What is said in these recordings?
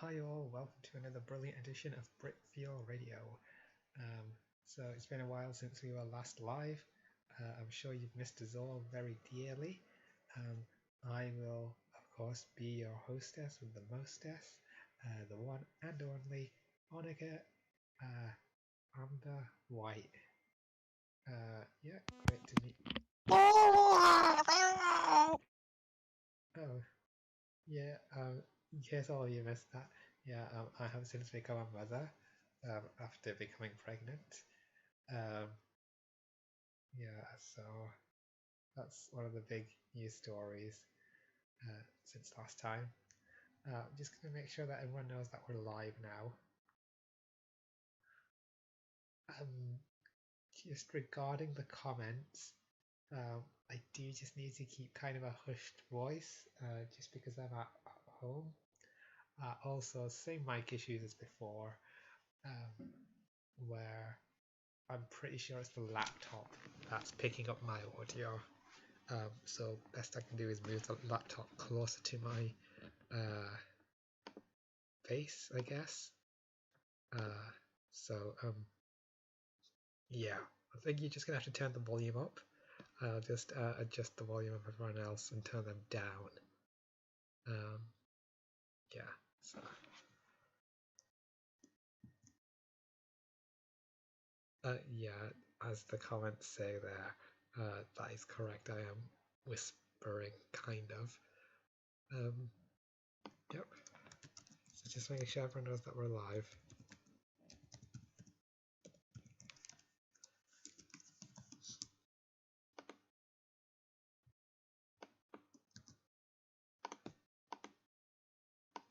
Hi all, welcome to another brilliant edition of Britfeel Radio. So it's been a while since we were last live. I'm sure you've missed us all very dearly. I will, of course, be your hostess with the mostess, the one and only Monica Amber White. Yeah, great to meet you. Oh, yeah, in case all of you missed that, yeah, I have since become a mother after becoming pregnant. Um, yeah, so that's one of the big news stories since last time. I'm just going to make sure that everyone knows that we're live now. Um, just regarding the comments, I do just need to keep kind of a hushed voice just because I'm at home. Also, same mic issues as before, where I'm pretty sure it's the laptop that's picking up my audio. So best I can do is move the laptop closer to my face, I guess. So yeah, I think you're just gonna have to turn the volume up. I'll just adjust the volume of everyone else and turn them down. Yeah, so yeah, as the comments say there, that is correct. I am whispering, kind of. Yep. So just making sure everyone knows that we're live.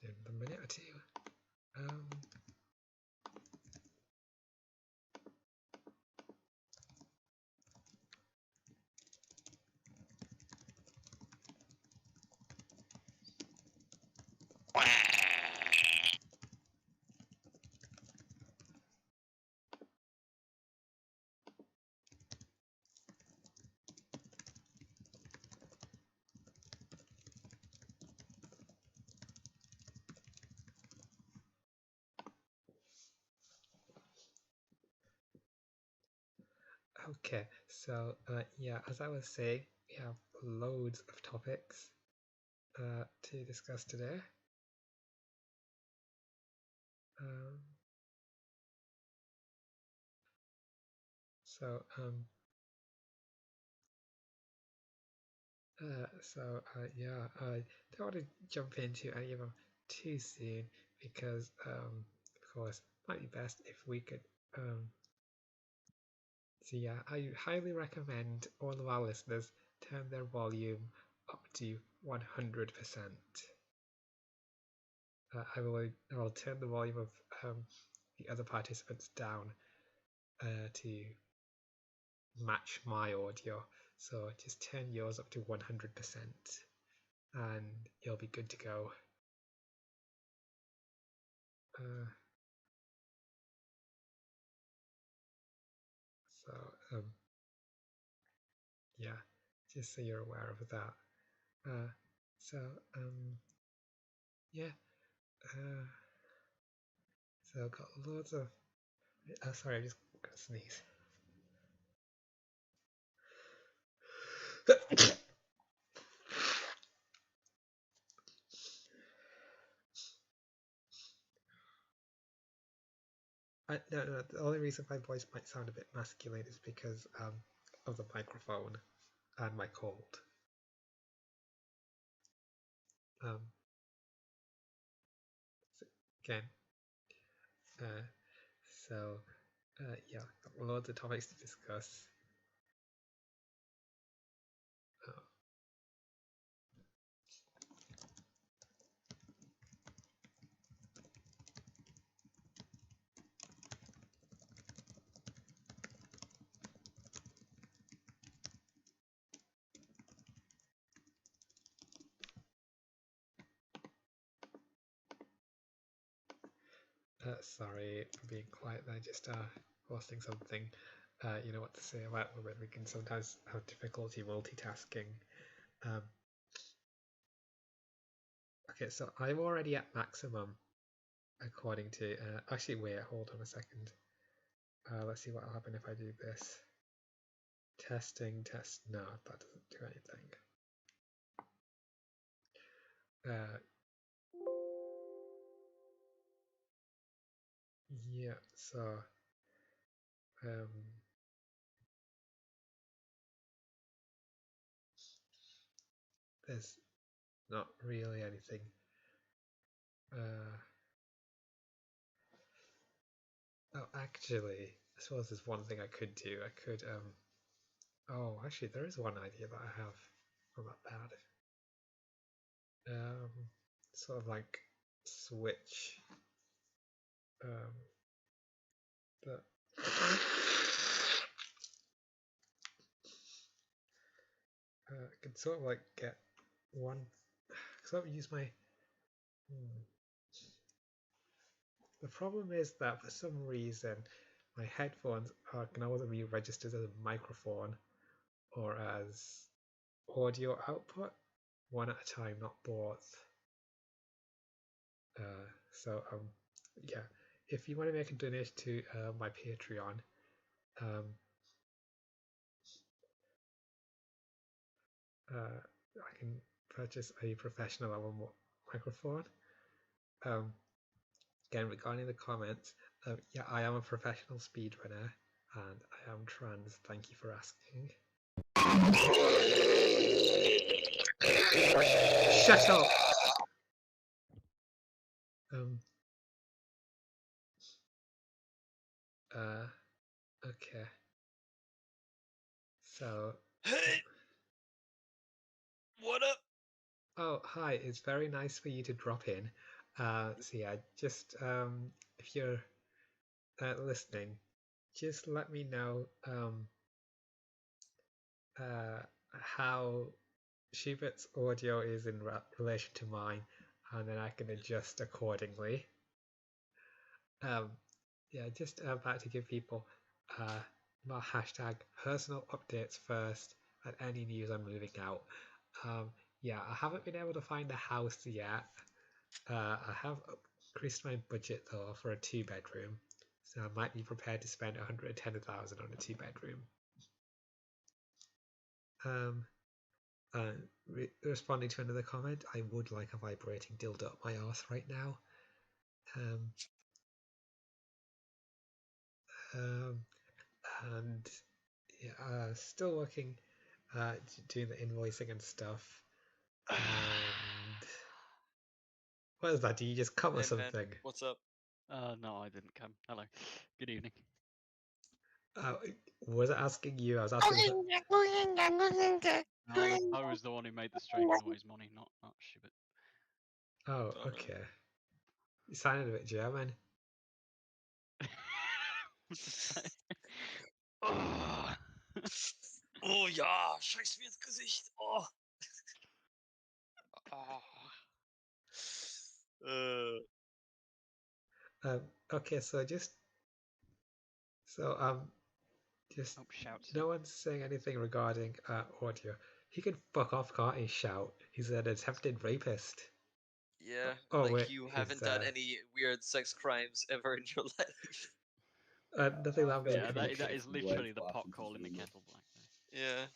In a minute or two. Okay, so yeah, as I was saying, we have loads of topics to discuss today. So yeah, I don't want to jump into any of them too soon because of course, might be best if we could so yeah, I highly recommend all of our listeners turn their volume up to 100%. I will turn the volume of the other participants down to match my audio. So just turn yours up to 100% and you'll be good to go. So yeah, just so you're aware of that. So yeah, so I've got loads of. Sorry, I'm just gonna sneeze. No, the only reason my voice might sound a bit masculine is because of the microphone and my cold. So again, so yeah, got loads of topics to discuss. Sorry for being quiet there, just posting something. You know what to say about women. We can sometimes have difficulty multitasking. Okay, so I'm already at maximum according to. Actually, wait, hold on a second. Let's see what will happen if I do this. Testing, test. No, that doesn't do anything. Yeah, so there's not really anything. Oh, actually, I suppose there's one thing I could do. I could, oh, actually, there is one idea that I have. Not that bad. Sort of like switch, the. I could sort of like get one. Sort of use my. The problem is that for some reason my headphones can either be registered as a microphone or as audio output, one at a time, not both. So yeah, if you want to make a donation to my Patreon, I can purchase a professional level microphone. Again, regarding the comments, yeah, I am a professional speedrunner and I am trans. Thank you for asking. Shut up! Okay. So. Hey! What up? Oh, hi. It's very nice for you to drop in. So yeah, just if you're listening, just let me know how Schubert's audio is in relation to mine, and then I can adjust accordingly. Yeah, just about to give people my hashtag personal updates first and any news I'm moving out. Yeah, I haven't been able to find a house yet. I have increased my budget though for a 2-bedroom, so I might be prepared to spend 110,000 on a 2-bedroom. Responding to another comment, I would like a vibrating dildo up my arse right now. And yeah, still working, doing the invoicing and stuff. And what is that? Do you just come or something? Man, what's up? No, I didn't come. Hello. Good evening. Was I asking you? I was asking. I was the one who made the strange noise, Money, not Schubert. Oh, okay. You sounded a bit German. Oh ja, scheiß mir ins Gesicht. Oh. Okay, so just no one's saying anything regarding audio. He can fuck off, can't he? Shout. He's an attempted rapist. Yeah, oh, like wait, you haven't done any weird sex crimes ever in your life. Nothing that I'm Yeah, that is literally the pot calling the kettle black. Yeah.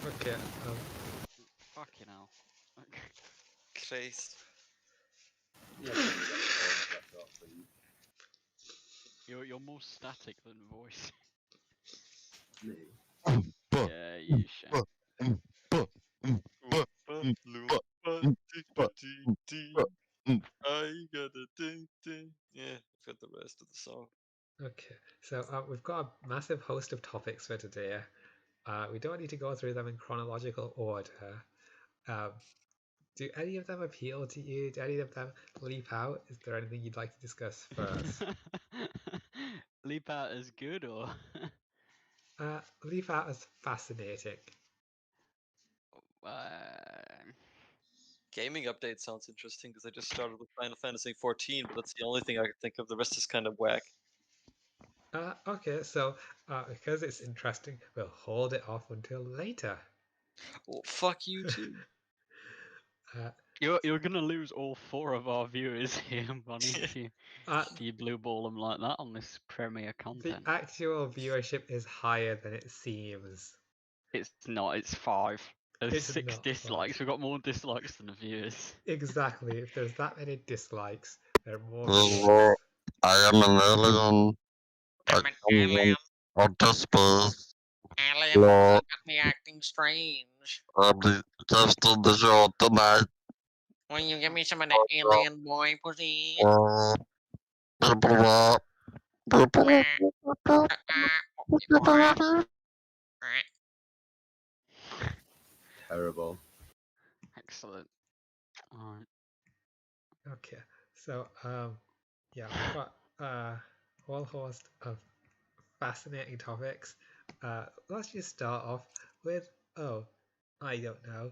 Okay. Fucking hell. Christ. You're more static than voice. Me. Yeah, you shout. I got a ding ding. Yeah, I've got the rest of the song. Okay, so we've got a massive host of topics for today. We don't need to go through them in chronological order. Do any of them appeal to you? Do any of them leap out? Is there anything you'd like to discuss first? Leap out as good or? Leap out as fascinating. Gaming update sounds interesting because I just started with Final Fantasy 14, but that's the only thing I could think of. The rest is kind of whack. Okay, so because it's interesting, we'll hold it off until later. Well, fuck you too. You're gonna lose all 4 of our viewers here, Bonnie, if you Uh, blue ball them like that on this premiere the content. actual viewership is higher than it seems. It's not. It's 5. There's It's 6 not dislikes. 5. We've got more dislikes than viewers. Exactly. If there's that many dislikes, there are more Hello, viewers. I am an alien. I I'm an come alien. from outer space. Alien, Hello, look at me acting strange. I'm the guest on the show tonight. Will you give me some of that alien boy pussy? Uh, Terrible. Excellent. Alright. Okay. So yeah, we've got a whole host of fascinating topics. Let's just start off with I don't know.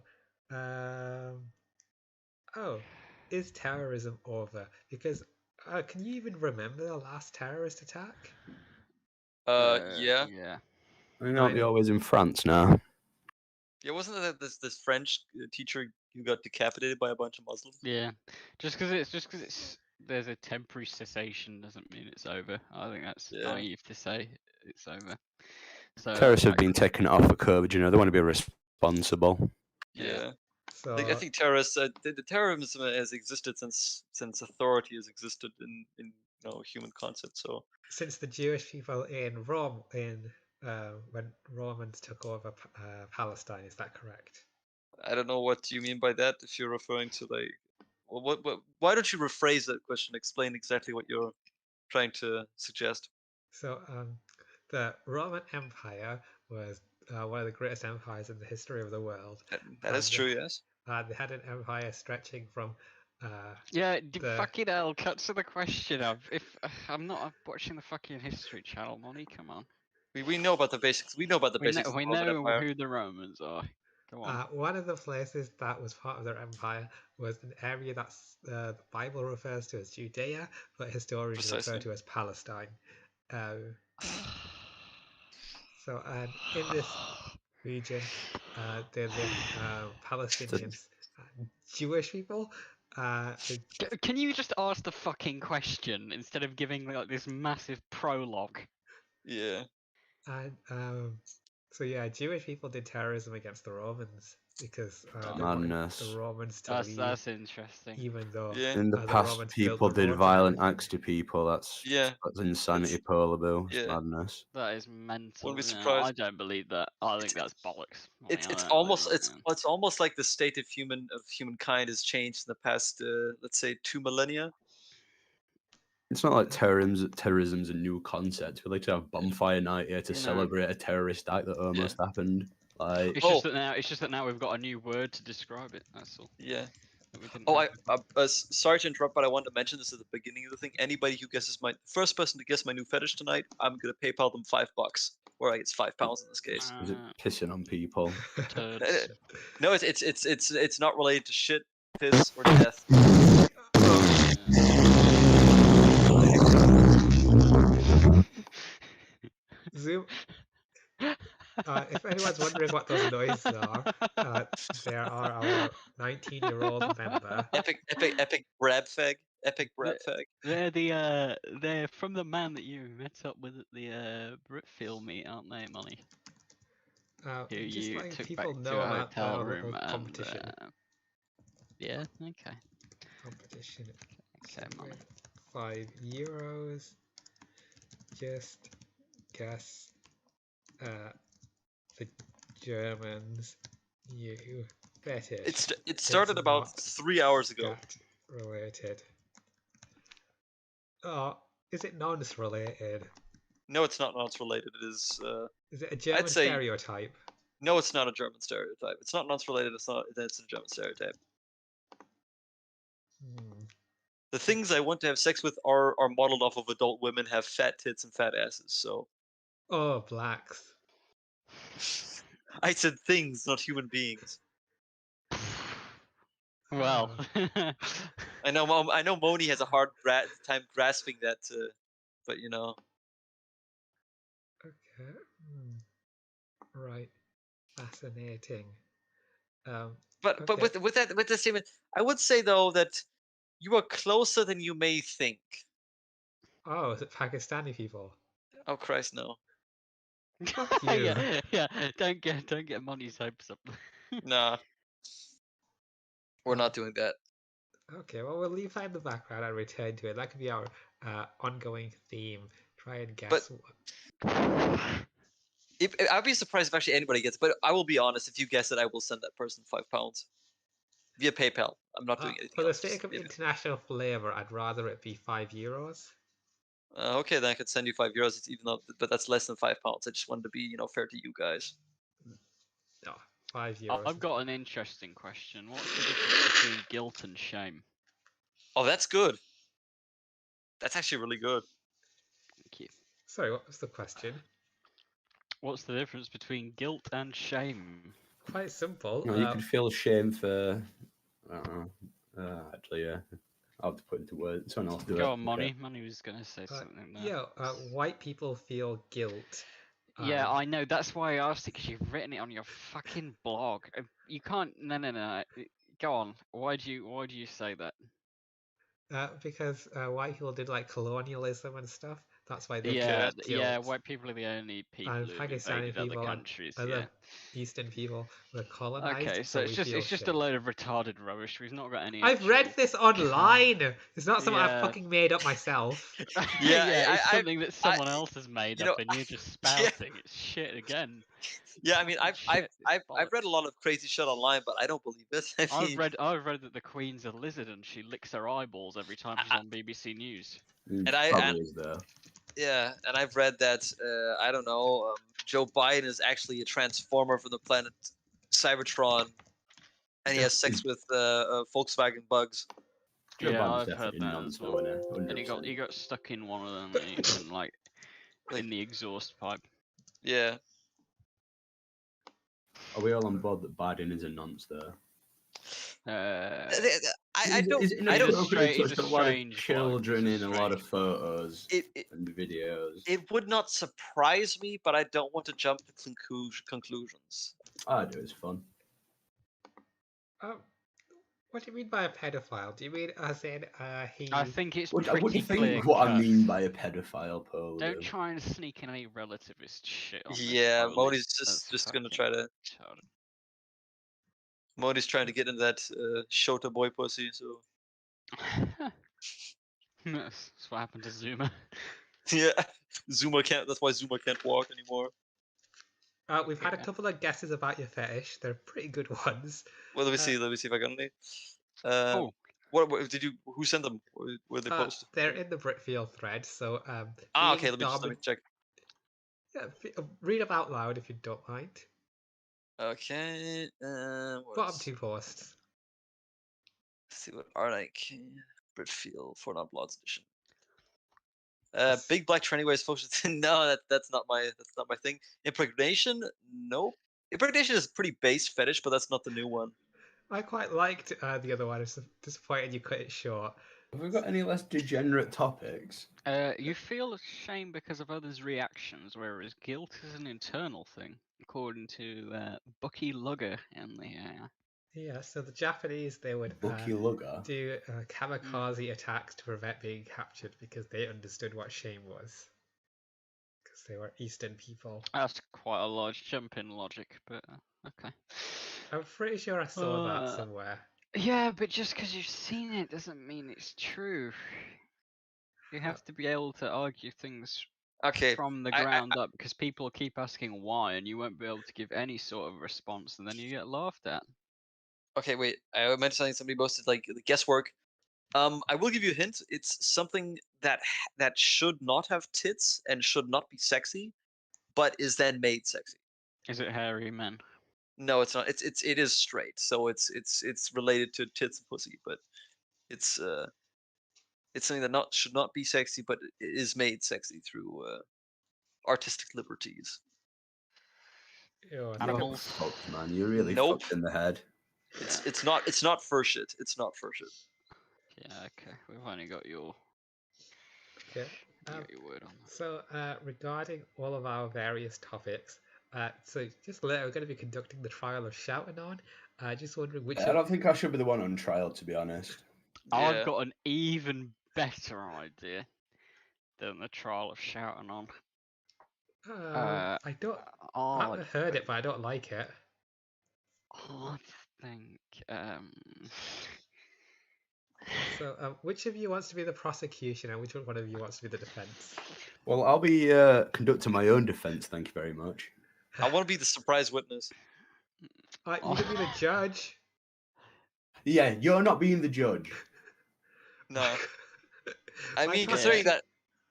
Oh, is terrorism over? Because can you even remember the last terrorist attack? Yeah. Yeah. I mean, aren't they Neither. always in France now? Yeah, wasn't that this French teacher who got decapitated by a bunch of Muslims? Yeah. Just because it's there's a temporary cessation doesn't mean it's over. I think that's Yeah. naive to say it's over. So Terrorists have like, been taken off the curb, you know, they want to be responsible. Yeah. So I think terrorists, the terrorism has existed since authority has existed in human concept. So since the Jewish people in Rome, when Romans took over Palestine, is that correct? I don't know what you mean by that. If you're referring to like, why don't you rephrase that question? Explain exactly what you're trying to suggest. So the Roman Empire was one of the greatest empires in the history of the world. That is And true. Yes. they had an empire stretching from yeah, the fucking hell, cut to the question of if I'm not watching the fucking History Channel, Money, come on. We know about the basics. We know about the basics of We the Roman know Empire. who the Romans are. Go on. one of the places that was part of their empire was an area that the Bible refers to as Judea, but historians refer Precisely. to as Palestine. So, and in this region, there lived Palestinians, Jewish people. Can you just ask the fucking question instead of giving like this massive prologue? Yeah. And so yeah, Jewish people did terrorism against the Romans because Oh, they wanted Madness. the Romans to leave, That's interesting. even though Yeah. In the the past, Romans built people the did roads and violent everything. acts to people. That's Yeah. insanity, It's- polar bill. It's yeah. madness. That is mental. Wouldn't be Yeah, surprised. I don't believe that. I think that's bollocks. It's almost like the state of humankind has changed in the past let's say 2 millennia. It's not like terrorism's a new concept. We like to have bonfire night here to No. celebrate a terrorist act that almost happened. Like, It's just that now we've got a new word to describe it. That's all. Yeah. That we didn't Oh, have sorry to interrupt, but I wanted to mention this at the beginning of the thing. Anybody who guesses my first person to guess my new fetish tonight, I'm gonna PayPal them $5, or I guess £5 in this case. is it pissing on people? turds. No, it's not related to shit, piss, or death. Zoom. If anyone's wondering what those noises are, there are our 19-year-old member. Epic brab fag. Epic brab fag. They're from the man that you met up with at the Britfeel meet, aren't they, Money? Who Just you letting took people back to know a about hotel the room little and competition. yeah, okay. Competition. Okay, So Money. with €5. Just guess the Germans new fetish. It started about not 3 hours ago. scat related. Oh, is it nonce related? No, it's not nonce related. It is. Is it a German say- stereotype? No, it's not a German stereotype. It's not nonce related. It's a German stereotype. The things I want to have sex with are modeled off of adult women have fat tits and fat asses. So Oh, blacks. I said things, not human beings. Well, I know Moni has a hard time grasping that, but you know. Okay. Right. Fascinating. But Okay. with the statement, I would say though that you are closer than you may think. Oh, is it Pakistani people? Oh Christ, no. Fuck you. yeah. Don't get money's hopes up. Nah, we're Um, not doing that. Okay, well, we'll leave that in the background and return to it. That could be our ongoing theme. Try and guess what. I'd be surprised if actually anybody gets it, but I will be honest. If you guess it, I will send that person £5 via PayPal. I'm not doing anything For the else. sake of international flavor, I'd rather it be €5. Okay, then I could send you €5. It's even though, but that's less than £5. I just wanted to be, fair to you guys. No, €5. I've got an interesting question. What's the difference between guilt and shame? Oh, that's good. That's actually really good. Thank you. Sorry, what was the question? What's the difference between guilt and shame? Quite simple. You could feel shame for. I don't know. Actually, yeah. I'll have to put into words. Someone else do it. Go on, Okay. Money. Money was gonna say something there. Yeah, white people feel guilt. Yeah, I know. That's why I asked it, because you've written it on your fucking blog. You can't. No. Go on. Why do you say that? Because white people did like colonialism and stuff. That's why they Yeah, feel guilt. white people are the only people And who have Pakistani invaded other people and countries. other Yeah. Eastern people were colonized. Okay, so we it's feel just a shame. load of retarded rubbish. We've not got any. I've read actual- this online. It's not something I've Yeah. fucking made up myself. Yeah, it's I- something that someone else has made you up, know, and you're just spouting. It's shit again. Yeah, I mean, I've Shit, it's read a lot of crazy shit online, but I don't believe it. I mean, I've read that the Queen's a lizard and she licks her eyeballs every time she's on BBC News. And Probably is there. yeah, and I've read that I don't know, Joe Biden is actually a transformer from the planet Cybertron, and he has sex with Volkswagen bugs. Joe Yeah, Biden's I've heard definitely that nonce as well. though, innit? And 100%. he got stuck in one of them, and like in the exhaust pipe. Yeah. Are we all on board that Biden is a nonce though? I don't. Is it he's a inappropriate he's to a touch a lot of strange bloke. children He's a in a lot of strange bloke. photos and videos? It would not surprise me, but I don't want to jump to conclusions. I do. It's fun. What do you mean by a pedophile? Do you mean as in he? I think it's What, I pretty wouldn't clear think what I cut. mean by a pedophile, Paul. Don't try and sneak in any relativist shit on this. Yeah, Foley. Modi's That's just gonna fucking try to. retarded. Modi's trying to get into that Shota boy pussy. So That's what happened to Zuma. yeah, Zuma can't. That's why Zuma can't walk anymore. We've had a Yeah. couple of guesses about your fetish. They're pretty good ones. Well, let me see. Let me see if I got any. Oh, What did you? Who sent them? Where they posted? They're in the Britfeel thread. So Okay. Let me check. Yeah, read them out loud if you don't mind. Okay. Bottom two posts. Let's see what are like. Britfeel for non bloods edition. Yes. Big black tranny ways folks. No, that's not my thing. Impregnation, nope. Impregnation is pretty base fetish, but that's not the new one. I quite liked the other one. I'm disappointed you cut it short. Have we got any less degenerate topics? you feel shame because of others' reactions, whereas guilt is an internal thing, according to Bucky Lugger in the. Yeah, so the Japanese, they would Bucky Lugger. do kamikaze attacks to prevent being captured because they understood what shame was. Because they were Eastern people. That's quite a large jump in logic, but okay. I'm pretty sure I saw that somewhere. Yeah, but just because you've seen it doesn't mean it's true. You have to be able to argue things Okay. from the ground up, because people keep asking why, and you won't be able to give any sort of response, and then you get laughed at. Okay, wait. I mentioned something somebody posted like the guesswork. I will give you a hint. It's something that should not have tits and should not be sexy, but is then made sexy. Is it hairy men? No, it's not. It is straight, so it's related to tits and pussy, but it's something that should not be sexy, but it is made sexy through artistic liberties. Ew, Animals. Fucked, man. You're really Nope. fucked in the head. It's not fur shit. It's not fur shit. Yeah, okay. We've only got your, Okay. your word on that. So regarding all of our various topics, so just later we're going to be conducting the trial of Shouting On, Just wondering which I don't think I should be the one on trial, to be honest. I've Yeah. got an even better idea than the trial of shouting on. I don't. I I haven't heard it, but I don't like it. think. So, which of you wants to be the prosecution, and which one of you wants to be the defense? Well, I'll be conducting my own defense. Thank you very much. I want to be the surprise witness. You can be the judge. Yeah, you're not being the judge. No. I Why mean, not? considering that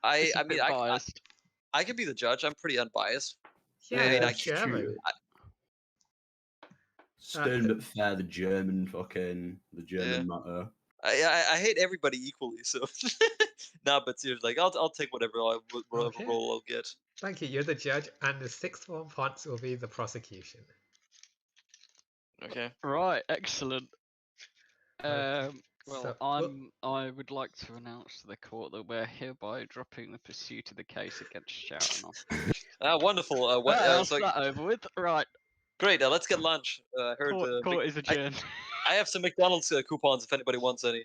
It's a I mean, bit biased. I could be the judge. I'm pretty unbiased. Yeah, I mean, you're I German. Stern but fair, the German Yeah. motto. I hate everybody equally, so nah. But seriously, like I'll take whatever Okay. role I'll get. Thank you. You're the judge, and the sixth one Ponce will be the prosecution. Okay. Right, excellent. Okay, Well, so, I would like to announce to the court that we're hereby dropping the pursuit of the case against shouting on. Wonderful. Right, that's So that over with. Right, great. Let's get lunch. I heard. court is adjourned. I have some McDonald's coupons if anybody wants any.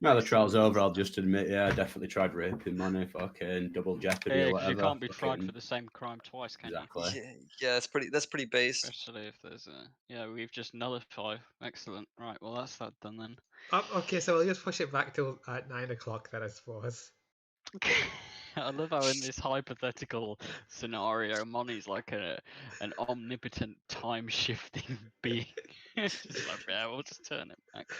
Now the trial's over, I'll just admit, yeah, I definitely tried raping money, fucking double jeopardy Yeah, or 'cause whatever. you can't be tried fucking- for the same crime twice, can Exactly. Yeah, that's pretty base. Especially if there's a yeah, we've just nullified. Excellent. Right, well that's that done then. okay, so we'll just push it back till 9 o'clock then, I suppose. I love how in this hypothetical scenario, Moni's like an omnipotent time shifting being. Just like, yeah, we'll just turn it back.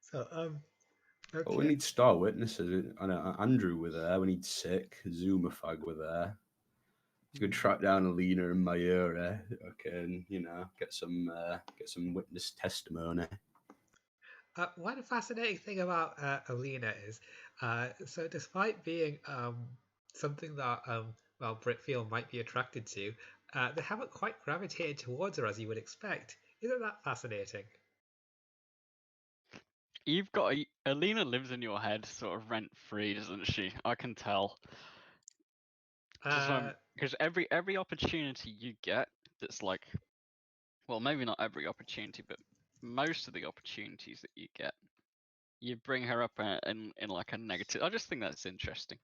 So, okay. Well, we need star witnesses. I know Andrew were there. We need Sick. Zoomafag were there. You could track down Alina and Mayura. Okay, and get some witness testimony. One fascinating thing about Alina is, so despite being something that well Britfeel might be attracted to, they haven't quite gravitated towards her as you would expect. Isn't that fascinating? You've got Alina lives in your head, sort of rent free, doesn't she? I can tell. Because every opportunity you get, that's like, well, maybe not every opportunity, but most of the opportunities that you get, you bring her up in like a negative. I just think that's interesting.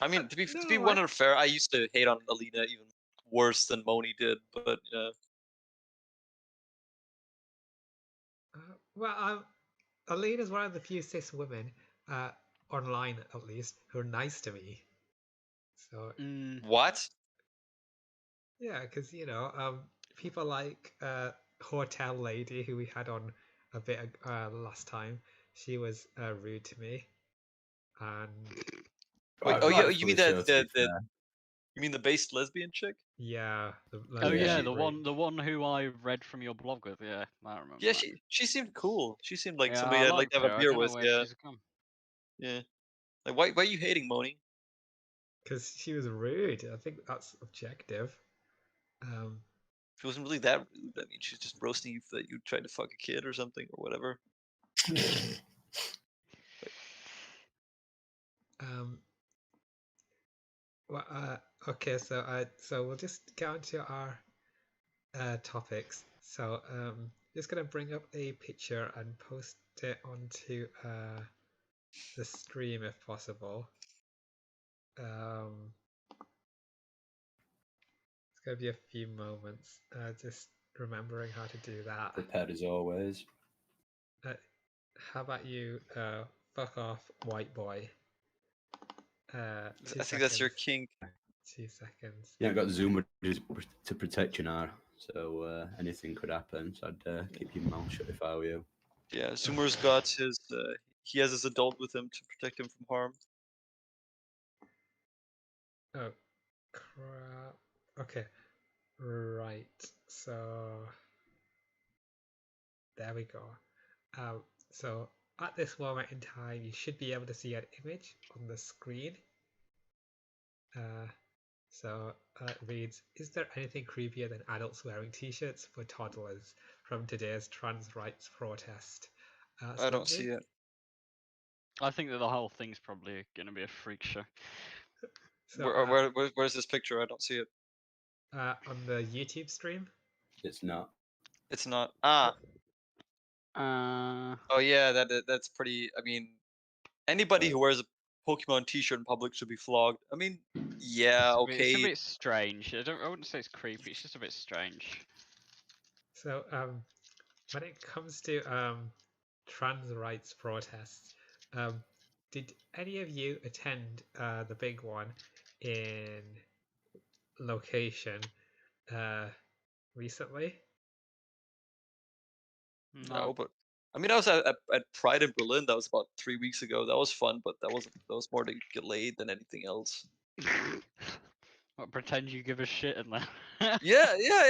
I mean, to be No, 100 fair, I used to hate on Alina even worse than Moni did, but well, Alina's one of the few cis women, online at least, who are nice to me. So what? yeah, because people like Hotel Lady, who we had on a bit last time. She was rude to me, and Wait, you mean Rightfully so, to be fair. you mean the based lesbian chick? yeah. Oh yeah, she the raped. one who I read from your blog with. Yeah, I remember. Yeah, that. she seemed cool. She seemed like Yeah, somebody I I'd like liked to have her. a I beer don't know with. where Yeah, she's come. yeah. Like, why are you hating Moni? Because she was rude. I think that's objective. If it wasn't really that rude, I mean, she's just roasting you that you tried to fuck a kid or something or whatever. Well, okay, so we'll just get on to our topics. So just gonna bring up a picture and post it onto the stream if possible. It's gonna be a few moments. Just remembering how to do that. Prepared as always. How about you fuck off, white boy? 2 I think that's your seconds. kink. 2 seconds. Yeah, I got Zoom to protect you now, so anything could happen. So I'd keep your mouth shut if I were you. Yeah, Zoomer's got his. He has his adult with him to protect him from harm. Oh crap. Okay. Right. So there we go. So at this moment in time, you should be able to see an image on the screen. So it reads, is there anything creepier than adults wearing t-shirts for toddlers from today's trans rights protest? I don't see it. I think that the whole thing's probably going to be a freak show. So, where's this picture? I don't see it. on the YouTube stream? It's not. It's not. Ah. Uh, Oh yeah, that's pretty. I mean, anybody who wears a Pokemon T-shirt in public should be flogged. I mean, yeah, it's a okay. bit strange. I wouldn't say it's creepy. It's just a bit strange. So, when it comes to trans rights protests, did any of you attend the big one in location recently? No, but I mean, I was at Pride in Berlin. That was about 3 weeks ago. That was fun, but that was more to get laid than anything else. What, pretend you give a shit in there? Yeah.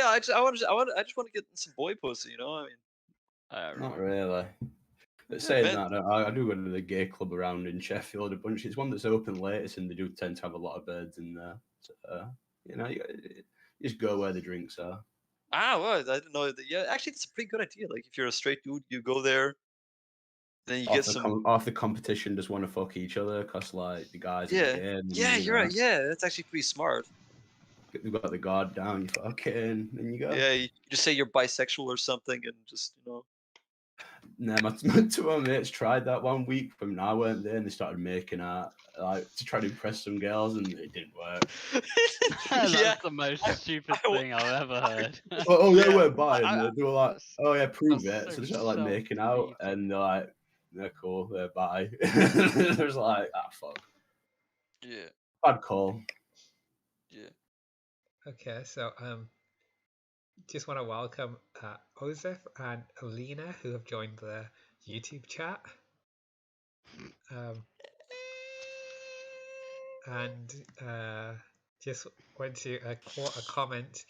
I just want to get some boy pussy. You know, I mean, Not really. But Yeah, saying man. that, I do go to the gay club around in Sheffield a bunch. It's one that's open latest, and they do tend to have a lot of birds in there. So, you know, you just go where the drinks are. Well, I didn't know that. Yeah, actually, it's a pretty good idea. Like, if you're a straight dude, you go there, then you get some. Half the competition just want to fuck each other because like the guys are Yeah, gay. And, yeah, you you're know, right. Yeah, that's actually pretty smart. They've got the guard down. You fucking, and you go. Yeah, you just say you're bisexual or something, and just Nah, my two of my mates tried that one week when I weren't there, and they started making out like to try to impress some girls, and it didn't work. That's Yeah, the most stupid I- thing I've ever heard. They Yeah, weren't by, I- and they were like, That's- "Oh yeah, prove that's it." So so they started like making out, self-defeating. and they're like, "They're cool, they're bi." There's like, fuck, yeah, bad call. yeah. Okay, so just want to welcome Ozef and Alina who have joined the YouTube chat. And just went to quote a comment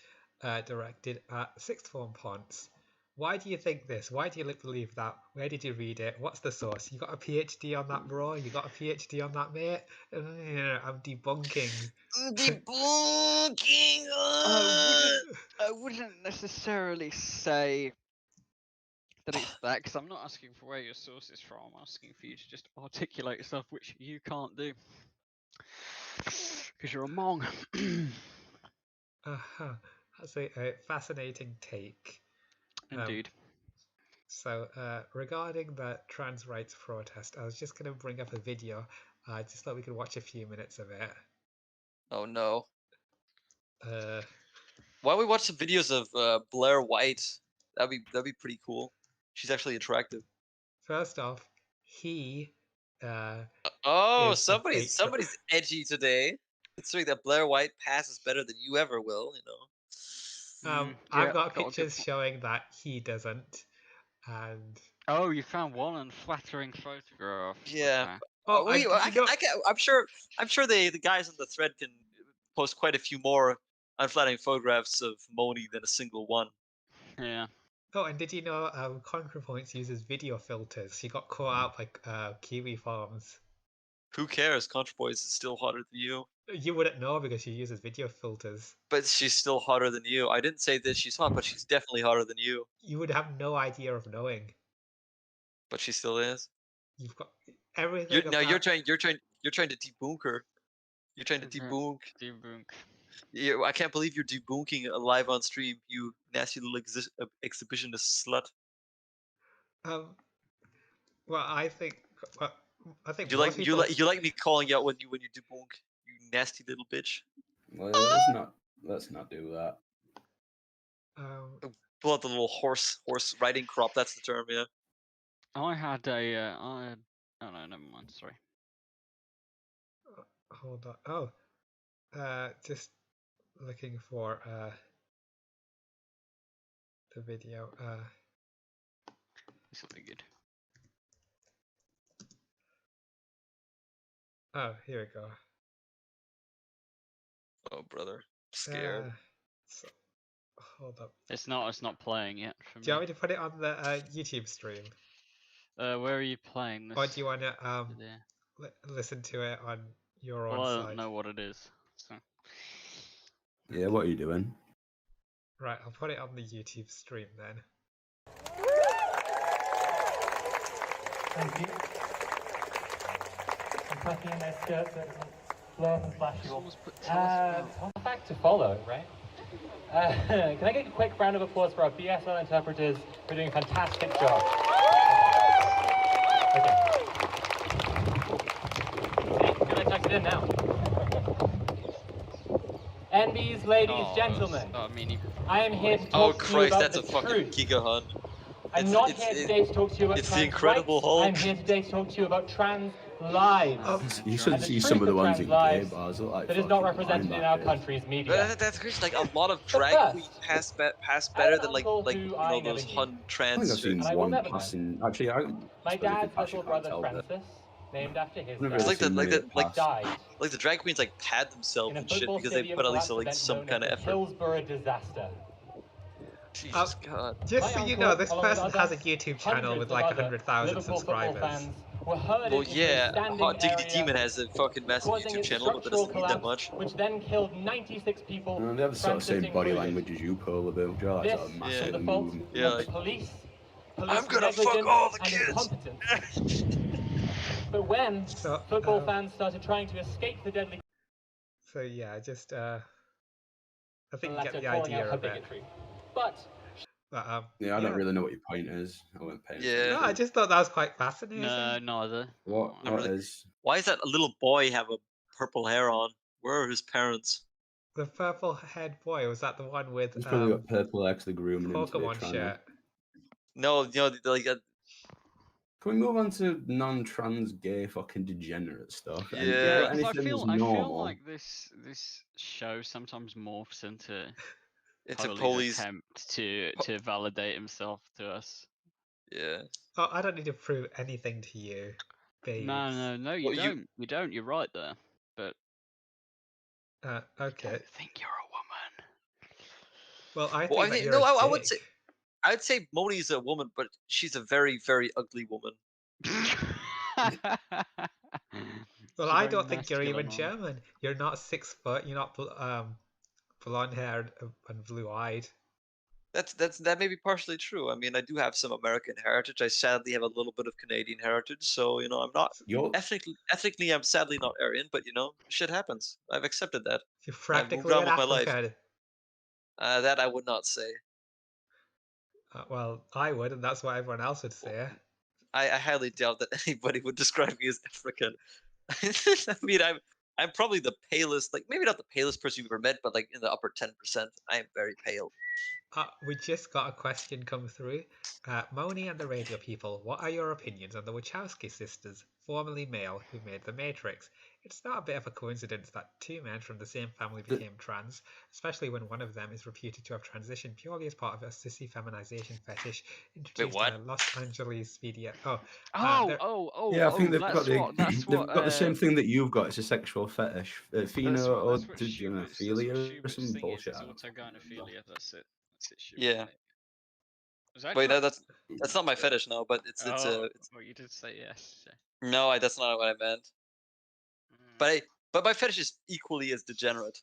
directed at sixth form Ponce. Why do you think this? Why do you believe that? Where did you read it? What's the source? You got a PhD on that, bro? You got a PhD on that, mate? I'm debunking. Debunking. I wouldn't necessarily say that it's that, because I'm not asking for where your source is from. I'm asking for you to just articulate yourself, which you can't do. Because you're a mong. That's a fascinating take. Indeed. So regarding the trans rights protest, I was just going to bring up a video. I just thought we could watch a few minutes of it. Oh no. Uh, Why don't we watch some videos of Blair White? That'd be pretty cool. She's actually attractive. First off, he Oh, is a fake. somebody's edgy today. Considering that Blair White passes better than you ever will, you know. I've Yeah, got got a good pictures point. showing that he doesn't, and Oh, you found one unflattering photograph. Yeah. Okay. oh, We, did you know? I'm sure the guys on the thread can post quite a few more unflattering photographs of Moni than a single one. Yeah. Oh, and did you know ContraPoints uses video filters? She got caught out by Kiwi Farms. Who cares? ContraBoys is still hotter than you. You wouldn't know because she uses video filters. But she's still hotter than you. I didn't say that she's hot, but she's definitely hotter than you. You would have no idea of knowing. But she still is. You've got everything. You're trying to debunk her. You're trying to debunk. Debunk. I can't believe you're debunking live on stream, you nasty little exhibitionist slut. Well, I think. Well, I think You most like people... you like me calling you out when you debunk, you nasty little bitch. Well, let's not do that. Pull out the little horse riding crop. That's the term, yeah. I had a. Oh no, never mind. Sorry. Hold on. Oh, just looking for the video. This will be good. Oh, here we go. Oh, brother, scared. So, hold up. It's not playing yet for me. Do you want me to put it on the YouTube stream? Where are you playing this? Or do you want to listen to it on your own I side? don't know what it is. So. Yeah, what are you doing? Right, I'll put it on the YouTube stream then. Thank you. I'm tucking in their skirts so it doesn't blow up and flash you off. Fun fact to follow, right? Can I get a quick round of applause for our BSL interpreters who are doing a fantastic job? Okay. See, can I tuck it in now? NBs, ladies, gentlemen, I mean, he I am here to Oh talk to you Christ, about that's the a fucking truth. Giga Hun. I'm not here today to talk to you about it's the trans Incredible rights. Hulk. I'm here today to talk to you about trans lives. You should And the see truth some of the of ones trans in gay lives bars. Look like that is not fucking represented in our linebackers. country's media. That's crazy. Like a lot of But drag first, queens pass I have better an than uncle like who you I know never those knew, Hun I trans think I've shit. seen and I will one never know. passing. Actually, I My suppose if you dad's pass, you little can't brother tell, but Francis, named after his I've never dad, really It's seen many that pass. died like the drag queens like pad themselves in a and shit football because they stadium put at least collapse like event some known as kind of the effort. Hillsborough disaster. Jesus God. Just My so you uncle, know, this along with person has a others, YouTube channel hundreds with of like other 100,000 Liverpool football subscribers. fans were herded Well, into yeah, a standing Hot Diggity area, Demon has a fucking massive causing YouTube its channel, but that structural doesn't need that collapse, much. which then killed 96 people, They have the sort of Francis same body included. language as you, Polar Bill. Joe, like This sort of is massive the and fault moving. Yeah, of the like, police I'm gonna fuck negligence all the and kids. incompetence. But when So, football fans started trying to escape the deadly so yeah, just I think you letter get the calling idea out her of it. bigotry. But But, Yeah, I don't really know what your point is. I won't pay Yeah. attention. no, I just thought that was quite fascinating. No, neither. What really- is? Why does that little boy have a purple hair on? Where are his parents? The purple-haired boy, was that the one with He's probably got purple X, the grooming him to be Pokemon trying shirt? No, you know, like Can we move on to non-trans gay fucking degenerate stuff? And Yeah. Yeah, because I anything feel that's normal. I feel like this show sometimes morphs into it's a Polly's police. attempt to validate himself to us. Yeah. Oh, I don't need to prove anything to you, babes. No, you Well, you- don't. You don't. You're right there. But I Okay. don't think you're a woman. Well, I Well, think that you're a I would dick. say I'd say Moni's a woman, but she's a very, very ugly woman. Well, She's I very don't think you're even masculine, German. You're not 6 foot. You're not blonde haired and blue eyed. That may be partially true. I mean, I do have some American heritage. I sadly have a little bit of Canadian heritage, so you know, I'm not You're ethnically I'm sadly not Aryan, but you know, shit happens. I've accepted that. You're I've moved practically on an with my life. African. That I would not say. Well, I would, and that's what everyone else would say. I highly doubt that anybody would describe me as African. I mean, I'm probably the palest, like maybe not the palest person you've ever met, but like in the upper 10%. I am very pale. We just got a question come through. Moni and the radio people, what are your opinions on the Wachowski sisters, formerly male, who made The Matrix? It's not a bit of a coincidence that two men from the same family became trans, especially when one of them is reputed to have transitioned purely as part of a sissy feminization fetish introduced what? in a Los Angeles video. yeah, I think they've got that's they've what, got the same thing that you've got. It's a sexual fetish, That's what phenophilia or some bullshit. It's autogynephilia. That's it. That's it. Yeah. Was that Wait, correct? that's not my fetish now, but it's Oh, you did say yes. So. no, that's not what I meant. But my fetish is equally as degenerate.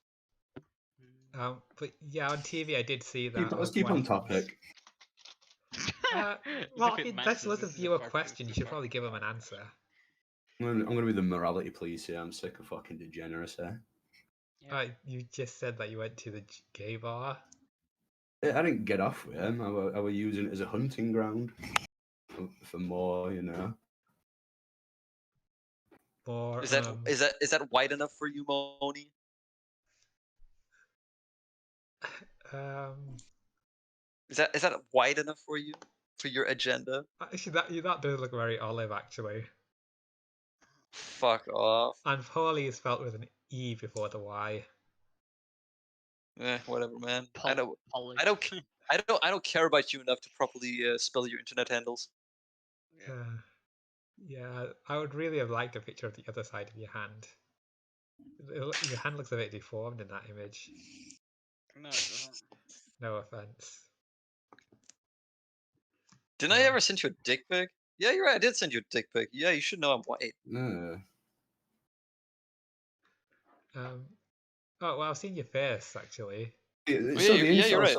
But yeah, on TV I did see that. Let's keep on topic. Well, I mean, let's let the viewer question. You should probably give them an answer. I'm gonna be the morality police here. I'm sick of fucking degeneracy. You just said that you went to the gay bar. I didn't get off with him. I were using it as a hunting ground for more, you know. Or Is that wide enough for you, Moni? Is that wide enough for you for your agenda? Actually, that does look very olive, actually. Fuck off. And Polly is spelled with an E before the Y. Whatever, man. I don't care about you enough to properly spell your internet handles. Yeah, I would really have liked a picture of the other side of your hand. Your hand looks a bit deformed in that image. No, it doesn't. No offense. Didn't I ever send you a dick pic? Yeah, you're right. I did send you a dick pic. Yeah, you should know I'm white. Oh, well, I've seen your face, actually. You're right.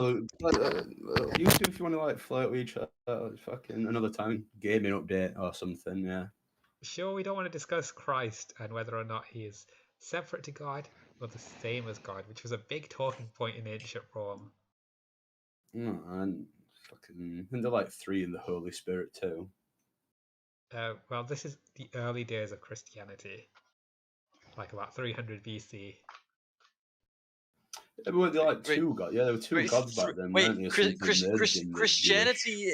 You two, if you want to like flirt with each other, fucking another time, gaming update or something, yeah. Sure, we don't want to discuss Christ and whether or not he is separate to God were the same as God, which was a big talking point in ancient Rome. No, and fucking, and they're like 3 in the Holy Spirit too. Well, this is the early days of Christianity, like about 300 BC. Yeah, but weren't there like Wait, 2 gods? Yeah, there were 2 Wait, gods back then, wait, weren't there? Something merged in the Jewish Christianity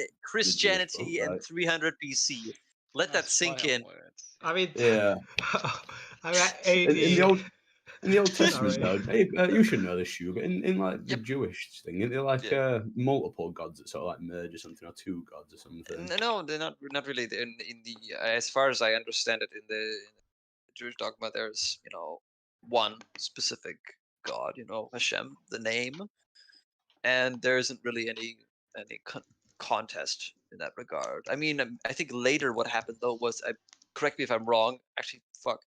book, and right? 300 BC. Let that That's sink play on in. words. I mean, Yeah. I'm at AD. In the Old Testament, Sorry. though, hey, you should know this, Shu, but in like the Yep. Jewish thing, isn't there like Yeah. multiple gods that sort of like merge or something, or 2 gods or something? No, they're not really. In the as far as I understand it, in the Jewish dogma, there's one specific God, Hashem, the name, and there isn't really any contest in that regard. I mean, I think later what happened though was, correct me if I'm wrong. Actually, fuck,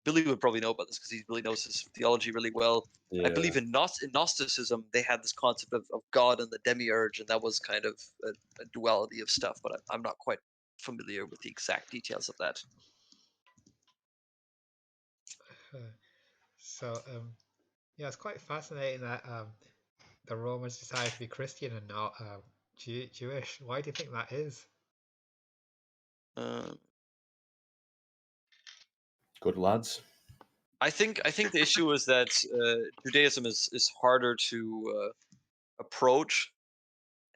Billy would probably know about this because he really knows his theology really well. I Yeah. believe in Gnosticism, they had this concept of God and the demiurge, and that was kind of a duality of stuff, but I'm not quite familiar with the exact details of that. So, yeah, it's quite fascinating that the Romans decided to be Christian and not Jewish. Why do you think that is? Good lads. I think the issue is that Judaism is harder to approach,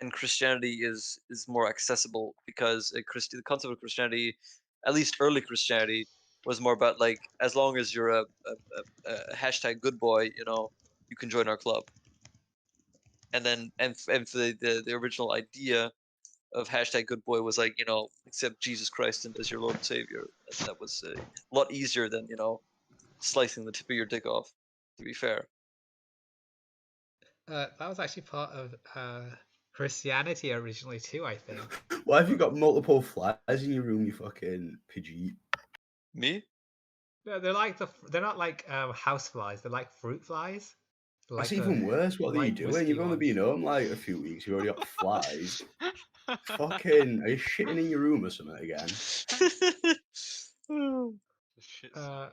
and Christianity is more accessible because the concept of Christianity, at least early Christianity, was more about like, as long as you're a hashtag good boy, you can join our club. And then and for the original idea of hashtag good boy was like, accept Jesus Christ as your Lord and Savior. That was a lot easier than slicing the tip of your dick off, to be fair. That was actually part of Christianity originally too, I think. Why have you got multiple flies in your room, you fucking pidgey? Me? No, they're not like house flies. They're like fruit flies. Like That's even worse. What are you light doing? wispy You've only ones. been home like a few weeks. You've already got flies. Fucking, are you shitting in your room or something again?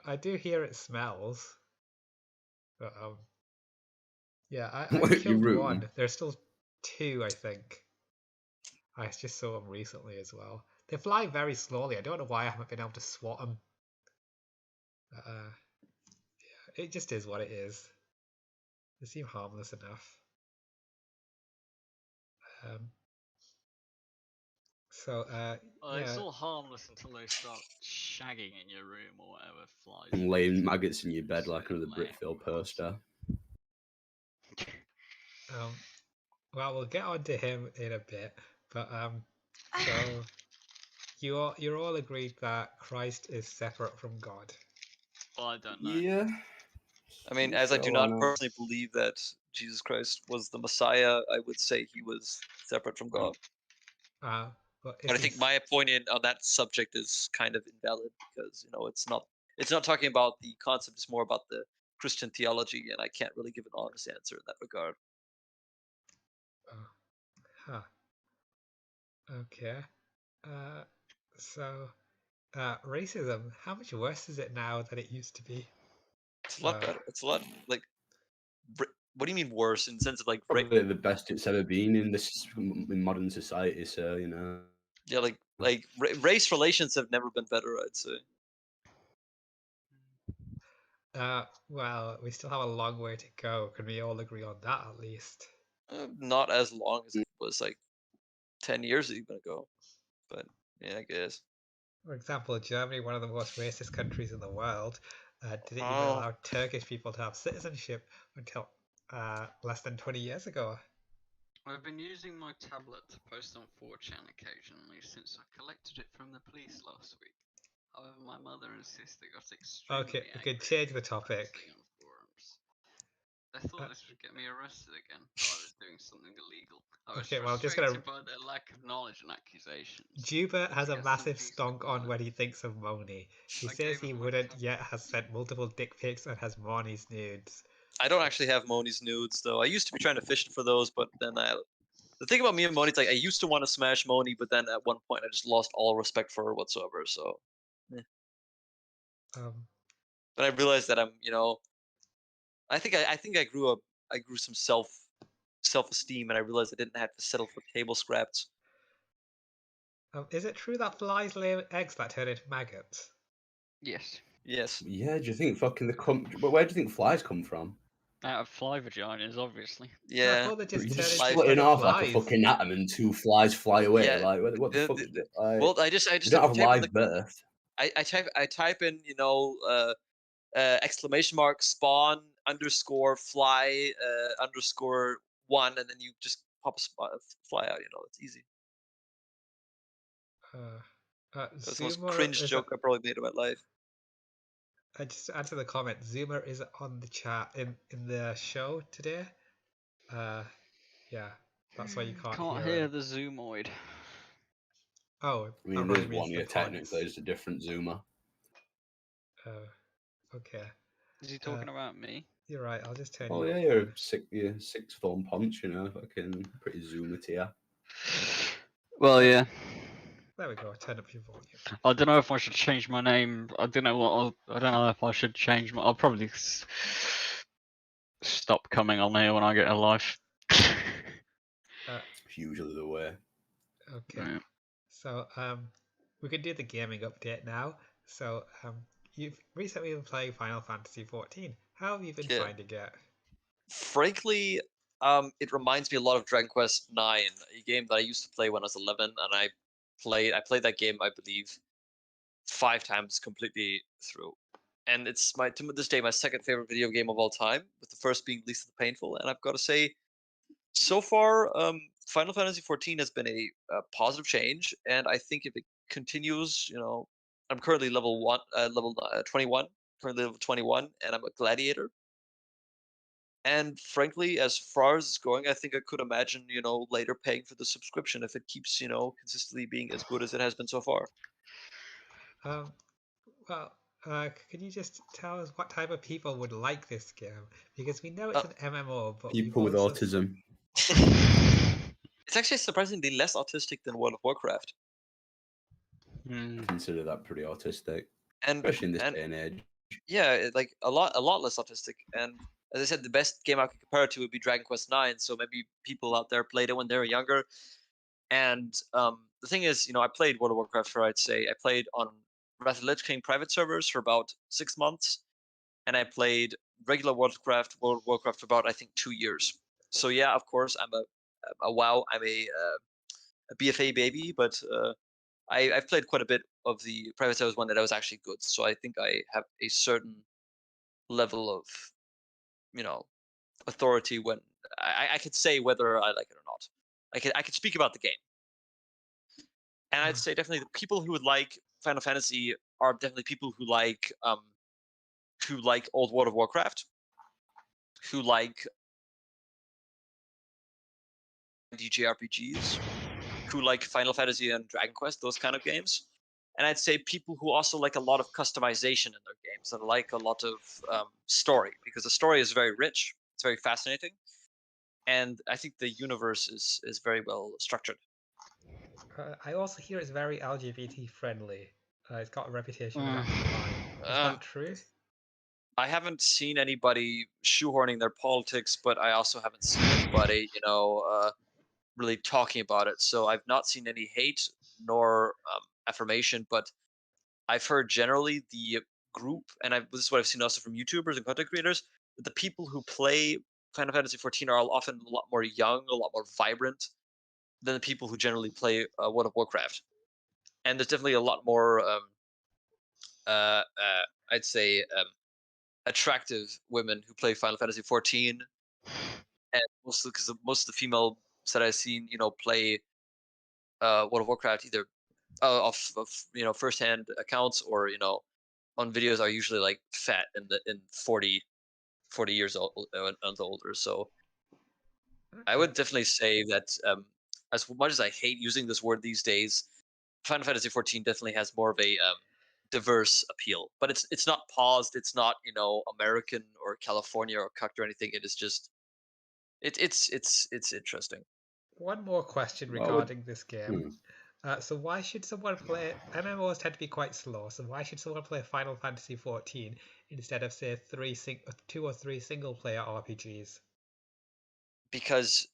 I do hear it smells, but yeah, I What, your killed room? one. There's still 2, I think. I just saw them recently as well. They fly very slowly. I don't know why I haven't been able to swat them. Yeah, it just is what it is. They seem harmless enough. So, Well, yeah. it's all harmless until they start shagging in your room or whatever. Flies. And laying maggots in your bed like another Britfeel poster. Well, we'll get on to him in a bit, but so you're all agreed that Christ is separate from God. Well, I don't know. Yeah. I mean, as I do not personally believe that Jesus Christ was the Messiah, I would say he was separate from God. But I think my opinion on that subject is kind of invalid because it's not talking about the concept. It's more about the Christian theology, and I can't really give an honest answer in that regard. Okay. So, racism. How much worse is it now than it used to be? It's a lot better. It's a lot like. What do you mean worse in the sense of like? Probably the best it's ever been in modern society. So Yeah, like race relations have never been better, I'd say. Well, we still have a long way to go. Can we all agree on that at least? Not as long as it was like 10 years even ago, but yeah, I guess. For example, Germany, one of the most racist countries in the world, didn't even allow Turkish people to have citizenship until less than 20 years ago. I've been using my tablet to post on 4chan occasionally since I collected it from the police last week. However, my mother and sister got extremely Okay, we angry could change the topic. on forums. They thought this would get me arrested again, but I was doing something illegal. I was Okay, well, I'm just frustrated gonna. by their lack of knowledge and accusations. Juba has a massive stonk on when he thinks of Moni. He says he wouldn't yet has sent multiple dick pics and has Moni's nudes. I don't actually have Moni's nudes though. I used to be trying to fish for those, but then the thing about me and Moni is like I used to want to smash Moni, but then at one point I just lost all respect for her whatsoever. So, but I realized that I'm I think I grew up. I grew some self-esteem, and I realized I didn't have to settle for table scraps. Is it true that flies lay eggs that turn into maggots? Yes. Yes. Yeah, do you think fucking but where do you think flies come from? Out of fly vaginas, obviously. I Yeah. thought they just You turn just into Fly- split in other half like a flies. fucking atom and two flies fly away. Yeah. Like what the fuck? Like, Well, I just you have don't to have type in live birth. I type in exclamation mark spawn underscore fly underscore one, and then you just pop a fly out. It's easy. That's the most Zoomer cringe is. joke I probably made in my life. I just answer the comment. Zoomer is on the chat in the show today. Yeah, that's why you can't hear him. the zoomoid. Oh, I that mean, probably there's means one the here pods. technically. There's a different zoomer. Okay. Is he talking about me? You're right. I'll just turn Oh you yeah, up. you're six form punch. Fucking pretty zoomer tier. Well, yeah. There we go. Turn up your volume. I don't know if I should change my name. I don't know if I should change my. I'll probably stop coming on here when I get a life. It's usually the way. Okay. Yeah. So we could do the gaming update now. So you've recently been playing Final Fantasy 14. How have you been Yeah. finding it? Frankly, it reminds me a lot of Dragon Quest IX, a game that I used to play when I was 11, and I played that game, I believe, 5 times completely through. And it's to this day my second favorite video game of all time, with the first being Least of the Painful. And I've got to say, so far, Final Fantasy 14 has been a positive change, and I think if it continues, I'm currently level 21, currently level 21, and I'm a gladiator. And frankly, as far as it's going, I think I could imagine, later paying for the subscription if it keeps, consistently being as good as it has been so far. Well, can you just tell us what type of people would like this game? Because we know it's an MMO, but People with autism. It's actually surprisingly less autistic than World of Warcraft. I consider that pretty autistic, and especially in this day and age. Yeah, like a lot less autistic. And as I said, the best game I could compare it to would be Dragon Quest IX. So maybe people out there played it when they were younger. And the thing is, I played World of Warcraft for, I'd say, I played on Wrath of the Lich King private servers for about 6 months, and I played regular World of Warcraft for about, I think, 2 years. So yeah, of course, I'm I'm a BFA baby, but I've played quite a bit of the private servers one that was actually good. So I think I have a certain level of, authority when I could say whether I like it or not. I could speak about the game. And I'd say definitely the people who would like Final Fantasy are definitely people who like old World of Warcraft, who like DJRPGs, who like Final Fantasy and Dragon Quest, those kind of games. And I'd say people who also like a lot of customization in their games and like a lot of story, because the story is very rich, it's very fascinating, and I think the universe is very well structured. I also hear it's very LGBT friendly. It's got a reputation for that online. Is that true? I haven't seen anybody shoehorning their politics, but I also haven't seen anybody, really talking about it. So I've not seen any hate nor affirmation, but I've heard generally the group, and this is what I've seen also from YouTubers and content creators, that the people who play Final Fantasy 14 are often a lot more young, a lot more vibrant than the people who generally play World of Warcraft. And there's definitely a lot more, I'd say, attractive women who play Final Fantasy 14, and mostly because most of the female that I've seen, play World of Warcraft either off of first-hand accounts or on videos are usually like fat in 40 years old and older. So I would definitely say that as much as I hate using this word these days, Final Fantasy 14 definitely has more of a diverse appeal. But it's not paused. It's not American or California or cucked or anything. It is just it's interesting. One more question regarding this game. So why should someone play MMOs tend to be quite slow, so why should someone play Final Fantasy 14 instead of say two or three single player RPGs? Because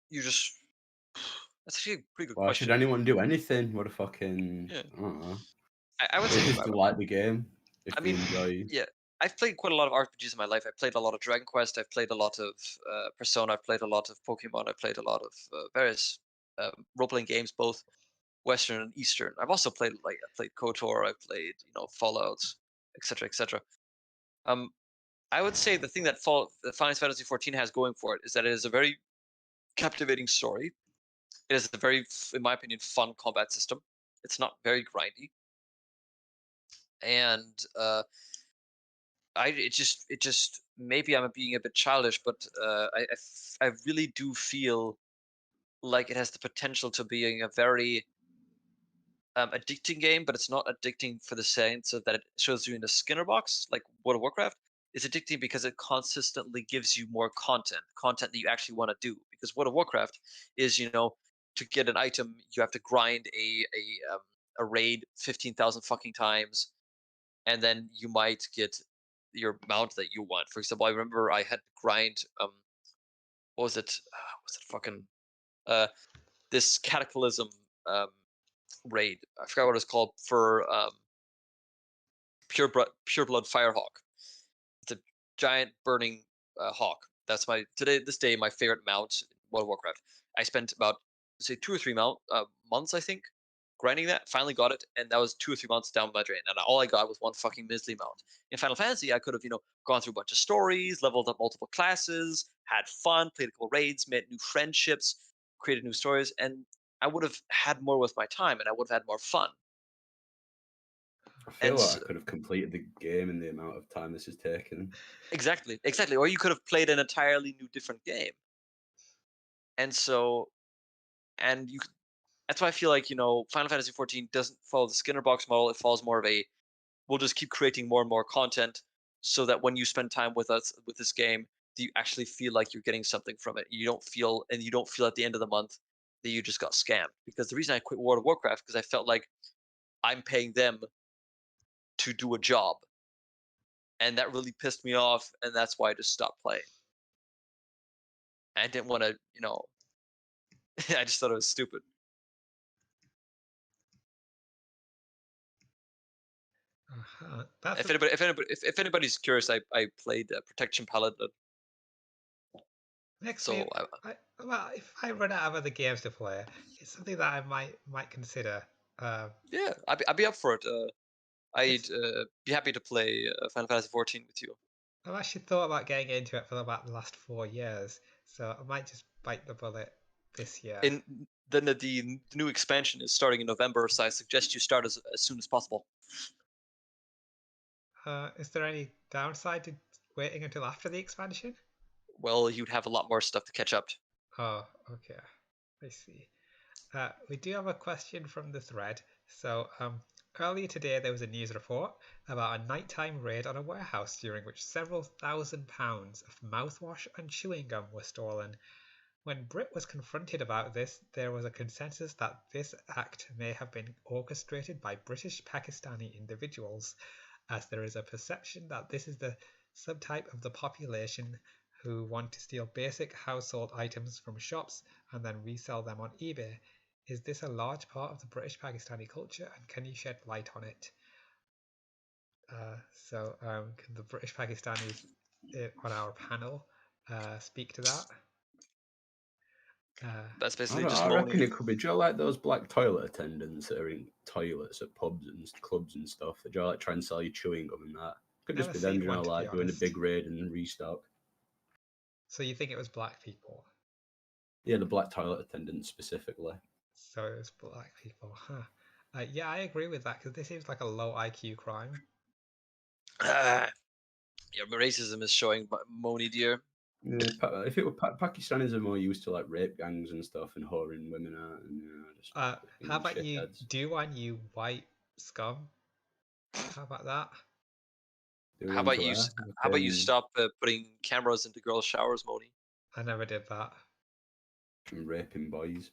you just that's actually a pretty good Why should question. anyone do anything? What a fucking Yeah. I don't know. I would They say just like the game if I they mean, enjoy. yeah, I've played quite a lot of RPGs in my life. I've played a lot of Dragon Quest. I've played a lot of Persona. I've played a lot of Pokemon. I've played a lot of various role-playing games, both Western and Eastern. I've also played I played KOTOR. I've played Fallout, etc., etc. Um, I would say the thing that Final Fantasy 14 has going for it is that it is a very captivating story. It is a very, in my opinion, fun combat system. It's not very grindy, and it just maybe I'm being a bit childish, but I really do feel like it has the potential to being a very addicting game, but it's not addicting for the sense of that it shows you in a Skinner box like World of Warcraft. It's addicting because it consistently gives you more content that you actually want to do. Because World of Warcraft is, to get an item, you have to grind a raid 15,000 fucking times, and then you might get your mount that you want. For example, I remember I had to grind what was it? Was it fucking this Cataclysm um, raid? I forgot what it's called for pure blood firehawk. It's a giant burning hawk. That's this day my favorite mount in World of Warcraft. I spent about say 2 or 3 months I think grinding that. Finally got it, and that was 2 or 3 months down my drain. And all I got was one fucking measly mount. In Final Fantasy, I could have gone through a bunch of stories, leveled up multiple classes, had fun, played a couple raids, made new friendships, created new stories, and I would have had more with my time, and I would have had more fun. I feel And like I could have completed the game in the amount of time this has taken. exactly. Or you could have played an entirely new, different game. And so, and you, that's why I feel like Final Fantasy 14 doesn't follow the Skinner box model. It follows more of a we'll just keep creating more and more content, so that when you spend time with us with this game, do you actually feel like you're getting something from it? You don't feel at the end of the month that you just got scammed. Because the reason I quit World of Warcraft because I felt like I'm paying them to do a job, and that really pissed me off, and that's why I just stopped playing. I didn't want to, I just thought it was stupid. That's If anybody's curious, I played Protection Paladin. makes So me. Well, if I run out of other games to play, it's something that I might consider. yeah, I'd be up for it. I'd It's- be happy to play Final Fantasy 14 with you. I've actually thought about getting into it for about the last 4 years, so I might just bite the bullet this year. And then the new expansion is starting in November, so I suggest you start as soon as possible. Is there any downside to waiting until after the expansion? Well, you'd have a lot more stuff to catch up. Oh, okay. I see. We do have a question from the thread. So, earlier today there was a news report about a nighttime raid on a warehouse during which several £1,000s of mouthwash and chewing gum were stolen. When Brit was confronted about this, there was a consensus that this act may have been orchestrated by British Pakistani individuals, as there is a perception that this is the subtype of the population who want to steal basic household items from shops and then resell them on eBay. Is this a large part of the British Pakistani culture, and can you shed light on it? Can the British Pakistanis on our panel speak to that? That's basically I just reckon moaning. it could be. Do you like those black toilet attendants that are in toilets at pubs and clubs and stuff? That do you like try and sell you chewing gum and that? Could just Never be them, seen one, to be like doing a honest. big raid and restock. So you think it was black people? Yeah, the black toilet attendants specifically. So it was black people, huh? Yeah, I agree with that because this seems like a low IQ crime. Your racism is showing, Moni dear. Yeah, if it were Pakistanis are more used to like rape gangs and stuff and whoring women out and just How about you shitheads. do one, you white scum? How about that? Do How one about to you? her. How about you stop putting cameras into girls' showers, Moni? I never did that. And raping boys.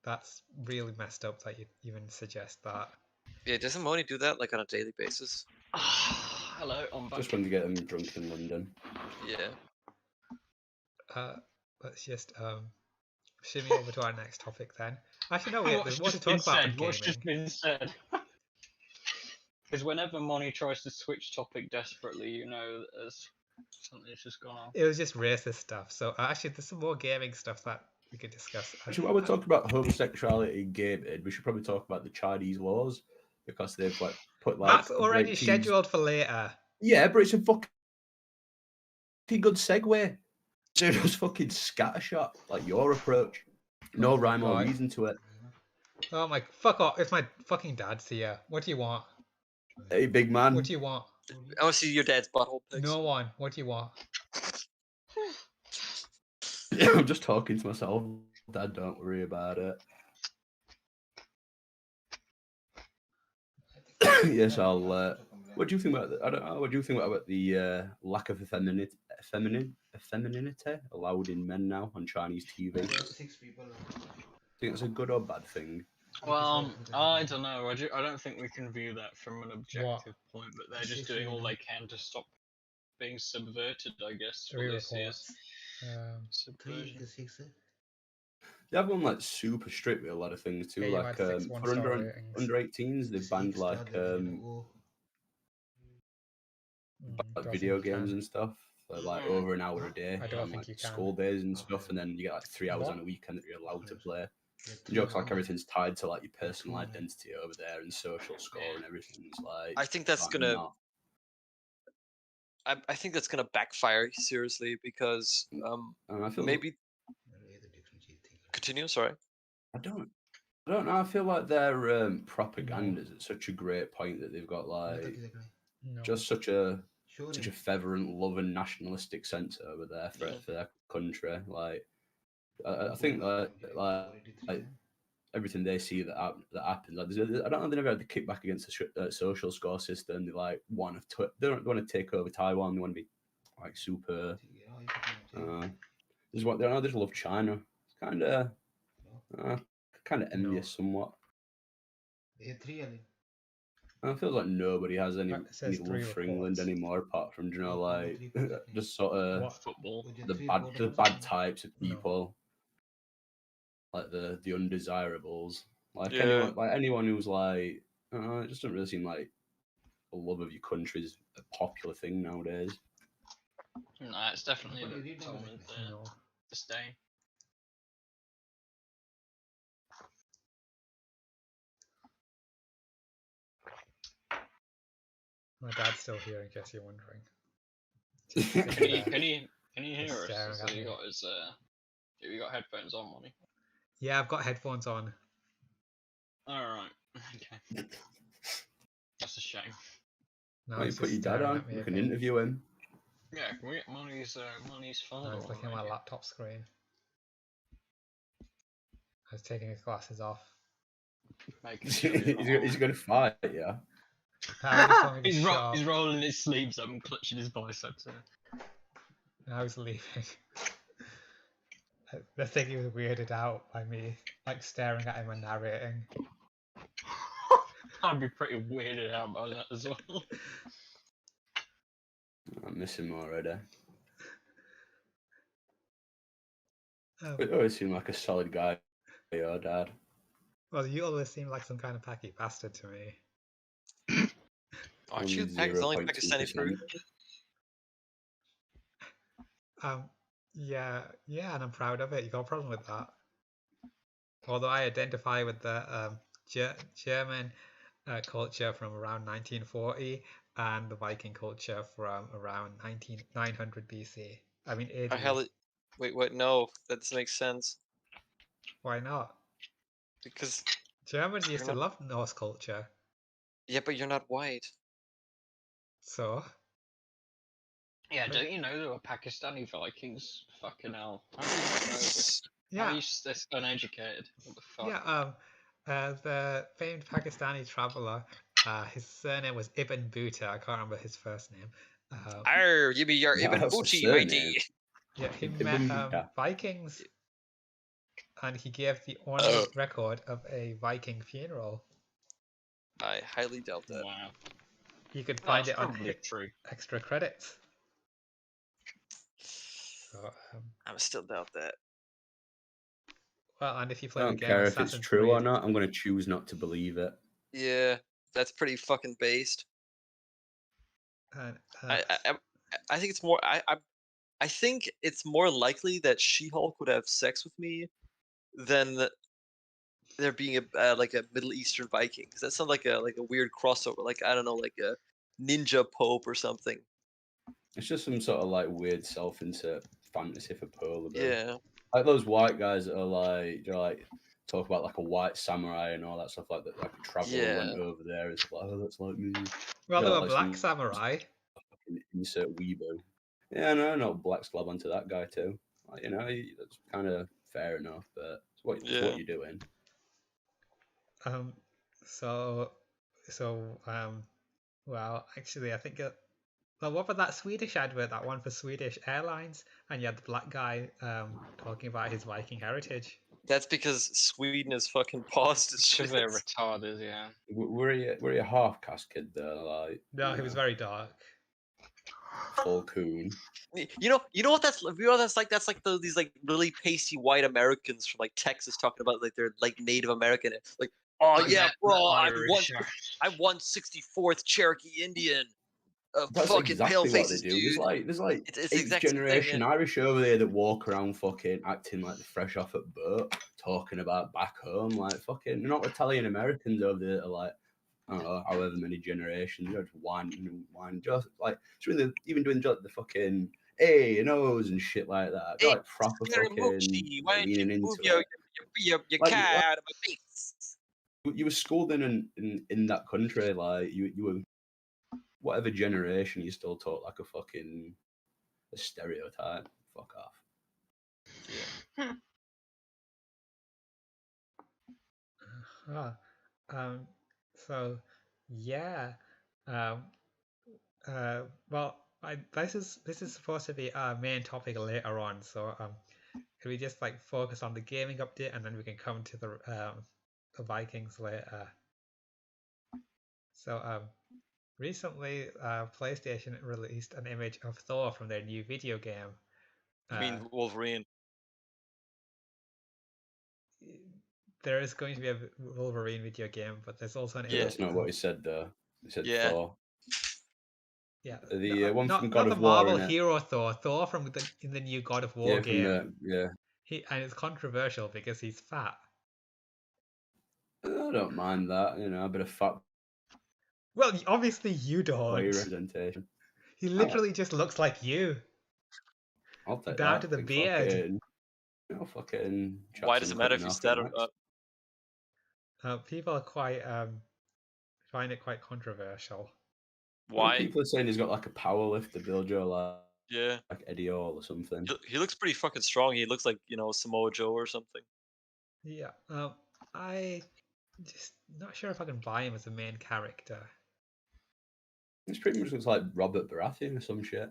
That's really messed up that you even suggest that. Yeah, doesn't Moni do that like on a daily basis? Hello, I'm back. Just when you get them drunk in London. Yeah. Let's just shimmy over to our next topic then. Actually, no, wait, What's there's more to just been talk about said? in What's gaming. just been said? Because whenever Moni tries to switch topic desperately, you know there's something's just gone on. It was just racist stuff. So actually, there's some more gaming stuff that we could discuss. Actually, while we're talking about homosexuality in gaming, we should probably talk about the Chinese laws because they've like put like That's already scheduled for later. Yeah, but it's a fucking good segue. So just fucking scattershot like your approach. No rhyme or reason to it. Oh my, fuck off. It's my fucking dad's here. What do you want? Hey, big man. What do you want? I want to see your dad's butthole pics. No one. What do you want? Yeah, I'm just talking to myself. Dad, don't worry about it. Yes, I'll. What do you think about? I don't know. What do you think about the lack of femininity allowed in men now on Chinese TV? Think it's a good or bad thing? Well, I don't know. I don't think we can view that from an objective point, but they're just doing all they can to stop being subverted, I guess. 3 what they see reports. as subversion. They have gone like super strict with a lot of things too. Yeah, you like had 6 for one-star ratings. under 18s, they've banned like video games and stuff for like over an hour a day. I don't on, think like, you can. school days and stuff, and then you get like 3 hours What? on a weekend that you're allowed to play. The joke's like everything's tied to like your personal identity over there and social score and everything's like. I think that's like, gonna. not- I think that's gonna backfire seriously because and I feel maybe. Continue. Sorry. I don't know. I feel like their propaganda is at such a great point that they've got like No. just such a fervent love and nationalistic sense over there for their country. Like I think that like everything they see that happens. Like, I don't know. They never had the kickback against the social score system. They like want to. They don't want to take over Taiwan. They want to be like super. They just love China. It's kind of envious somewhat. I feel like nobody has any It says 3 love for England reports. anymore, apart from like just sort of What? Football. the bad types of people, like the undesirables. Like anyone who's like, it just doesn't really seem like the love of your country is a popular thing nowadays. No, it's definitely the dominant disdain. My dad's still here in case you're wondering. Can you hear us? staring So at you me. got his you got headphones on, Money? Yeah, I've got headphones on. Alright. Okay. That's a shame. Now Why you he's put just your dad staring on? at me We can again. interview him. Yeah, can we get Money's father? I was looking at my laptop screen. I was taking his glasses off. He's going to fight, yeah. I just want me to He's shut up. rolling his sleeves up and clutching his biceps. I was leaving. I think he was weirded out by me, like staring at him and narrating. I'd be pretty weirded out by that as well. I miss him already. Oh. But he always seemed like a solid guy, your dad. Well, you always seem like some kind of packy bastard to me. Aren't you the only Pakistani fruit? Yeah, and I'm proud of it. You got a problem with that? Although I identify with the German culture from around 1940 and the Viking culture from around 900 BC. I mean, AD. Wait, what? No, that doesn't make sense. Why not? Because Germans used to love Norse culture. Yeah, but you're not white. So? Yeah, don't you know there were Pakistani Vikings? Fucking hell. How do you not know this? Yeah. How are you this uneducated? What the fuck? Yeah, the famed Pakistani traveller, his surname was Ibn Buttu. I can't remember his first name. You be your Ibn Buttu, matey. Yeah, he met Vikings and he gave the only record of a Viking funeral. I highly doubt that. Wow. You could find That's it on probably true. extra credits. So, I still doubt that. well, and if you I play the don't game care if it's Assassin's true or Creed, not. I'm going to choose not to believe it. Yeah, that's pretty fucking based. and, I think it's more. I think it's more likely that She-Hulk would have sex with me than there being a like a Middle Eastern Viking. Because that sounds like a weird crossover. Like, I don't know, like a ninja pope or something. It's just some sort of like weird self-insert fantasy for polar bear. Yeah. Like those white guys that are like, you know, like talk about like a white samurai and all that stuff like that. Like a traveler went over there and stuff like, oh, that's like me. well, You there know, were like black some samurai. fucking insert weebo. Yeah, no, black slab onto that guy too. Like, you know, that's kind of fair enough, but it's what you're doing. So, well, actually, I think well, what about that Swedish advert, that one for Swedish Airlines, and you had the black guy talking about his Viking heritage. That's because Sweden is fucking paused as shit. Because they're retarded, yeah. Were you a half caste kid though? Like, No, he was very dark. full coon. You know what that's like. That's like these like really pasty white Americans from like Texas talking about like they're like Native American. Like, oh Like yeah, that bro, Irish, I'm 164th Cherokee Indian. That's Fucking pale exactly what they faces, do. There's dude. like It's the eighth exact same thing, generation yeah. Irish over there that walk around fucking acting like they're fresh off a boat, talking about back home. Like fucking, not Italian Americans over there that are like, I don't know, however many generations, you know, just whining, just like even doing the fucking A and O's and shit like that. They're like proper fucking Why don't you leaning move into it. your Like, cat out of my face? You were schooled in that country, like you were whatever generation, you still talk like a stereotype. Fuck off. Yeah. So, yeah. Well, this is supposed to be our main topic later on. So, can we just like focus on the gaming update, and then we can come to the Vikings later. So, recently, PlayStation released an image of Thor from their new video game. You mean Wolverine? There is going to be a Wolverine video game, but there's also an Yeah, image. that's not what he said though. He said Yeah. Thor. Yeah, The one from not God the of War, Marvel innit? hero Thor from in the new God of War Yeah, game. yeah. And it's controversial because he's fat. I don't mind that, you know, a bit of fat Well, obviously you boy don't. representation. He literally just looks like you. I'll take Down that. to the Big beard. Fucking, you know, fucking Why does Jackson it matter if cutting he's off dead an or axe. not? People are quite find it quite controversial. Why? People are saying he's got like a power lifter build, Joe, like Eddie Hall or something. He looks pretty fucking strong. He looks like, you know, Samoa Joe or something. Yeah. I just not sure if I can buy him as a main character. This pretty much looks like Robert Baratheon or some shit.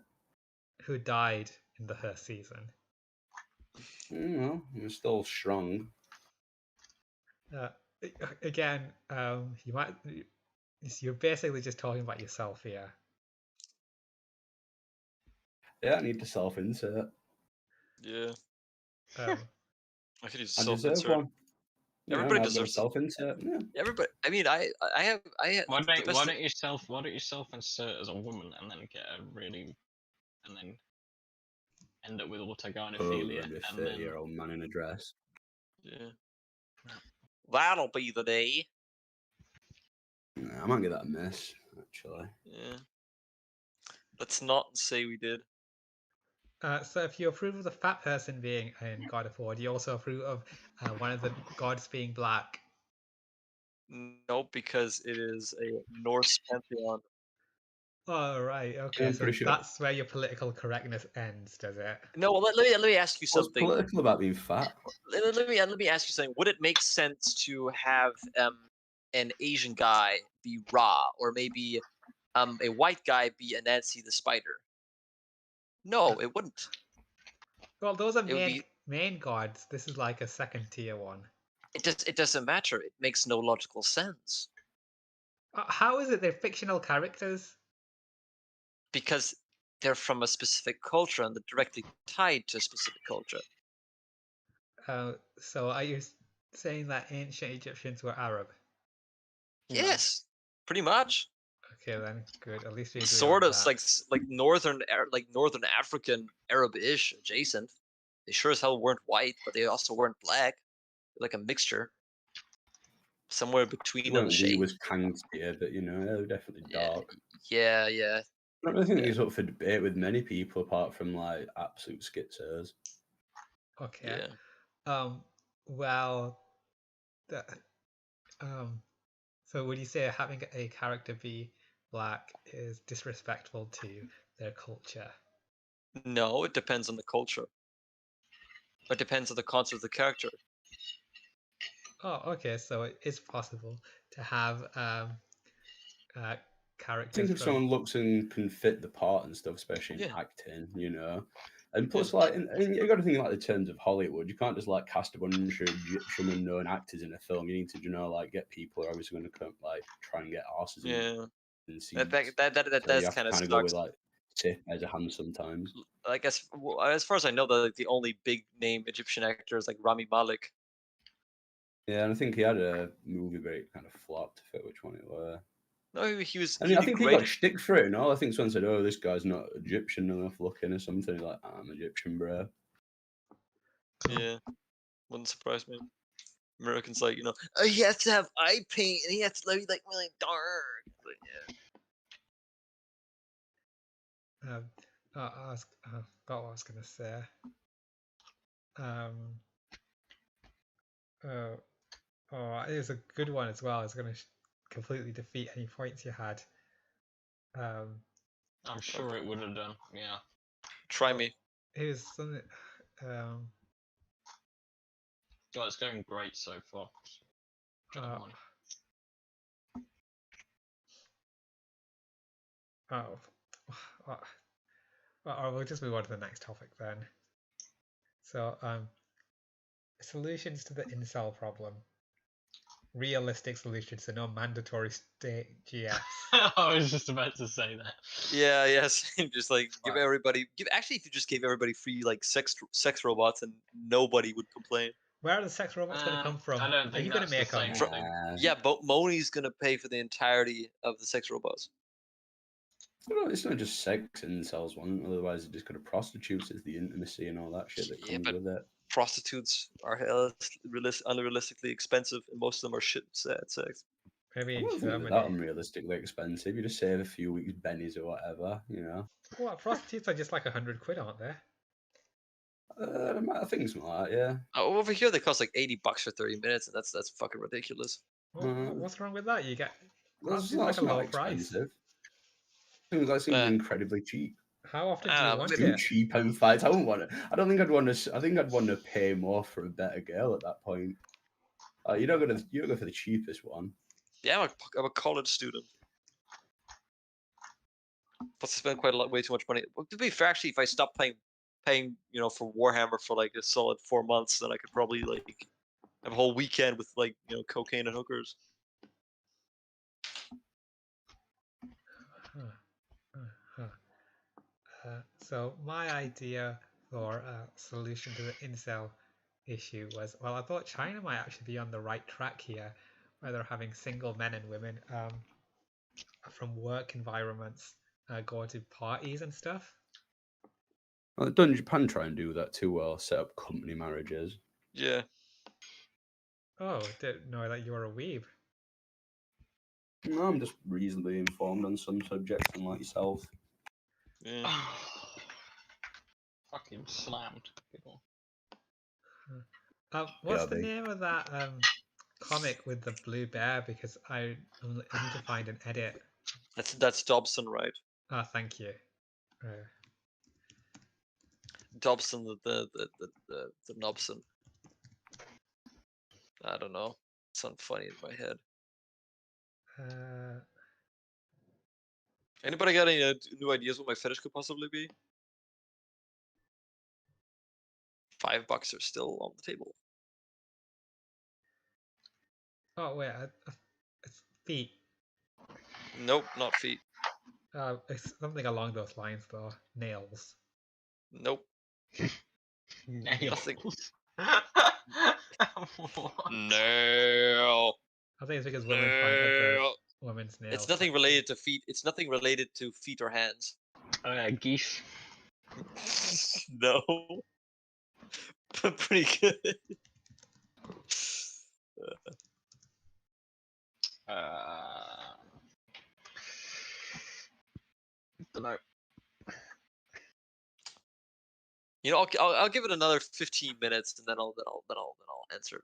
Who died in the first season. You know, he was still strong. Again, you're basically just talking about yourself here. Yeah, I need to self-insert. Yeah. Um, I could use I deserve self-insert. one. You know, Everybody I've got a deserves it. self-insert. Yeah. Everybody. I mean, I have. Why the best don't you self-insert as a woman and then get a really, and then end up with autogynephilia, Over and a then 30-year-old man in a dress. Yeah. That'll be the day. Nah, I might get that a miss, actually. Yeah. Let's not say we did. So if you approve of the fat person being in God of War, do you also approve of one of the gods being black? Nope, because it is a Norse pantheon. Oh, right. Okay, I'm so pretty sure. that's where your political correctness ends, does it? No, let me ask you What's something. political about being fat? Let me ask you something. Would it make sense to have an Asian guy be Ra, or maybe a white guy be Anansi the Spider? No, it wouldn't. Well, those are It would be main gods, this is like a second tier one. It doesn't matter. It makes no logical sense How is it they're fictional characters? because they're from a specific culture and they're directly tied to a specific culture. So are you saying that ancient Egyptians were Arab? Yes, pretty much. Okay then, good. At least we agree Sort on of that. like northern African Arab-ish adjacent. They sure as hell weren't white, but they also weren't black. They're like a mixture, somewhere between They on the weren't shade. was Kang's tier, but you know, they're definitely dark. Yeah. I don't really think it's up for debate with many people apart from like absolute schizos. Okay. Yeah. Well, so would you say having a character be black is disrespectful to their culture? No, it depends on the culture. It depends on the concept of the character. Oh, okay. So it is possible to have I characters think if from. someone looks and can fit the part and stuff, especially in Yeah. acting, you know. And plus, like, and you got to think like the terms of Hollywood. You can't just like cast a bunch of Egyptian unknown actors in a film. You need to, you know, like get people who are obviously going to come, like try and get asses in seats. That So you does have to kind of kind of go with like tip as a hand sometimes. I guess as far as I know, the only big name Egyptian actor is like Rami Malek. Yeah, and I think he had a movie, but it kind of flopped. I forget which one it was. No, he was. I He mean, I did think he great. got shtick for it and all. I think someone said, "Oh, this guy's not Egyptian enough looking" or something. He's like, "I'm Egyptian, bro." Yeah, wouldn't surprise me. Americans like, you know, oh, he has to have eye paint and he has to be like really dark. But, yeah. I forgot what I was gonna say. It was a good one as well. It's gonna completely defeat any points you had. I'm sure it would have done. Yeah. Try me. It was something. Oh, it's going great so far. We'll just move on to the next topic then. So, solutions to the incel problem. Realistic solutions, so no mandatory state GS. I was just about to say that. Yeah, yes. Just like give everybody. Actually, if you just gave everybody free like sex robots, and nobody would complain. Where are the sex robots going to come from? I don't think are you going to make them? Yeah, but Moni's going to pay for the entirety of the sex robots. It's not just sex incels one. Otherwise, it just got to prostitutes. It's the intimacy and all that shit that comes with it. Prostitutes are unrealistically expensive, and most of them are shit at sex. Maybe I don't think they're that unrealistically expensive. You just save a few weeks bennies or whatever, you know. What, prostitutes are just like £100, aren't they? I think it's like that, yeah. Over here, they cost like $80 for 30 minutes, and that's fucking ridiculous. What's wrong with that? You get that's like a low expensive. price. I think that seems incredibly cheap. How often do you want Too it? cheap and fights. I don't want it. I don't think I'd want to. I think I'd want to pay more for a better girl at that point. You don't go for the cheapest one. Yeah, I'm a college student. Plus, I spend way too much money. Well, to be fair, actually, if I stopped paying, you know, for Warhammer for like a solid 4 months, then I could probably like have a whole weekend with like, you know, cocaine and hookers. So my idea for a solution to the incel issue was, well, I thought China might actually be on the right track here, where they're having single men and women from work environments go to parties and stuff. Well, doesn't Japan try and do that too well? Set up company marriages. Yeah. Oh, didn't know that you were a weeb. No, I'm just reasonably informed on some subjects, unlike yourself. Yeah. Fucking slammed. What's the name of that comic with the blue bear? Because I need to find an edit. That's Dobson, right? Ah, thank you. Dobson, the Nobson. I don't know. It sounds funny in my head. Anybody got any new ideas what my fetish could possibly be? $5 are still on the table. Oh wait, it's feet. Nope, not feet. It's something along those lines though. Nails. Nope. Nothing. Nails. What? No. I think it's because women find other No. women's nails. It's nothing sexy. related to feet. It's nothing related to feet or hands. Oh yeah, geese. No. But pretty good. Don't know. You know, I'll give it another 15 minutes and then I'll answer.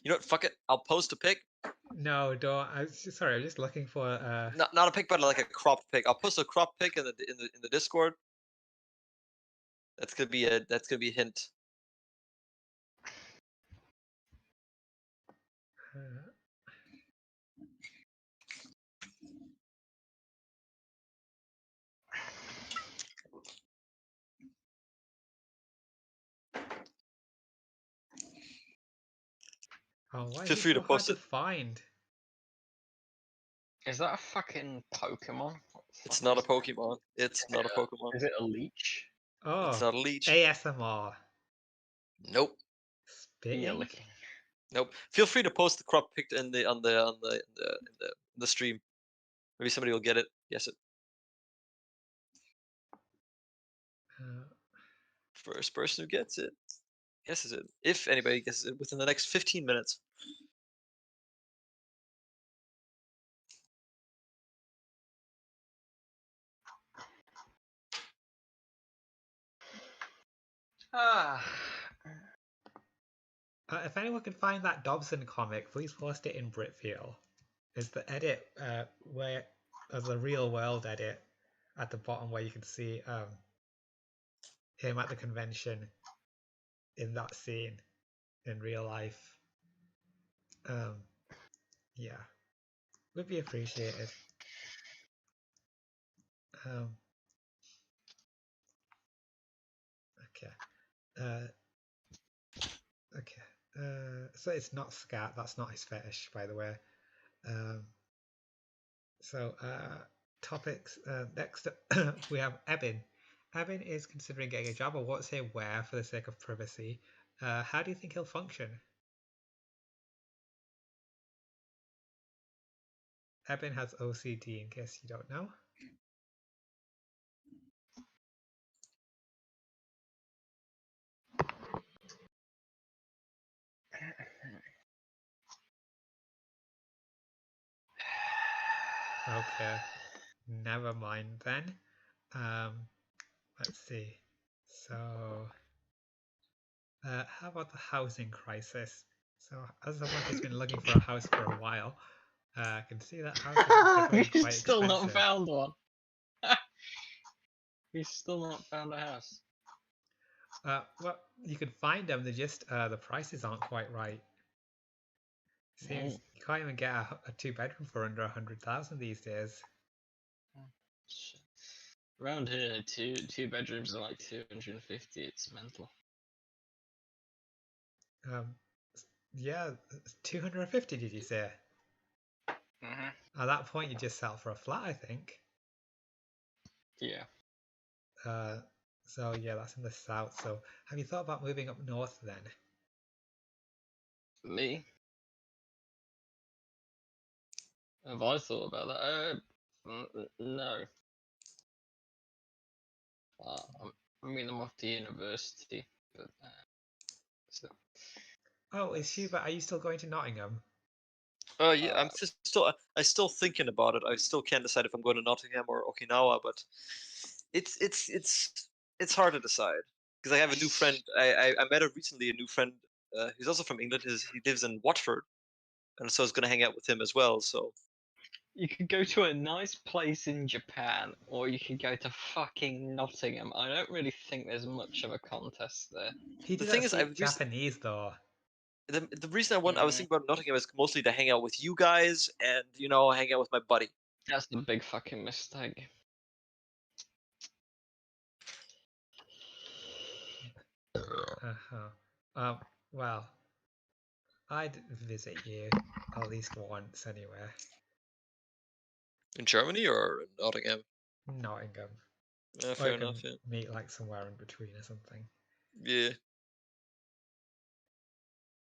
You know what? Fuck it. I'll post a pic. No, don't. Sorry. I'm just looking for. Not a pic, but like a cropped pic. I'll post a cropped pic in the Discord. That's gonna be a hint. Oh, why is Feel it free so to hard post to it. find? Is that a fucking Pokemon? What the It's fuck not a is that? Pokemon. It's not a Pokemon. Is it a leech? It's Oh, not a leech. ASMR. Nope. Ear Spitting. licking. Nope. Feel free to post the crop pic in the stream. Maybe somebody will get it. Guess it. First person who gets it guesses it. If anybody guesses it within the next 15 minutes. If anyone can find that Dobson comic, please post it in Britfeel. Is the edit where there's a real world edit at the bottom where you can see him at the convention in that scene in real life. Yeah, would be appreciated. Okay. Okay. So it's not scat. That's not his fetish, by the way. Topics. Next up, we have Eben. Eben is considering getting a job. I won't say where for the sake of privacy. How do you think he'll function? Eben has OCD, in case you don't know. Okay, never mind then. Let's see. So, how about the housing crisis? So, as someone who's been looking for a house for a while, I can see that housing is becoming He's quite still expensive. not found one. He's still not found a house. Well, you can find them. They're just the prices aren't quite right. Seems you can't even get a 2-bedroom for under 100,000 these days. Shit. Around here, two bedrooms are like 250. It's mental. Yeah, 250. Did you say? At that point, you just sell for a flat, I think. Yeah. So yeah, that's in the south. So have you thought about moving up north then? Me? Have I thought about that? No. I mean, I'm off to university, but so. Oh, is Hubert? Are you still going to Nottingham? Yeah, I'm still thinking about it. I still can't decide if I'm going to Nottingham or Okinawa, but it's hard to decide because I have a new friend. I met recently a new friend who's also from England. He lives in Watford, and so I was going to hang out with him as well. So You could go to a nice place in Japan, or you could go to fucking Nottingham. I don't really think there's much of a contest there. He the didn't thing is, speak Japanese though. the reason I was Mm. thinking about Nottingham is mostly to hang out with you guys and hang out with my buddy. That's the big fucking mistake. Well, I'd visit you at least once anyway. In Germany or in Nottingham? Nottingham. Yeah, Or fair you can enough. Yeah. meet like somewhere in between or something. Yeah.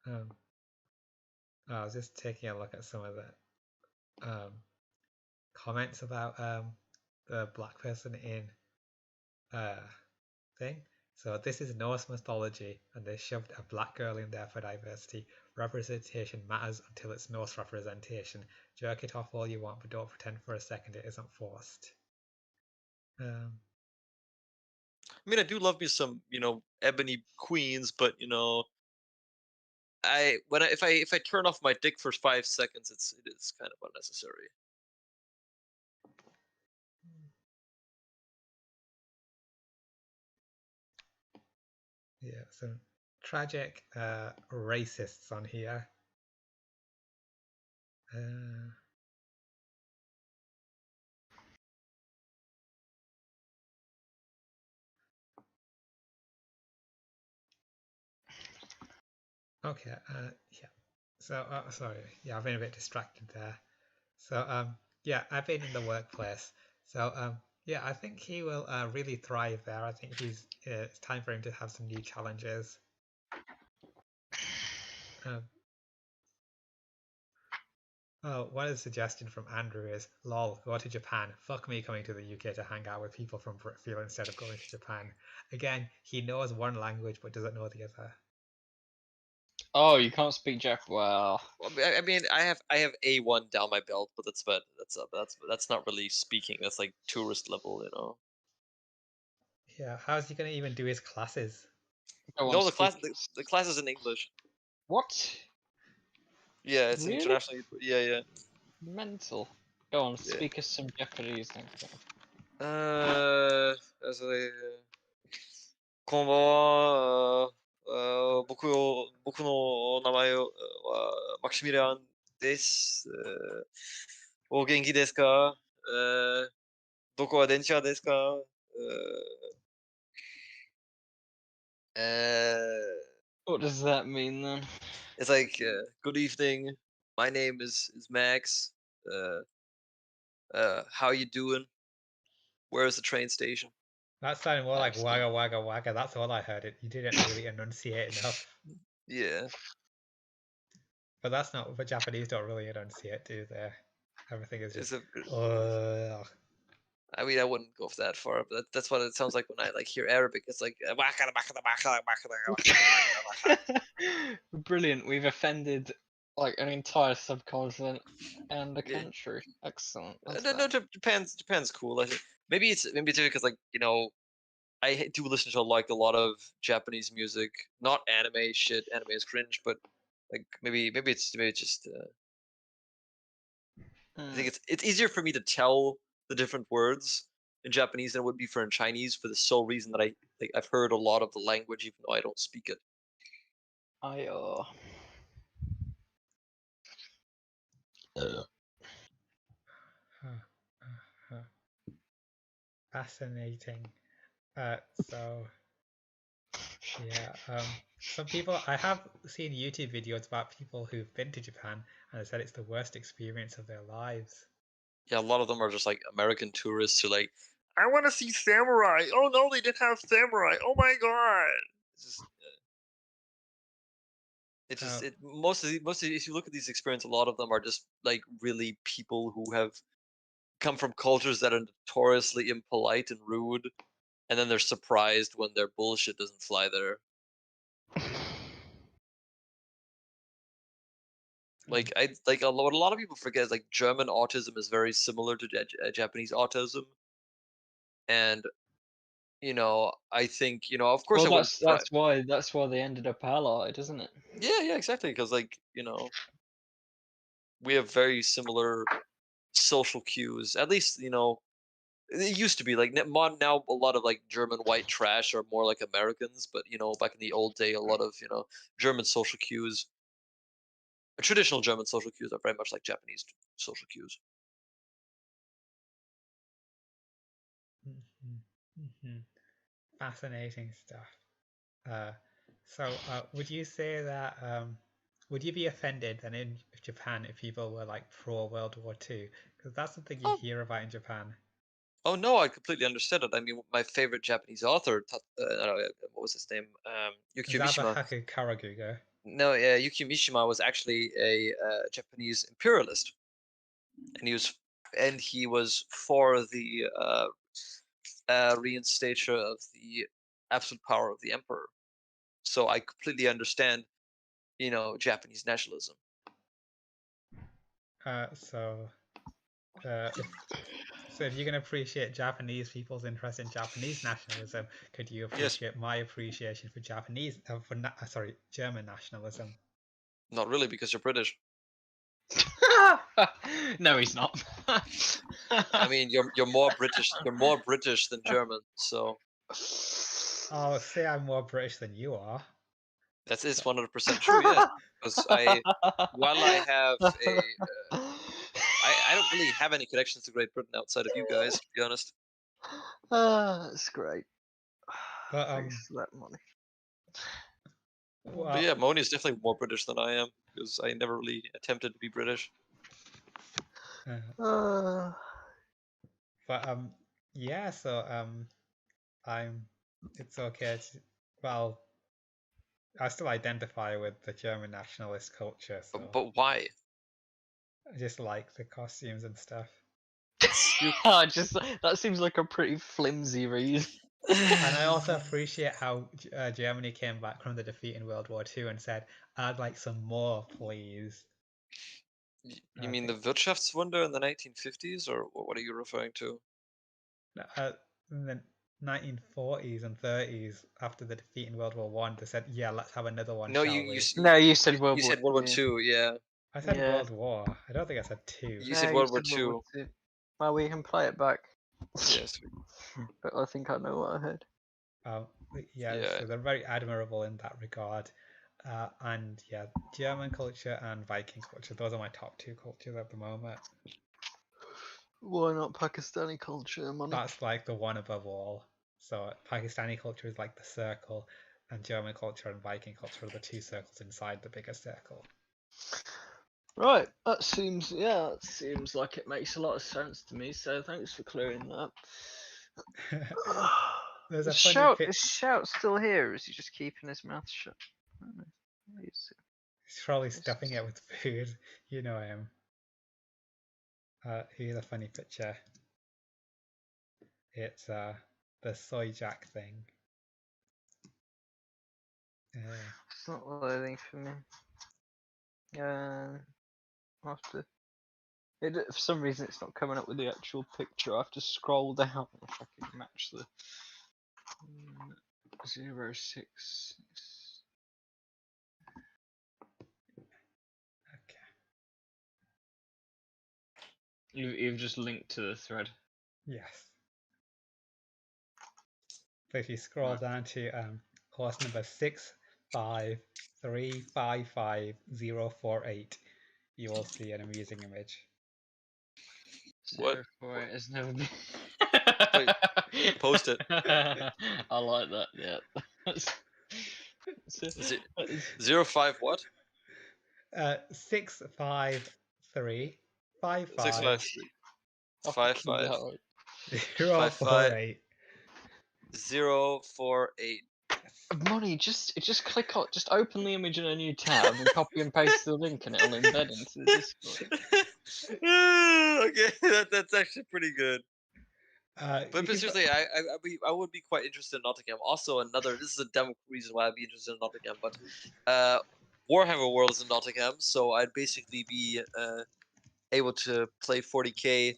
I was just taking a look at some of the comments about the black person in thing. So this is Norse mythology, and they shoved a black girl in there for diversity. Representation matters until it's Norse representation. Jerk it off all you want, but don't pretend for a second it isn't forced. I mean, I do love me some, ebony queens, but if I turn off my dick for 5 seconds, it is kind of unnecessary. Yeah, some tragic racists on here. Okay, yeah. So, sorry, yeah, I've been a bit distracted there. So, yeah, I've been in the workplace. So, yeah, I think he will really thrive there. I think it's time for him to have some new challenges. One suggestion from Andrew is, lol, go to Japan. Fuck me coming to the UK to hang out with people from Britfeel instead of going to Japan. Again, he knows one language but doesn't know the other. Oh, you can't speak Japanese. Well, I mean, I have A1 down my belt, but that's not really speaking. That's like tourist level. Yeah, how's he going to even do his classes? go on, No, the speak- class is in English. What? Yeah, it's Really? internationally. Yeah. Mental. Go on, Yeah. speak us some Japanese then. それこんばんは。僕の名前はマクシミリアンです。お元気ですか？どこは電車ですか？What does that mean then? It's like, good evening. My name is Max. How you doing? Where's the train station? That sounded more like Excellent. wagga wagga wagga. That's all I heard. You didn't really enunciate enough. Yeah. But that's not what Japanese don't really enunciate, do they? Everything is just. I mean, I wouldn't go that far, but that's what it sounds like when I hear Arabic. It's like Brilliant. We've offended like an entire subcontinent and a Yeah. country. Excellent. No, Japan's cool. I think maybe it's because I do listen to a lot of Japanese music, not anime shit. Anime is cringe, but maybe it's just. I think it's easier for me to tell the different words in Japanese than it would be for in Chinese, for the sole reason that I've heard a lot of the language even though I don't speak it. Fascinating. So yeah, some people, I have seen YouTube videos about people who've been to Japan and they said it's the worst experience of their lives. Yeah, a lot of them are just American tourists who I want to see samurai. Oh no, they didn't have samurai. Oh my god. Most of if you look at these experiences, a lot of them are just really people who have come from cultures that are notoriously impolite and rude, and then they're surprised when their bullshit doesn't fly there. What a lot of people forget is German autism is very similar to Japanese autism, and I think of course Well, I wouldn't. that's why they ended up allied, isn't it? Yeah, exactly, because we have very similar social cues. At least it used to be now a lot of German white trash are more like Americans, but back in the old day, a lot of German social cues Traditional German social cues are very much like Japanese social cues. Fascinating stuff. Would you say that would you be offended then in Japan if people were like pro World War II? Because that's something you hear about in Japan. Oh no, I completely understand it. I mean, my favorite Japanese author, what was his name? Yukio Mishima. Zabuhaku Karagugo. No, Yukio Mishima was actually a Japanese imperialist, and he was for the reinstature of the absolute power of the emperor. So I completely understand, Japanese nationalism. If you can appreciate Japanese people's interest in Japanese nationalism, could you appreciate my appreciation for German nationalism? Not really, because you're British. No, he's not. I mean, you're more British. You're more British than German. So. Oh, say I'm more British than you are. That is 100% true. Yeah, because while I have I don't really have any connections to Great Britain outside of you guys, to be honest. That's great. But Thanks for that money. But yeah, Moni is definitely more British than I am because I never really attempted to be British. Yeah. It's okay. I still identify with the German nationalist culture. So. But why? I just like the costumes and stuff. That seems like a pretty flimsy reason. And I also appreciate how Germany came back from the defeat in World War II and said, "I'd like some more, please." You mean the Wirtschaftswunder in the 1950s, or what are you referring to? In the 1940s and 30s, after the defeat in World War One, they said, "Yeah, let's have another one." No, you said World War. You said World War II, yeah. I said World War. I don't think I said two. You said World War II. Well, we can play it back. Yes. But I think I know what I heard. So they're very admirable in that regard. And yeah, German culture and Viking culture, those are my top two cultures at the moment. Why not Pakistani culture, money? That's like the one above all. So Pakistani culture is like the circle, and German culture and Viking culture are the two circles inside the bigger circle. Right, that seems like it makes a lot of sense to me, so thanks for clearing that. There's Is Shout still here, or is he just keeping his mouth shut? I don't know. He's probably stuffing it with food. You know him. Here's a funny picture. It's the soy jack thing. It's not loading for me. I'll have to. For some reason, it's not coming up with the actual picture. I have to scroll down if I can match the 066. Okay. You've just linked to the thread. Yes. So if you scroll down to course number 653555048, you will see an amusing image. What? 048 has never been. Wait, post it. I like that. Yeah. 05 what? 653 653 048. 048. Money, just click on, just open the image in a new tab and copy and paste the link, and it'll embed into the Discord. Okay, that's actually pretty good. But seriously, I would be quite interested in Nottingham. Also, this is a dumb reason why I'd be interested in Nottingham, but Warhammer World is in Nottingham, so I'd basically be able to play 40k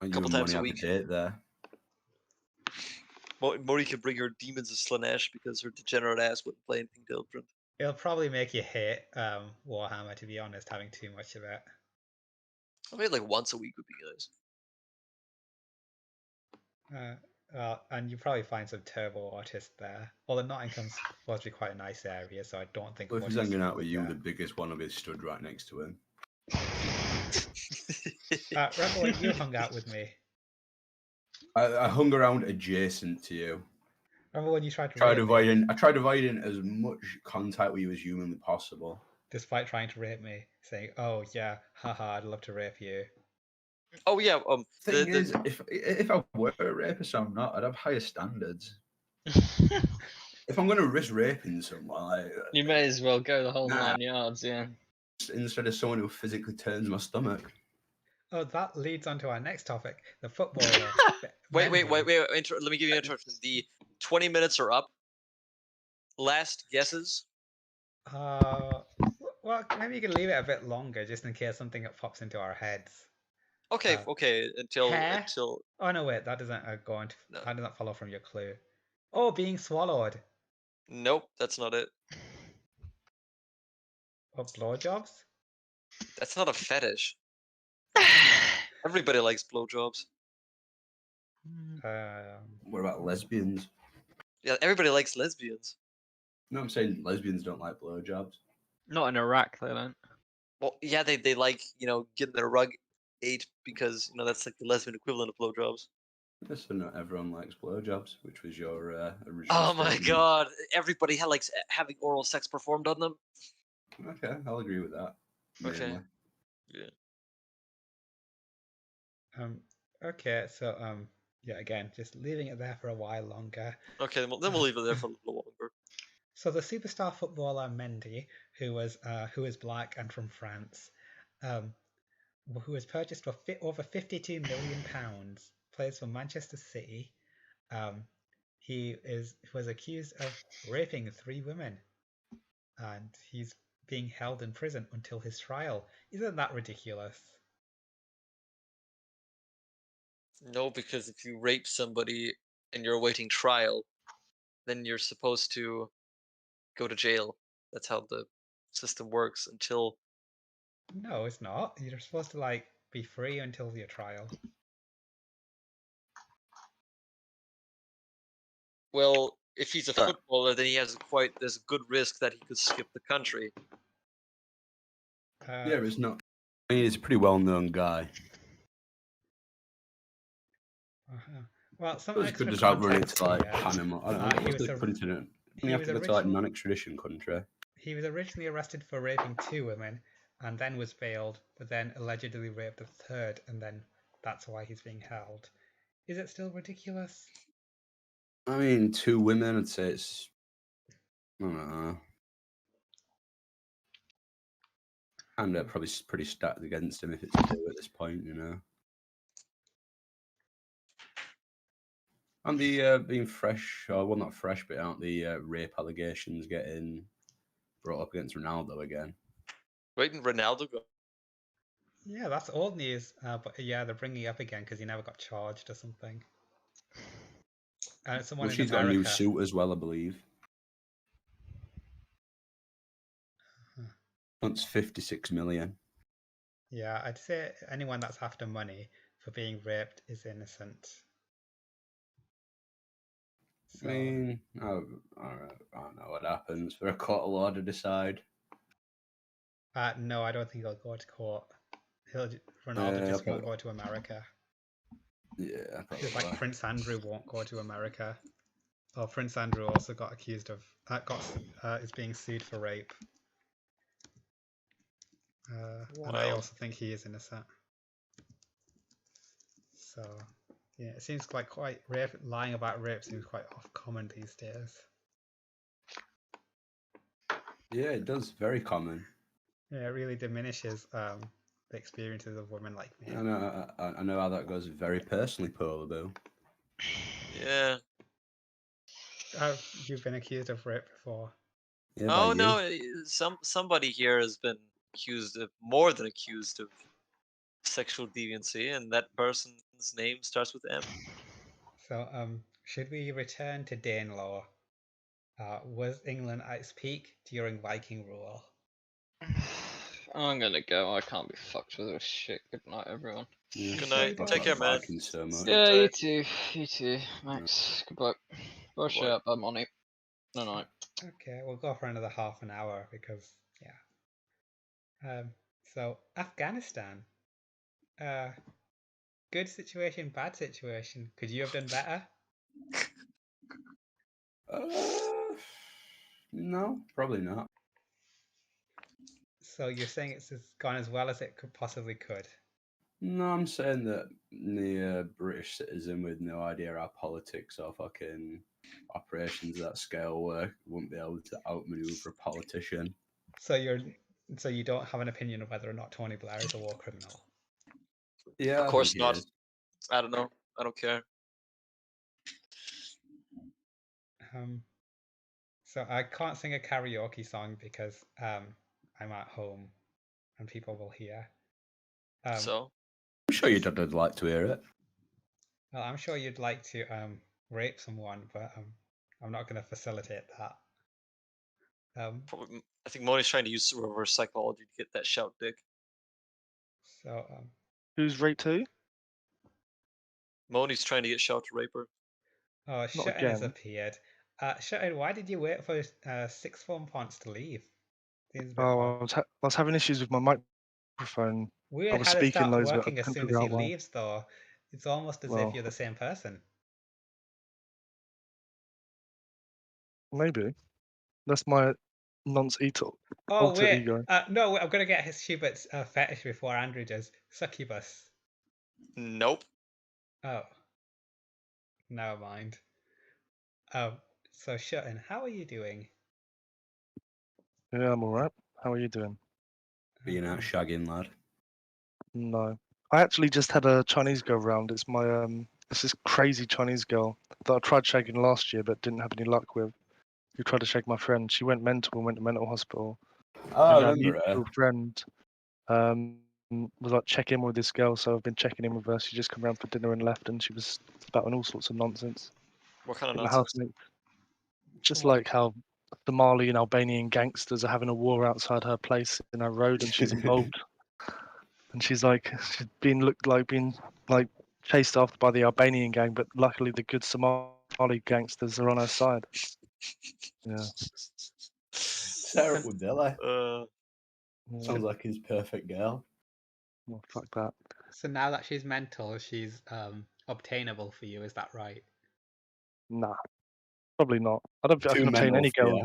a couple times a week. There. Mori can bring her Demons of Slanesh because her degenerate ass wouldn't play anything different. It'll probably make you hate Warhammer, to be honest, having too much of it. I mean, like once a week would be nice. And you probably find some turbo artists there. Although Nottingham's supposed to be quite a nice area, so I don't think. Well, if he's artists hanging out would with you, there. the biggest one will be stood right next to him. Remember when you hung out with me? I hung around adjacent to you. Remember when you tried to Tried rape me, avoiding. I tried avoiding as much contact with you as humanly possible. despite trying to rape me, saying, "Oh yeah, haha, I'd love to rape you." Oh yeah. Thing is, if I were a rapist, I'm not. I'd have higher standards. If I'm going to risk raping someone, like, You may as well go the whole Nah. 9 yards, yeah. instead of someone who physically turns my stomach. Oh, that leads on to our next topic: the footballer. Wait. Mendy. Let me give you an introduction. The 20 minutes are up. Last guesses. Well, maybe you can leave it a bit longer, just in case something pops into our heads. Okay. Until hair? Oh no, wait, that doesn't go into. No. That doesn't follow from your clue. Oh, being swallowed. Nope, that's not it. Or blowjobs? That's not a fetish. Everybody likes blowjobs. What about lesbians? Yeah, everybody likes lesbians. No, I'm saying lesbians don't like blowjobs. Not in Iraq, they don't. Well, yeah, they like getting their rug ate because that's like the lesbian equivalent of blowjobs. Yes, so not everyone likes blowjobs, which was your original. Oh my statement. god! Everybody likes having oral sex performed on them. Okay, I'll agree with that. Okay. Mainly. Yeah. Okay, so yeah, again, just leaving it there for a while longer. Okay, well, then we'll leave it there for a little longer. So the superstar footballer Mendy, who is black and from France, who was purchased for over £52 million, plays for Manchester City. He was accused of raping 3 women, and he's being held in prison until his trial. Isn't that ridiculous? No, because if you rape somebody and you're awaiting trial, then you're supposed to go to jail. That's how the system works until. No, it's not. You're supposed to be free until your trial. Well, if he's a footballer, then there's a good risk that he could skip the country. Yeah, it's not. I mean, he's a pretty well-known guy. Well, some He extra could just outrun it context to here. Panama. I don't know. He What's was the continent? he You have was to go to non-extradition country. He was originally arrested for raping 2 women, and then was bailed, but then allegedly raped a 3rd, and then that's why he's being held. Is it still ridiculous? I mean, 2 women. I'd say it's. I don't know. And they're probably pretty stacked against him if it's 2 at this point, And the being fresh, or well, not fresh, but aren't the rape allegations getting brought up against Ronaldo again? Wait, didn't Ronaldo go? Yeah, that's old news, but yeah, they're bringing it up again because he never got charged or something. Someone Well, in she's got a America. new suit as well, I believe. That's 56 million. Yeah, I'd say anyone that's after money for being raped is innocent. So, I mean, I don't know what happens for a court of law to decide. No, I don't think he'll go to court. Ronaldo just won't go to America. Yeah, probably. Just like Prince Andrew won't go to America. Oh, Prince Andrew also got accused of is being sued for rape. And I also think he is innocent. So, yeah, it seems like lying about rape seems quite common these days. Yeah, it does. Very common. Yeah, it really diminishes the experiences of women like me. I know how that goes very personally, Polar Bill. Yeah. Have you been accused of rape before? Yeah, oh no, somebody here has been more than accused of sexual deviancy, and that person's name starts with M. So, should we return to Danelaw? Was England at its peak during Viking rule? I'm gonna go. I can't be fucked with this shit. Good night, everyone. Yeah, Good sure night. you don't Take care, man. Barking so much. Sleep Yeah, you tight. too. You too. Thanks. Goodbye. Bye, Bye-bye. shit. Bye, money. No night. Okay, we'll go for another half an hour because yeah. So Afghanistan. Good situation, bad situation. Could you have done better? No, probably not. So you're saying it's gone as well as it possibly could. No, I'm saying that the British citizen with no idea how politics or fucking operations at that scale work won't be able to outmaneuver a politician. So you don't have an opinion of whether or not Tony Blair is a war criminal. Yeah, Of I course think he not. is. I don't know. I don't care. So I can't sing a karaoke song because I'm at home and people will hear. So I'm sure you'd like to hear it. Well, I'm sure you'd like to rape someone, but I'm not going to facilitate that. probably, I think Moni's trying to use reverse psychology to get that shout dick. So Who's raped who? Moni's trying to get shout to rape her. oh, Not Shutton has again. appeared. Shutton, why did you wait for sixth form Ponce to leave? Seems a bit Oh, odd. I was having issues with my microphone. I Weird was how they speaking start loads, but I working as couldn't soon as figure he out why. leaves, though. It's almost as if Well, you're the same person. maybe. That's my Oh alter wait, ego. no, I'm gonna get his Schubert's fetish before Andrew does. Succubus. Nope. Oh, never mind. So Shutton, how are you doing? Yeah, I'm alright. How are you doing? Being out shagging, lad. No. I actually just had a Chinese girl round. It's my it's this crazy Chinese girl that I tried shagging last year but didn't have any luck with. Who tried to shag my friend. She went mental and went to mental hospital. Oh, I And our remember her. mutual friend was like check in with this girl, so I've been checking in with her. She just come round for dinner and left, and she was spouting all sorts of nonsense. What kind of My nonsense? housemate, just What? like how Somali and Albanian gangsters are having a war outside her place in her road, and she's involved. And she's being chased after by the Albanian gang, but luckily the good Somali gangsters are on her side. Yeah. Set up with Billy. Uh, Sounds like his perfect girl. Well, fuck that. So now that she's mental, she's obtainable for you, is that right? Nah, probably not. I don't think I Too can obtain mental any for girl.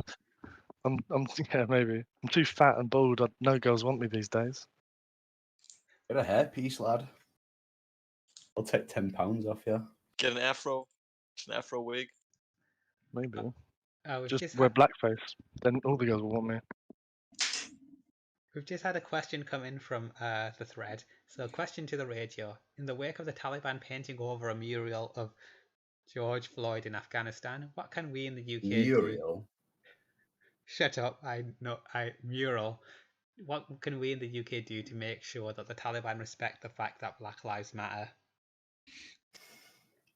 you. Yeah, maybe. I'm too fat and bald. No girls want me these days. Get a hairpiece, lad. I'll take £10 off you. get an afro wig. Maybe. We've Just just wear had blackface. Then all the girls will want me. we've just had a question come in from the thread. So, question to the radio: in the wake of the Taliban painting over a mural of George Floyd in Afghanistan, what can we in the UK do? Muriel. Shut up! I mural. What can we in the UK do to make sure that the Taliban respect the fact that Black Lives Matter?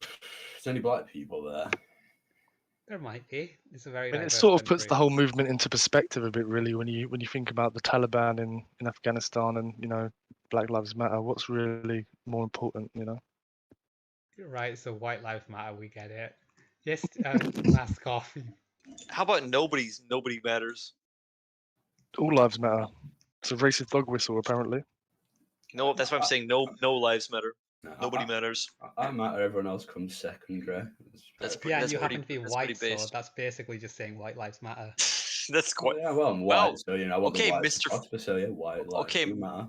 Is there any black people there? There might be. It's a very I mean, it diverse sort of puts country. the whole movement into perspective a bit, really, when you think about the Taliban in Afghanistan and Black Lives Matter. What's really more important, Right, so White Lives Matter, we get it. Just mask off. How about nobody matters? All lives matter. It's a racist dog whistle, apparently. No, that's what I'm saying. No lives matter. No, Nobody matters. I matter. Everyone else comes secondary. That's Yeah, and that's you pretty. happen to be That's white, pretty so based. that's basically just saying White Lives Matter. That's Oh, quite. yeah, well, I'm Well, white, so I want okay, the whites Mr. to prosper. So yeah, white lives Okay, do matter.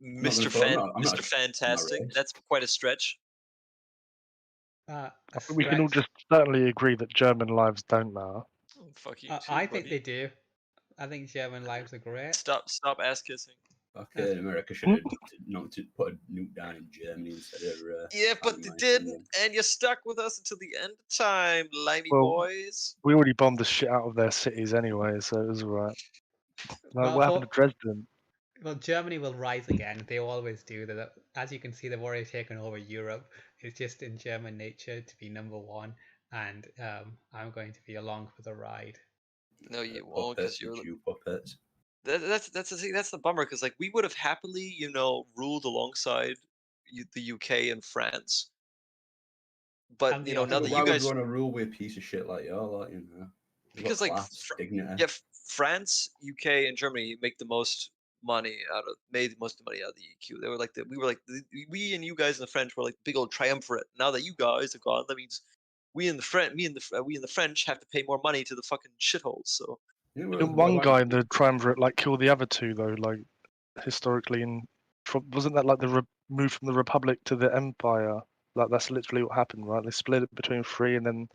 Mr. I'm not Mr. Fantastic. race. That's quite a stretch. We can all just certainly agree that German lives don't matter. Oh, fuck you, too, I think buddy. they do. I think German lives are great. Stop ass kissing. Okay, America should have put a nuke down in Germany instead of. Yeah, but they didn't, and you're stuck with us until the end of time, limey Well, boys. we already bombed the shit out of their cities anyway, so it was alright. What happened to Dresden? Well, Germany will rise again. They always do. As you can see, they've already taken over Europe. It's just in German nature to be number one, and I'm going to be along for the ride. No, you won't, because you're Jew puppets. That's the bummer, because like we would have happily ruled alongside the UK and France, but And the now But that why you would guys, you want to rule with a piece of shit like you? Like, you know, you've got because like class, dignity. yeah, France, UK, and Germany make the most money made the most money out of the EQ. They were like we and you guys in the French were like the big old triumvirate. Now that you guys are gone, that means we and the French have to pay more money to the fucking shitholes. So Yeah, Didn't one guy in the triumvirate like kill the other two though? Like historically, wasn't that like the move from the Republic to the Empire? Like that's literally what happened, right? They split it between three, and then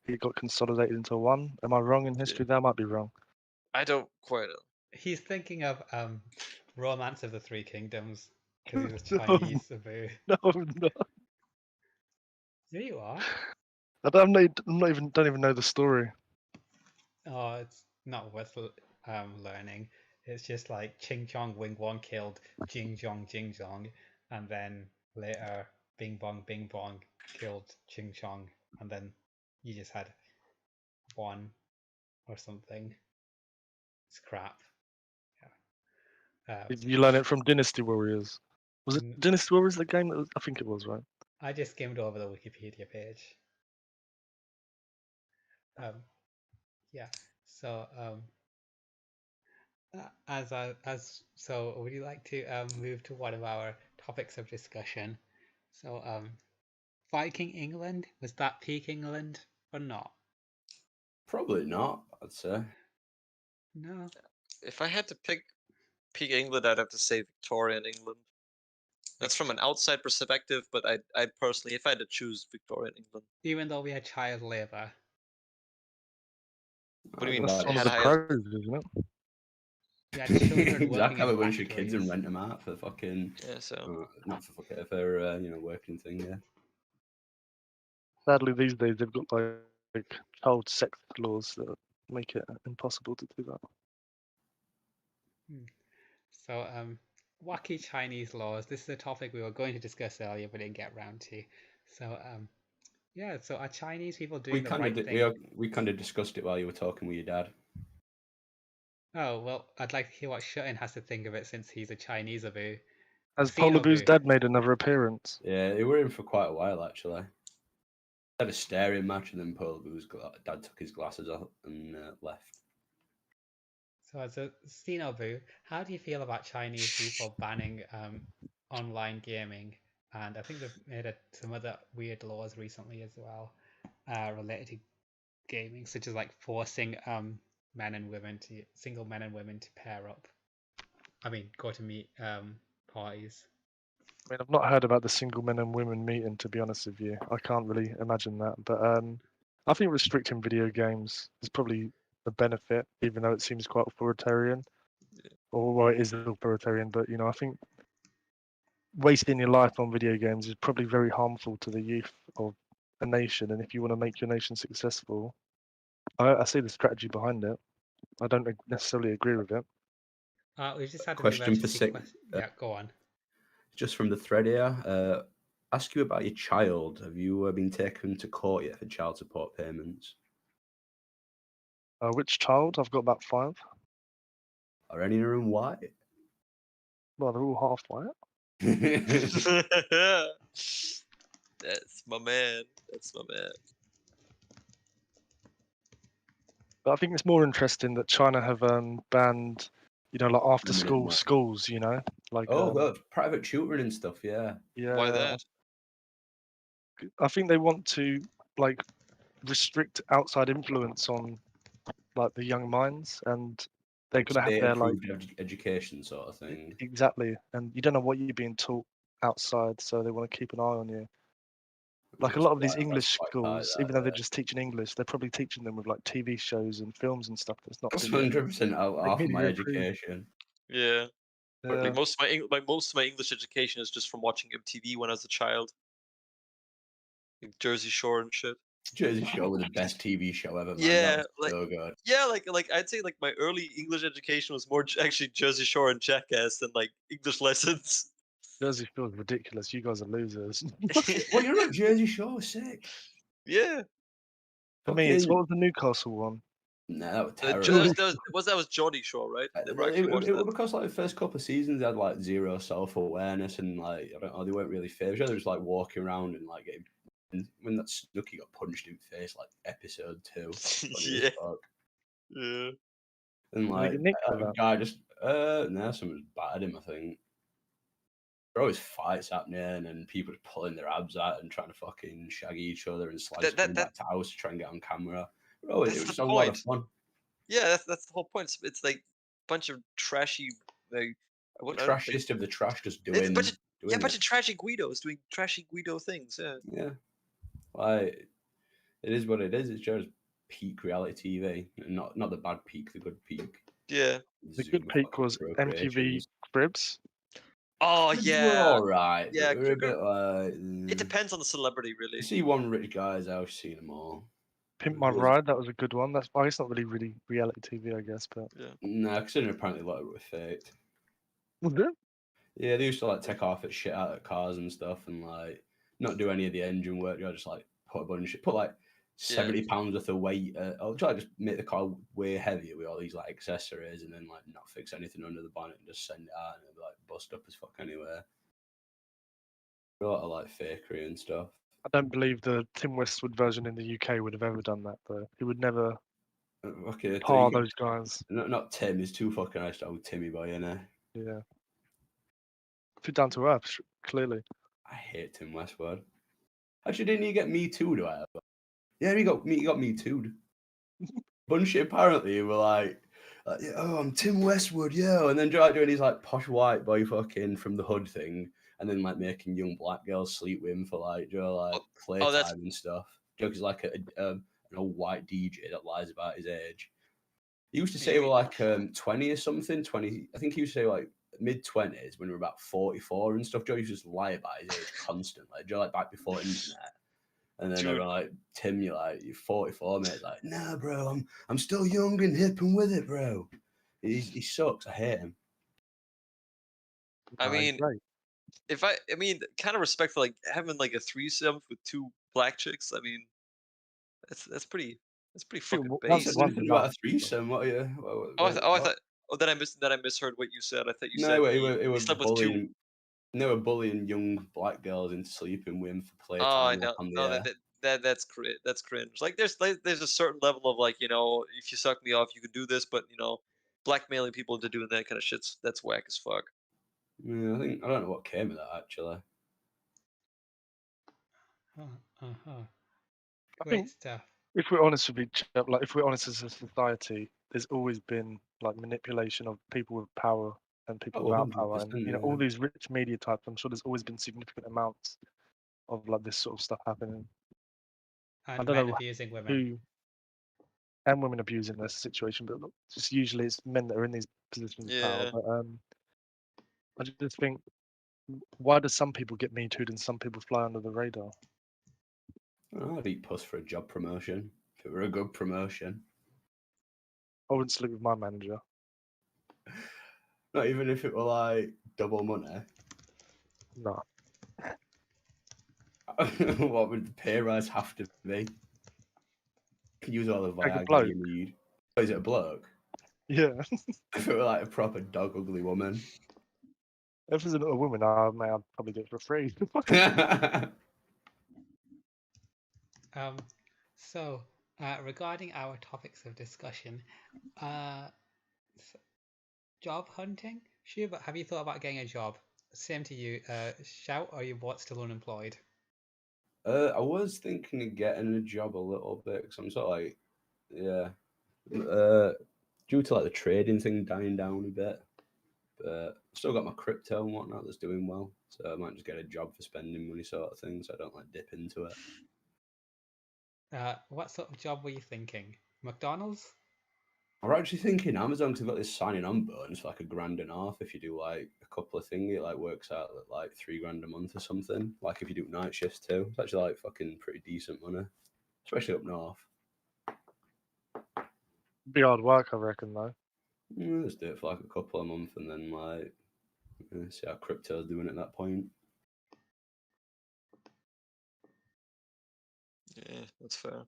it got consolidated into one. Am I wrong in history? That might be wrong. I don't quite know. He's thinking of Romance of the Three Kingdoms because he's a No. Chinese Sabu. No, no. Yeah, you are. I'm not even don't even know the story. Oh, it's not worth learning. It's just like Ching Chong Wing Wong killed Jing Zhong, and then later Bing Bong killed Ching Chong, and then you just had one or something. It's crap. Yeah. You learn it from Dynasty Warriors. Was Mm. it Dynasty Warriors the game? I think it was, right? I just skimmed over the Wikipedia page. Yeah. So so would you like to move to one of our topics of discussion? So Viking England, was that peak England or not? Probably not, I'd say. No. If I had to pick England, I'd have to say Victorian England. That's from an outside perspective, but I personally, if I had to choose Victorian England. Even though we had child labor. What do you mean? That's one of Had the I- pros, isn't it? We had children Exactly, working have a in bunch of kids and factories. rent them out for fucking so not for fucking for working thing. Yeah. Sadly, these days they've got like child sex laws that make it impossible to do that. So wacky Chinese laws. This is a topic we were going to discuss earlier, but didn't get around to. So yeah. So are Chinese people doing the right thing? We kind of discussed it while you were talking with your dad. Oh well, I'd like to hear what Shuttin has to think of it since he's a Chinese Abu. Has Polar Boo's dad made another appearance? Yeah, they were in for quite a while actually. Had a staring match, and then Polar Boo's dad took his glasses off and left. So as a Xenobu, how do you feel about Chinese people banning online gaming? And I think they've made some other weird laws recently as well related to gaming, such as like forcing single men and women to pair up. I mean, go to meet parties. I mean, I've not heard about the single men and women meeting, to be honest with you. I can't really imagine that. But I think restricting video games is probably a benefit, even though it seems quite authoritarian. Or well, it is authoritarian, but I think wasting your life on video games is probably very harmful to the youth of a nation. And if you want to make your nation successful, I see the strategy behind it. I don't necessarily agree with it. We've just had Question for six. Yeah, go on. Just from the thread here, ask you about your child. Have you been taken to court yet for child support payments? Which child? I've got about 5. Are any of them white? Well, they're all half white. That's my man. That's my man. But I think it's more interesting that China have banned, like after school Limited schools, like private tutoring and stuff. Yeah. Yeah. Why that? I think they want to like restrict outside influence on like the young minds, and they're gonna have their like education sort of thing. Exactly, and you don't know what you're being taught outside, so they want to keep an eye on you. Like a lot of these English schools, even though they're just teaching English, they're probably teaching them with like TV shows and films and stuff that's not. That's 100% half of my education. Yeah. But like most of my English education is just from watching MTV when I was a child. Like Jersey Shore and shit. Jersey Shore was the best TV show ever, man. Yeah, so good. Yeah, like I'd say like my early English education was more actually Jersey Shore and Jackass than like English lessons. Jersey Shore is ridiculous. You guys are losers. Well, you're at Jersey Shore, sick. Yeah. For me, it's what was the Newcastle one? Nah, that was That terrible. that was Geordie Shore, right? They were It, actually it, watching it was that. because like the first couple of seasons they had like zero self-awareness and like I don't know, they weren't really fair. They were just like walking around and like getting when that Snooki got punched in the face like episode 2. Funny as Yeah. fuck. Yeah. And Did he like get nicked for that that? guy just no, someone's battered him, I think. There are always fights happening and people just pulling their abs out and trying to fucking shaggy each other and slice coming back to house to try and get on camera. Bro, it That's was the just a lot of point. fun. Yeah, that's the whole point. It's like a bunch of trashy, like The trashiest of the trash just it's a doing bunch of doing bunch it. of trashy Guidos doing trashy Guido things. Yeah. Yeah. Like it is what it is. It's just peak reality TV. Not the bad peak, the good peak. Yeah. The good peak was MTV Cribs. Oh Cribs yeah. were alright, Yeah, but they're a bit like it depends on the celebrity, really. You see one rich guy's house, seen them all. Pimp My Ride, that was a good one. That's I guess not really reality TV, I guess, but yeah. Nah, considering apparently a lot of it was faked. Was it? Yeah, they used to like take off at shit out of cars and stuff, and like not do any of the engine work. You know, just like put like 70 pounds worth of weight. I'll try to just make the car way heavier with all these like accessories, and then like not fix anything under the bonnet and just send it out, and it'll be like bust up as fuck anywhere. A lot of like fakery and stuff. I don't believe the Tim Westwood version in the UK would have ever done that, though. He would never Okay, par those guys. Not Tim. He's too fucking nice to old Timmy boy, innit? Yeah. Fit down to earth, clearly. I hate Tim Westwood. Actually, didn't he get Me Too? Do I ever? Yeah, he got Me Too. Bunch apparently were like, oh, I'm Tim Westwood, yeah, and then doing his like posh white boy fucking from the hood thing, and then like making young black girls sleep with him for like playtime and stuff. He's like an old white DJ that lies about his age. He used to say we're like 20 or something, 20. I think he used to say like mid-20s when we were about 44 and stuff. Joe used to just lie about his age constantly. Joe like back before internet. And then everyone like, Tim, you're 44, mate. Like, nah, bro, I'm still young and hip and with it, bro. He sucks. I hate him. I mean, kind of respect for like having like a threesome with 2 black chicks. I mean, that's pretty fucking basic. About a threesome. What are you? I thought. Oh, that I misheard what you said. I thought you said it he was slept with 2. bullying. They were bullying young black girls into sleeping with him for playtime. That's cringe. Like there's a certain level of like, if you suck me off, you can do this, but blackmailing people into doing that kind of that's whack as fuck. Yeah, I don't know what came of that actually. Great stuff. If we're honest with each other, like if we're honest as a society, there's always been like manipulation of people with power and people without power, and all these rich media types. I'm sure there's always been significant amounts of like this sort of stuff happening. And I don't men know abusing women. And women abusing this situation, but just usually it's men that are in these positions of power. But I just think, why do some people get Me Too'd and some people fly under the radar? I'd eat puss for a job promotion if it were a good promotion. I wouldn't sleep with my manager. Not even if it were like double money. No. What would the pay rise have to be? Can use all the Like a Viagra bloke. you need. Oh, is it a bloke? Yeah. If it were like a proper dog ugly woman. If it's a woman, I'd probably do it for free. So, regarding our topics of discussion, job hunting. Shubert, have you thought about getting a job? Same to you. Shout, or you still unemployed? I was thinking of getting a job a little bit because I'm sort of like, yeah, due to like the trading thing dying down a bit, but still got my crypto and whatnot that's doing well, so I might just get a job for spending money sort of thing, so I don't like dip into it. What sort of job were you thinking? McDonald's? I'm actually thinking Amazon because they've got this signing on bonus for like $1,500 if you do like a couple of things. It like works out at like $3,000 a month or something. Like if you do night shifts too, it's actually like fucking pretty decent money, especially up north. Be hard work, I reckon, though. Yeah, just do it for like a couple of months and then like see how crypto's doing at that point. Yeah, that's fair.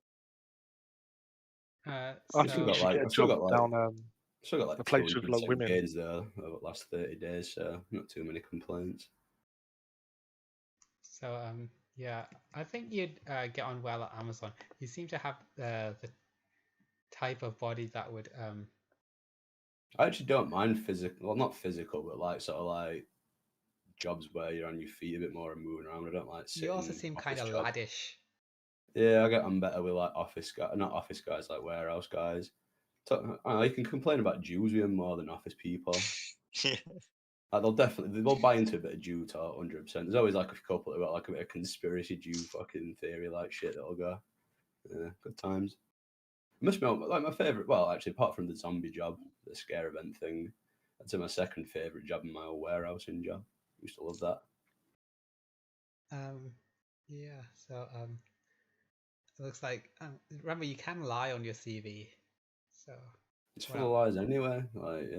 I So, think Still you got should like get a I've still job got like down still got like a place with 210 women. gains though over the last 30 days, so not too many complaints. so yeah, I think you'd get on well at Amazon. You seem to have the type of body that would I actually don't mind physical, well, not physical, but like sort of like jobs where you're on your feet a bit more and moving around. I don't like You also sitting seem kind office of jobs. laddish. Yeah, I get on better with like office guys, not office guys, like warehouse guys. I don't know, you can complain about Jews with them more than office people. Like they'll buy into a bit of Jew talk 100%. There's always like a couple that got like a bit of conspiracy Jew fucking theory like shit that'll go. Yeah, good times. It must be like my favorite. Well, actually, apart from the zombie job, the scare event thing, that's my second favorite job in my old warehousing job. Used to love that. Yeah. So it looks like remember you can lie on your CV. So It's full of lies anyway. Like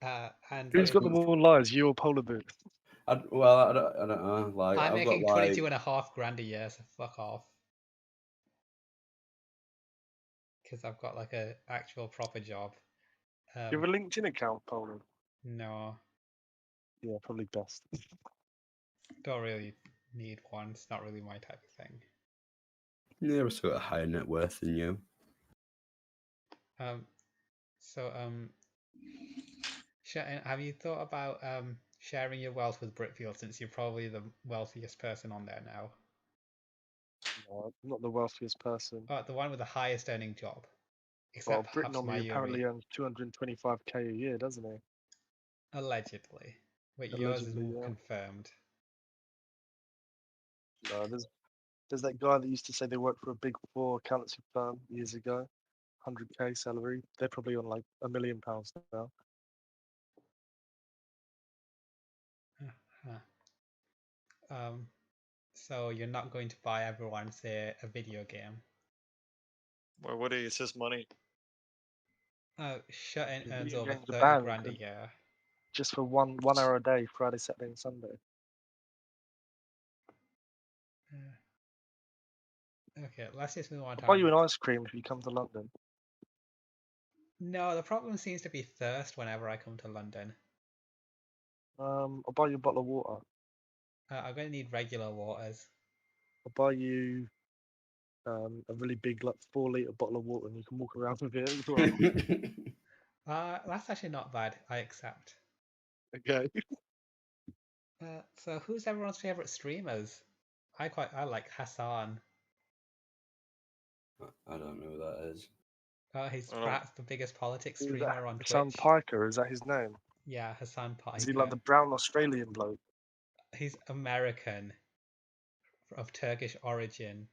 yeah. And Who's got the more lies, you or Polar Boot? I don't know. Like I'm I've got making like 22.5 grand a year, so fuck off. Because I've got like a actual proper job. You have a LinkedIn account, Polar? No, Yeah, probably best. don't really need one. It's not really my type of thing. yeah, I've still got a higher net worth than you. So have you thought about sharing your wealth with Britfeel, since you're probably the wealthiest person on there now? No, I'm not the wealthiest person. Oh, the one with the highest earning job. Well, Except Britain perhaps on me apparently Mayuri. earns 225k a year, doesn't he? Allegedly. But yours is Allegedly, yeah. confirmed. No, there's that guy that used to say they worked for a big four accountancy firm years ago, 100k salary. They're probably on like £1 million now. So you're not going to buy everyone, say, a video game. Why would he? It's his money. Shut-in earns Video over games are 30 banned grand a year. just for one hour a day, Friday, Saturday, and Sunday. Okay, let's just move on to I'll buy you an ice cream if you come to London. No, the problem seems to be thirst whenever I come to London. I'll buy you a bottle of water. I'm going to need regular waters. I'll buy you a really big, like 4 litre bottle of water, and you can walk around with it as well. That's actually not bad. I accept. Okay. So who's everyone's favorite streamers? I like Hassan. I don't know who that is. He's perhaps the biggest politics Is streamer that on Hassan Twitch. Piker? Is that his name? Yeah, Hassan Piker. Is he like the brown Australian bloke? He's American, of Turkish origin.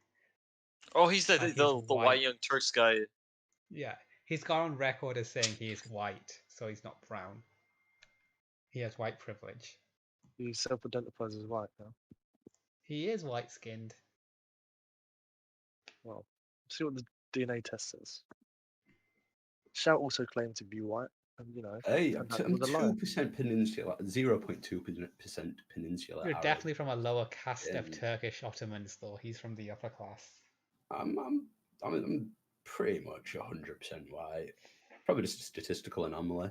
Oh, he's the He's the white. white young Turks guy. Yeah, he's gone on record as saying he is white, so he's not brown. He has white privilege. He self-identifies as white now. He is white-skinned. Well, see what the DNA test says. Shout also claimed to be white, and you know. Hey, and I'm that was a lie. 2% Peninsula, 0.2% Peninsula. You're Arab. definitely from a lower caste of Yeah. Turkish Ottomans, though. He's from the upper class. I'm pretty much 100% white. Probably just a statistical anomaly.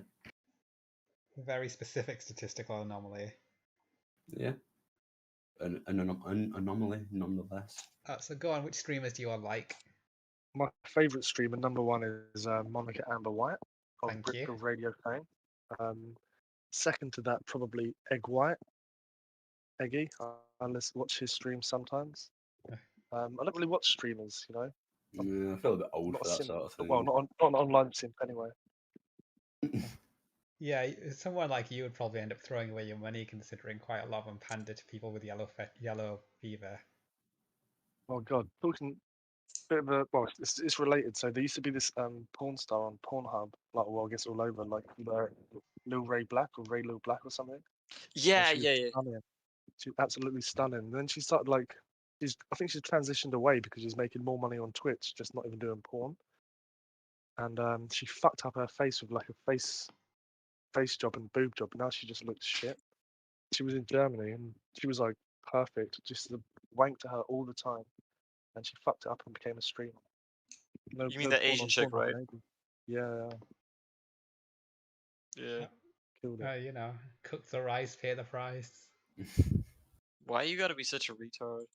Very specific statistical anomaly. Yeah. An anomaly, nonetheless. So go on, which streamers do you all like? My favourite streamer, number one, is Monica Amber White of Thank you. Britfeel Radio fame. Second to that, probably Egg White. Eggy. I watch his streams sometimes. I don't really watch streamers, you know. Yeah, I feel a bit old Not for a that simp. sort of thing. Well, not an online simp anyway. Yeah, someone like you would probably end up throwing away your money, considering quite a lot of them pander to people with yellow fever. Oh God, talking bit of a well, it's related. So there used to be this porn star on Pornhub, like well, I guess all over, like Lil Ray Black or Ray Lil Black or something. Yeah, she was stunning. She was absolutely stunning. And then she started like, I think she's transitioned away because she's making more money on Twitch, just not even doing porn. And she fucked up her face with like a face job and boob job. Now she just looks shit. She was in Germany and she was like perfect, just wanked to her all the time. And she fucked it up and became a streamer. No, You mean no that porn Asian on chick, Pornhub, right? maybe. Yeah, Yeah. killed it. You know, cook the rice, pay the price. Why you gotta be such a retard?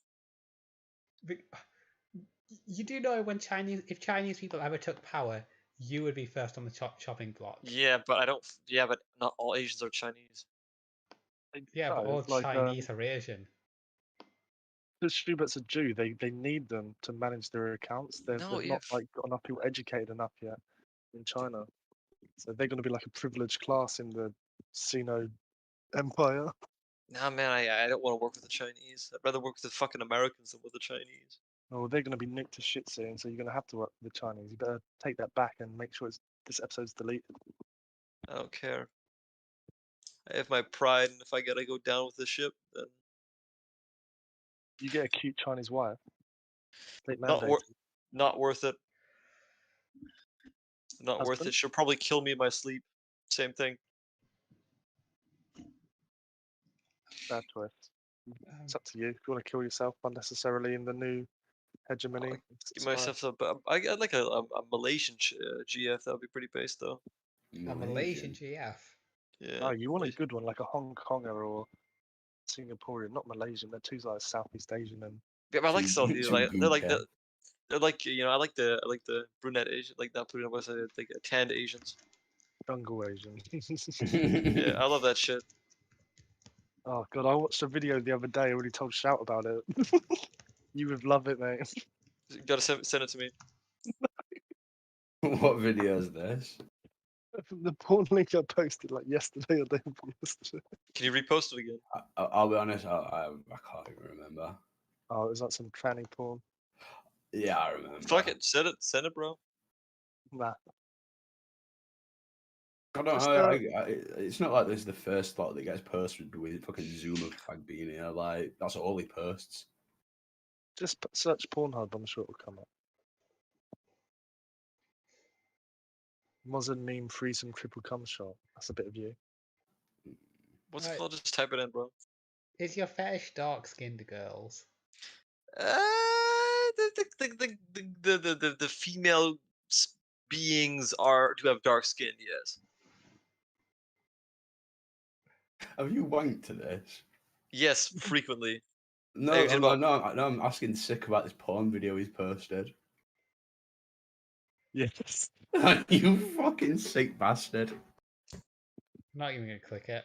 You do know when if Chinese people ever took power, you would be first on the chopping block. Yeah, but I don't. Yeah, but not all Asians are Chinese. Yeah, but No, all it's like, Chinese are Asian. Because Schubert's a Jew, they need them to manage their accounts. They've No, not like got enough people educated enough yet in China, so they're going to be like a privileged class in the Sino Empire. Nah, man, I don't want to work with the Chinese. I'd rather work with the fucking Americans than with the Chinese. Oh, they're going to be nicked to shit soon, so you're going to have to work with the Chinese. You better take that back and make sure this episode's deleted. I don't care. I have my pride, and if I gotta go down with the ship, then You get a cute Chinese wife. State not mandated. not worth it. Not worth Husband? it. She'll probably kill me in my sleep. Same thing. Bad choice. It's up to you. If you want to kill yourself unnecessarily in the new hegemony, Give myself a. I'd like a Malaysian GF. That would be pretty based though. A Malaysian GF. Yeah. Oh, you want a good one, like a Hong Konger or Singaporean, not Malaysian. They're too like Southeast Asian and. Yeah, but I like Southeast. Like they're like I like the brunette Asian, like not brunette, what's it, like tanned Asians. Jungle Asian. Yeah, I love that shit. Oh god, I watched a video the other day. I already told Shout about it. You would love it, mate. You gotta send it to me. What video is this? The porn link I posted like yesterday or day before yesterday. Can you repost it again? I'll be honest, I can't even remember. Oh, it was like some tranny porn. Yeah, I remember. Fuck it, send it, bro. Nah. I don't know. It's not like this is the first thought that gets posted with fucking Zoomer fag being here. Like that's all he posts. Just search Pornhub. I'm sure it'll come up. Mozzard meme threesome triple cum shot. That's a bit of you. What's it called? Just type it in, bro. Is your fetish dark-skinned girls? The female beings do have dark skin. Yes. Have you wanked to this? Yes, frequently. No, I'm asking sick about this porn video he's posted. Yes. You fucking sick bastard. I'm not even gonna click it.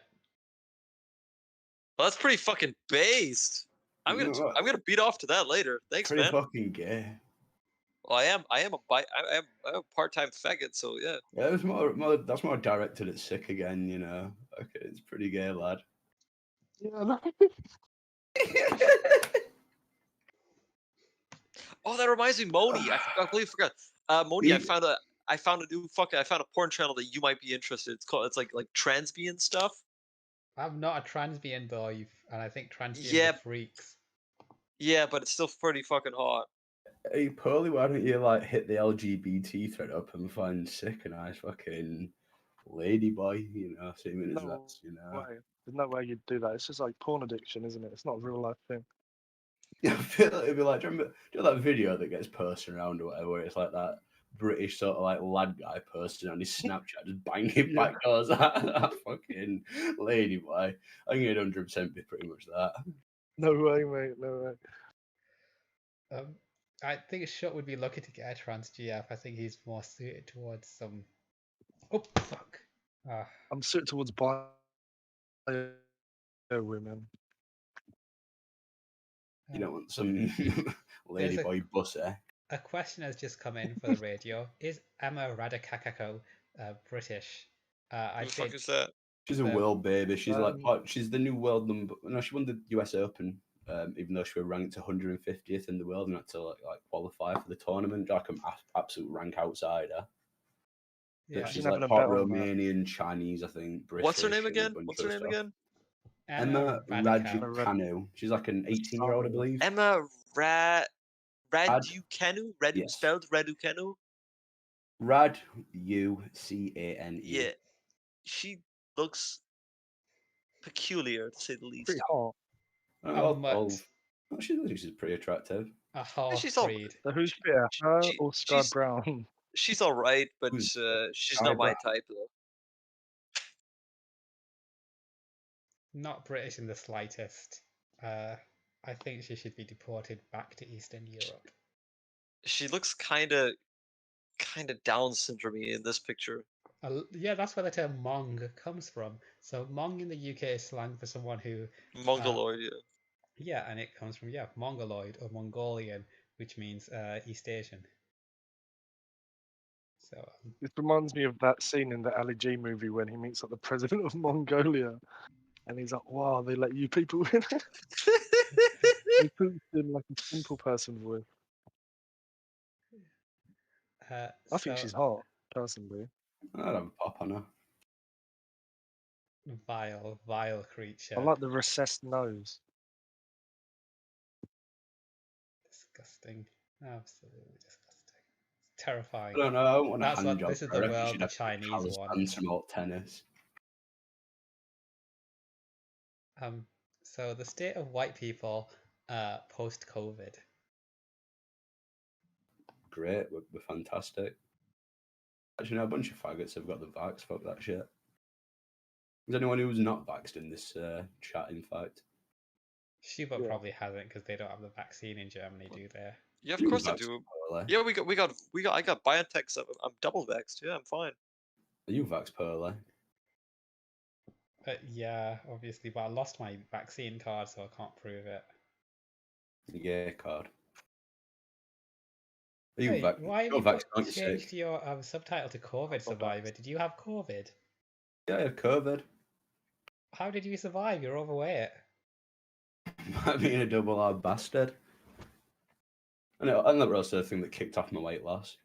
Well, that's pretty fucking based. I'm gonna beat off to that later. Thanks, Pretty man. fucking gay. Well, I am a part-time faggot, so yeah. Yeah, it was that's more directed at sick again, you know. Okay, it's pretty gay, lad. Yeah. Oh, that reminds me, Moni. I completely forgot. Moni, I found a porn channel that you might be interested. It's like transbian stuff. I'm not a transbian though, and I think transbians Yeah. are freaks. Yeah, but it's still pretty fucking hot. Hey, Pearly, why don't you like hit the LGBT thread up and find sick a nice fucking lady boy, you know, assuming No that's, you know. way. There's no way you'd do that. It's just like porn addiction, isn't it? It's not a real life thing. Yeah, I feel like it'd be like, do you know that video that gets posted around or whatever, where it's like that British sort of like lad guy posting on his Snapchat, just banging back doors at that fucking lady boy. I think it'd 100% be pretty much that. No way, mate. No way. I think Shut would be lucky to get a trans GF. I think he's more suited towards some. Oh fuck! I'm suited towards bio women. You don't want some lady boy bussy. A question has just come in for the radio. Is Emma Radikakako British? Who the fuck is that? She's a world baby. She's she's the new world number. No, she won the US Open, even though she was ranked 150th in the world and had to like qualify for the tournament. Like an absolute rank outsider. Yeah, she's like part Romanian, Chinese, I think. British. What's her name again? Emma Raducanu. She's like an 18-year-old, I believe. Emma Raducanu? Yes. Spelled Raducanu? Raducane. Yeah. She looks peculiar, to say the least. Pretty hot. How much Oh, she's pretty attractive. A half she's all- breed. So who's fitter, her she- or Sky she's- Brown? She's all right, but Who's she's Sky not my Brown? type though. Not British in the slightest. I think she should be deported back to Eastern Europe. She looks kind of Down syndrome in this picture. Yeah, that's where the term Mong comes from. So Mong in the UK is slang for someone who, Mongoloid, yeah. yeah, and it comes from Mongoloid or Mongolian, which means East Asian. So This reminds me of that scene in the Ali G movie when he meets like the president of Mongolia, and he's like, "Wow, they let you people in." He puts in like a simple person voice. I think she's hot, personally. I'd have a pop on her. vile creature. I like the recessed nose. Disgusting. Absolutely disgusting. It's terrifying. I don't know. I don't want a That's hand what job. this is I the reckon world she'd the have to Chinese Palace want. and promote tennis. So the state of white people post COVID. Great, we're fantastic. Actually, no, a bunch of faggots have got the vax. Fuck that shit. Is anyone who's not vaxxed in this chat, in fact? Cuba probably hasn't because they don't have the vaccine in Germany, do they? Yeah, of You course I vaxxed, do. Pearly? Yeah, I got BioNTech stuff. I'm double vaxxed. Yeah, I'm fine. Are you vaxxed, Pearly? Yeah, obviously, but I lost my vaccine card, so I can't prove it. Yeah, card. Are you Hey, vaxxed? why have You're you vaxxed, aren't you, changed sick? your subtitle to COVID survivor? Did you have COVID? Yeah, I had COVID. How did you survive? You're overweight. Might be a double R bastard. I know, and that was also the thing that kicked off my weight loss.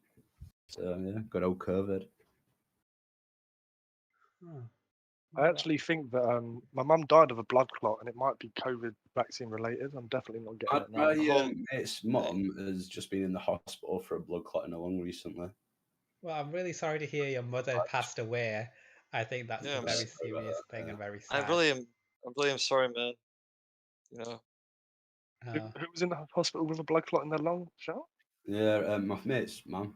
So yeah, good old COVID. I actually think that my mum died of a blood clot, and it might be COVID vaccine related. I'm definitely not getting it now. My mate's mum has just been in the hospital for a blood clot in her lung recently. Well, I'm really sorry to hear your mother passed away. I think that's Yeah, a I'm very sorry serious thing and very sad. I really am sorry, man. You know. Who was in the hospital with a blood clot in their lung? Shall? Yeah, my mate's mum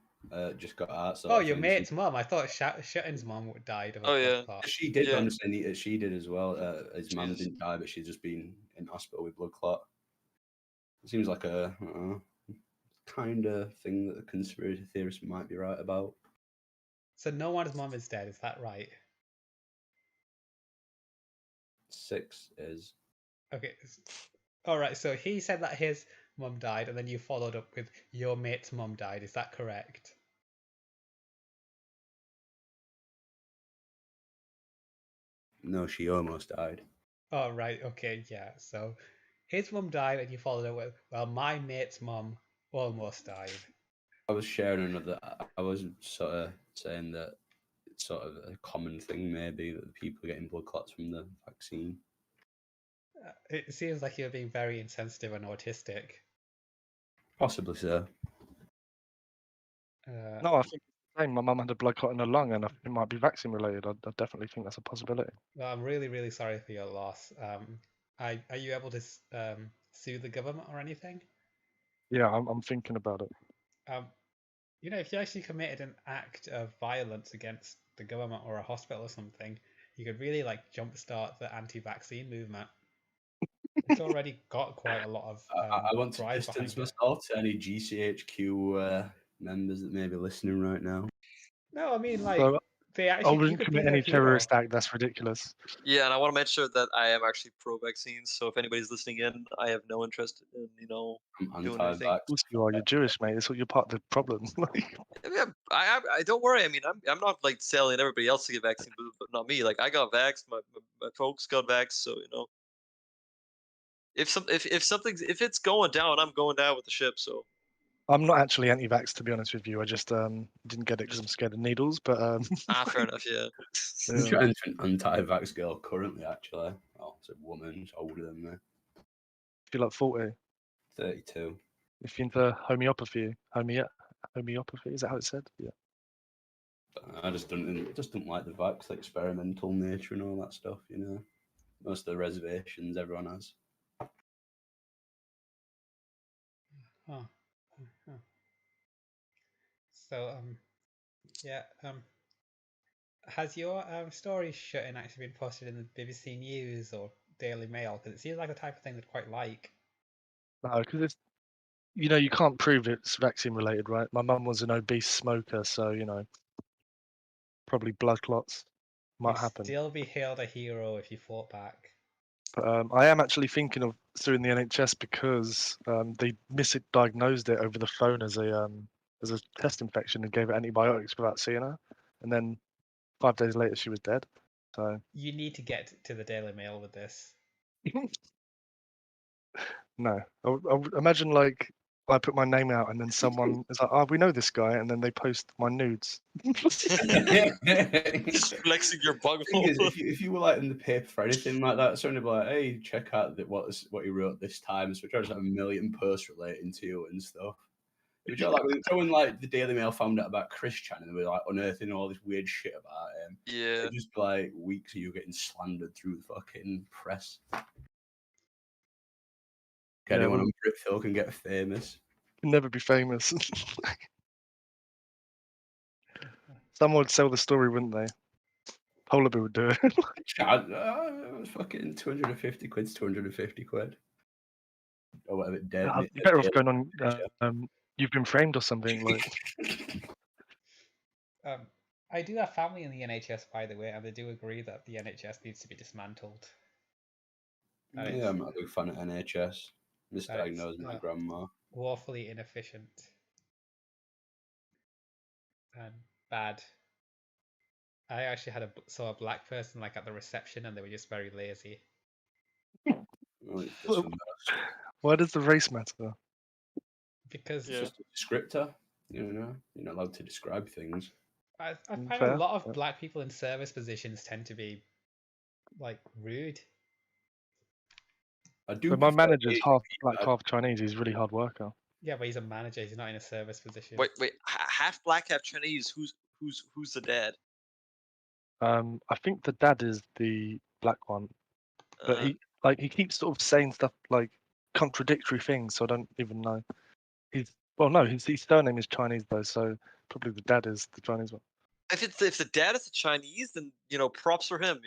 just got out. So Oh, your mate's mum. I thought Shutton's mum died of a blood clot. She did, honestly. She did as well. His mum didn't die, but she's just been in hospital with blood clot. It seems like a kind of thing that the conspiracy theorists might be right about. So no one's mum is dead, is that right? 6 is. Okay. Alright, so he said that his mum died, and then you followed up with your mate's mum died, is that correct? No, she almost died. Oh, right, okay, yeah. So his mum died, and you followed up with, well, my mate's mum almost died. I was sharing another. I was sort of saying that it's sort of a common thing, maybe, that people are getting blood clots from the vaccine. It seems like you're being very insensitive and autistic. Possibly so. No, I think it's the same. My mum had a blood clot in her lung, and it might be vaccine related. I definitely think that's a possibility. Well, I'm really, really sorry for your loss. Are you able to sue the government or anything? Yeah, I'm thinking about it. You know, if you actually committed an act of violence against the government or a hospital or something, you could really like jumpstart the anti-vaccine movement. It's already got quite a lot of. I want to drive distance behind it. myself to any GCHQ members that may be listening right now. No, I mean like So, they I actually. You wouldn't could commit be any their hero. terrorist act. That's ridiculous. Yeah, and I want to make sure that I am actually pro-vaccines. So if anybody's listening in, I have no interest in I'm doing anything. Of course you are. You're Jewish, mate. It's you're part of the problem. Yeah, I don't worry. I mean, I'm not like selling everybody else to get vaccine, but not me. Like I got vaxxed, my folks got vaxxed, so if it's going down, I'm going down with the ship. So I'm not actually anti-vax, to be honest with you. I just didn't get it because I'm scared of needles. But fair enough. Yeah. I'm trying to an anti-vax girl currently, actually. Oh, it's a woman. She's older than me. if you're like 40, 32. if you're into homeopathy, homeopathy, is that how it's said? Yeah. I just don't like the vax, the experimental nature and all that stuff. Most of the reservations everyone has. Huh. Huh. So yeah has your story shutting actually been posted in the BBC News or Daily Mail? Because it seems like the type of thing they'd quite like. No, because it's you can't prove it's vaccine related, right? My mum was an obese smoker, so probably blood clots might You'd happen. still be hailed a hero if you fought back. But I am actually thinking of suing the NHS because they misdiagnosed it over the phone as a chest infection and gave her antibiotics without seeing her, and then 5 days later she was dead. So You need to get to the Daily Mail with this. no, I would imagine like I put my name out and then someone is like, "Oh, we know this guy," and then they post my nudes. Just flexing your bug Thing is, hole. if you were like in the paper for anything like that, someone would be like, "Hey, check out what he wrote this time." So there's like a million posts relating to you and stuff. If you like when like the Daily Mail found out about Chris Chan and they were like unearthing all this weird shit about him, Yeah. it'd just be like weeks of you getting slandered through the fucking press. Anyone on Britfeel can get famous. Can never be famous. Someone would sell the story, wouldn't they? Polar Bear would do it. Fucking 250 quid's 250 quid. Or whatever. You're better off going on. You've been framed or something like. I do have family in the NHS, by the way, and they do agree that the NHS needs to be dismantled. Yeah, I'm not a big fan of NHS. Misdiagnosed my grandma. Woefully inefficient and bad. I actually saw a black person like at the reception, and they were just very lazy. Why does the race matter? Because it's just a descriptor. You're not allowed to describe things. I find a lot of black people in service positions tend to be like rude. I do. But my manager's half black, half Chinese. He's a really hard worker. Yeah, but he's a manager. He's not in a service position. Wait, half black, half Chinese. Who's the dad? I think the dad is the black one, but he keeps sort of saying stuff like contradictory things. So I don't even know. His surname is Chinese though, so probably the dad is the Chinese one. If the dad is the Chinese, then props for him.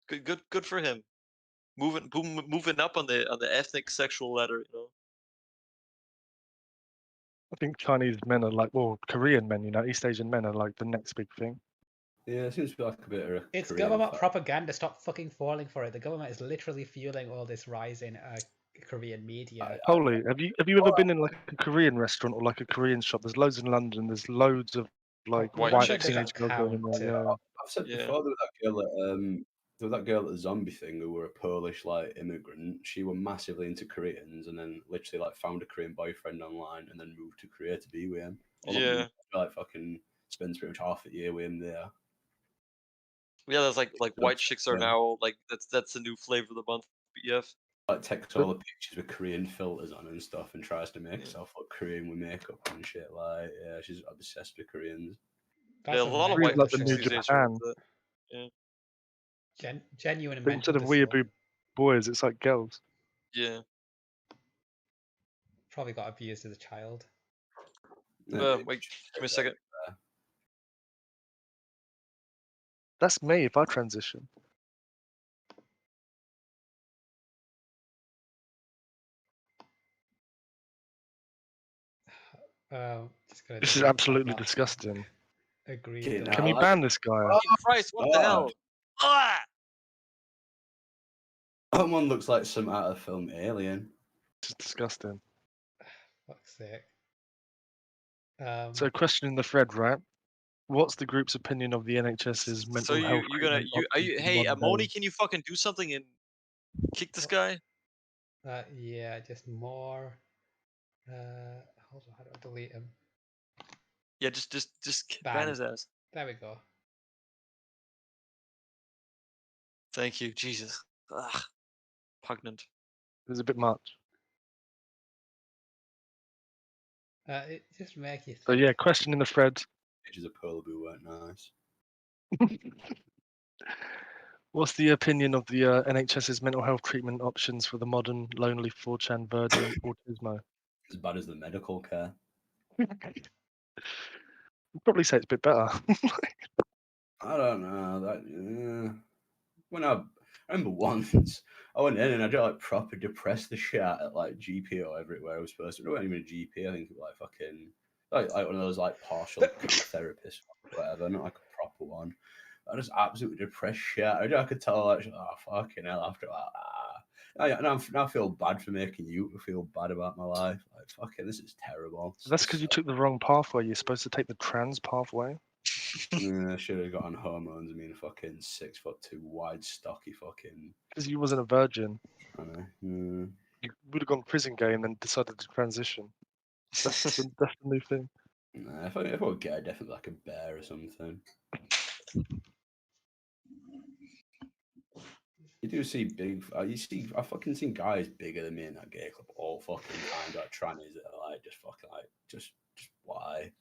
Good for him. Moving up on the ethnic sexual ladder. I think Chinese men are like, well, Korean men, East Asian men are like the next big thing. Yeah, it seems to be like a bit of a It's government propaganda. Stop fucking falling for it. The government is literally fueling all this rise in Korean media. Holy, have you ever been in like a Korean restaurant or like a Korean shop? There's loads in London. There's loads of like white teenage girls going in there. Yeah. I've said before there was that girl at the zombie thing who were a Polish like immigrant. She was massively into Koreans and then literally like found a Korean boyfriend online and then moved to Korea to be with him. Yeah. Like fucking spends pretty much half a year with him there. Yeah, that's like white chicks are now like that's the new flavor of the month. BF. Like takes all the pictures with Korean filters on and stuff and tries to make herself look Korean with makeup and shit. Like, yeah, she's obsessed with Koreans. Yeah, a lot of white like the chicks new these days are Japan. like that. Yeah. Genuine. But instead of weeaboo boys, it's like girls. Yeah. Probably got abused as a child. Wait, give me a second. That's me if I transition. This is absolutely disgusting. Agreed. Can we ban this guy? Oh, Christ, what the hell? Ah! Someone looks like some out of the film Alien. It's disgusting. Fuck's sake. So, question in the thread, right? What's the group's opinion of the NHS's mental health? Hey, Moni, can you fucking do something and kick this guy? Yeah, just more. Hold on, how do I delete him? Yeah, just ban his ass. There we go. Thank you, Jesus. Ugh. Pugnant. It was a bit much. It just makes you think. So yeah, question in the thread. Pictures of Polar Bear weren't nice. What's the opinion of the NHS's mental health treatment options for the modern, lonely 4chan virgin autismo? As bad as the medical care. I'd probably say it's a bit better. I don't know. When I remember once I went in and I just like proper depressed the shit out at like GP or everywhere I was supposed to. It wasn't even a GP. I think it was like fucking like one of those like partial kind of therapists or whatever, not like a proper one. I just absolutely depressed shit. I could tell like, oh fucking hell, after that. Now I feel bad for making you feel bad about my life. Like fucking, this is terrible. That's because you took the wrong pathway. You're supposed to take the trans pathway. I should have got on hormones. I mean, fucking 6'2" wide, stocky fucking. Because you wasn't a virgin. I know. You would have gone prison gay and then decided to transition. That's the new thing. Nah, if I were gay, I'd definitely like a bear or something. You do see big. I fucking seen guys bigger than me in that gay club all fucking time. Like trannies that are like just fucking like just why?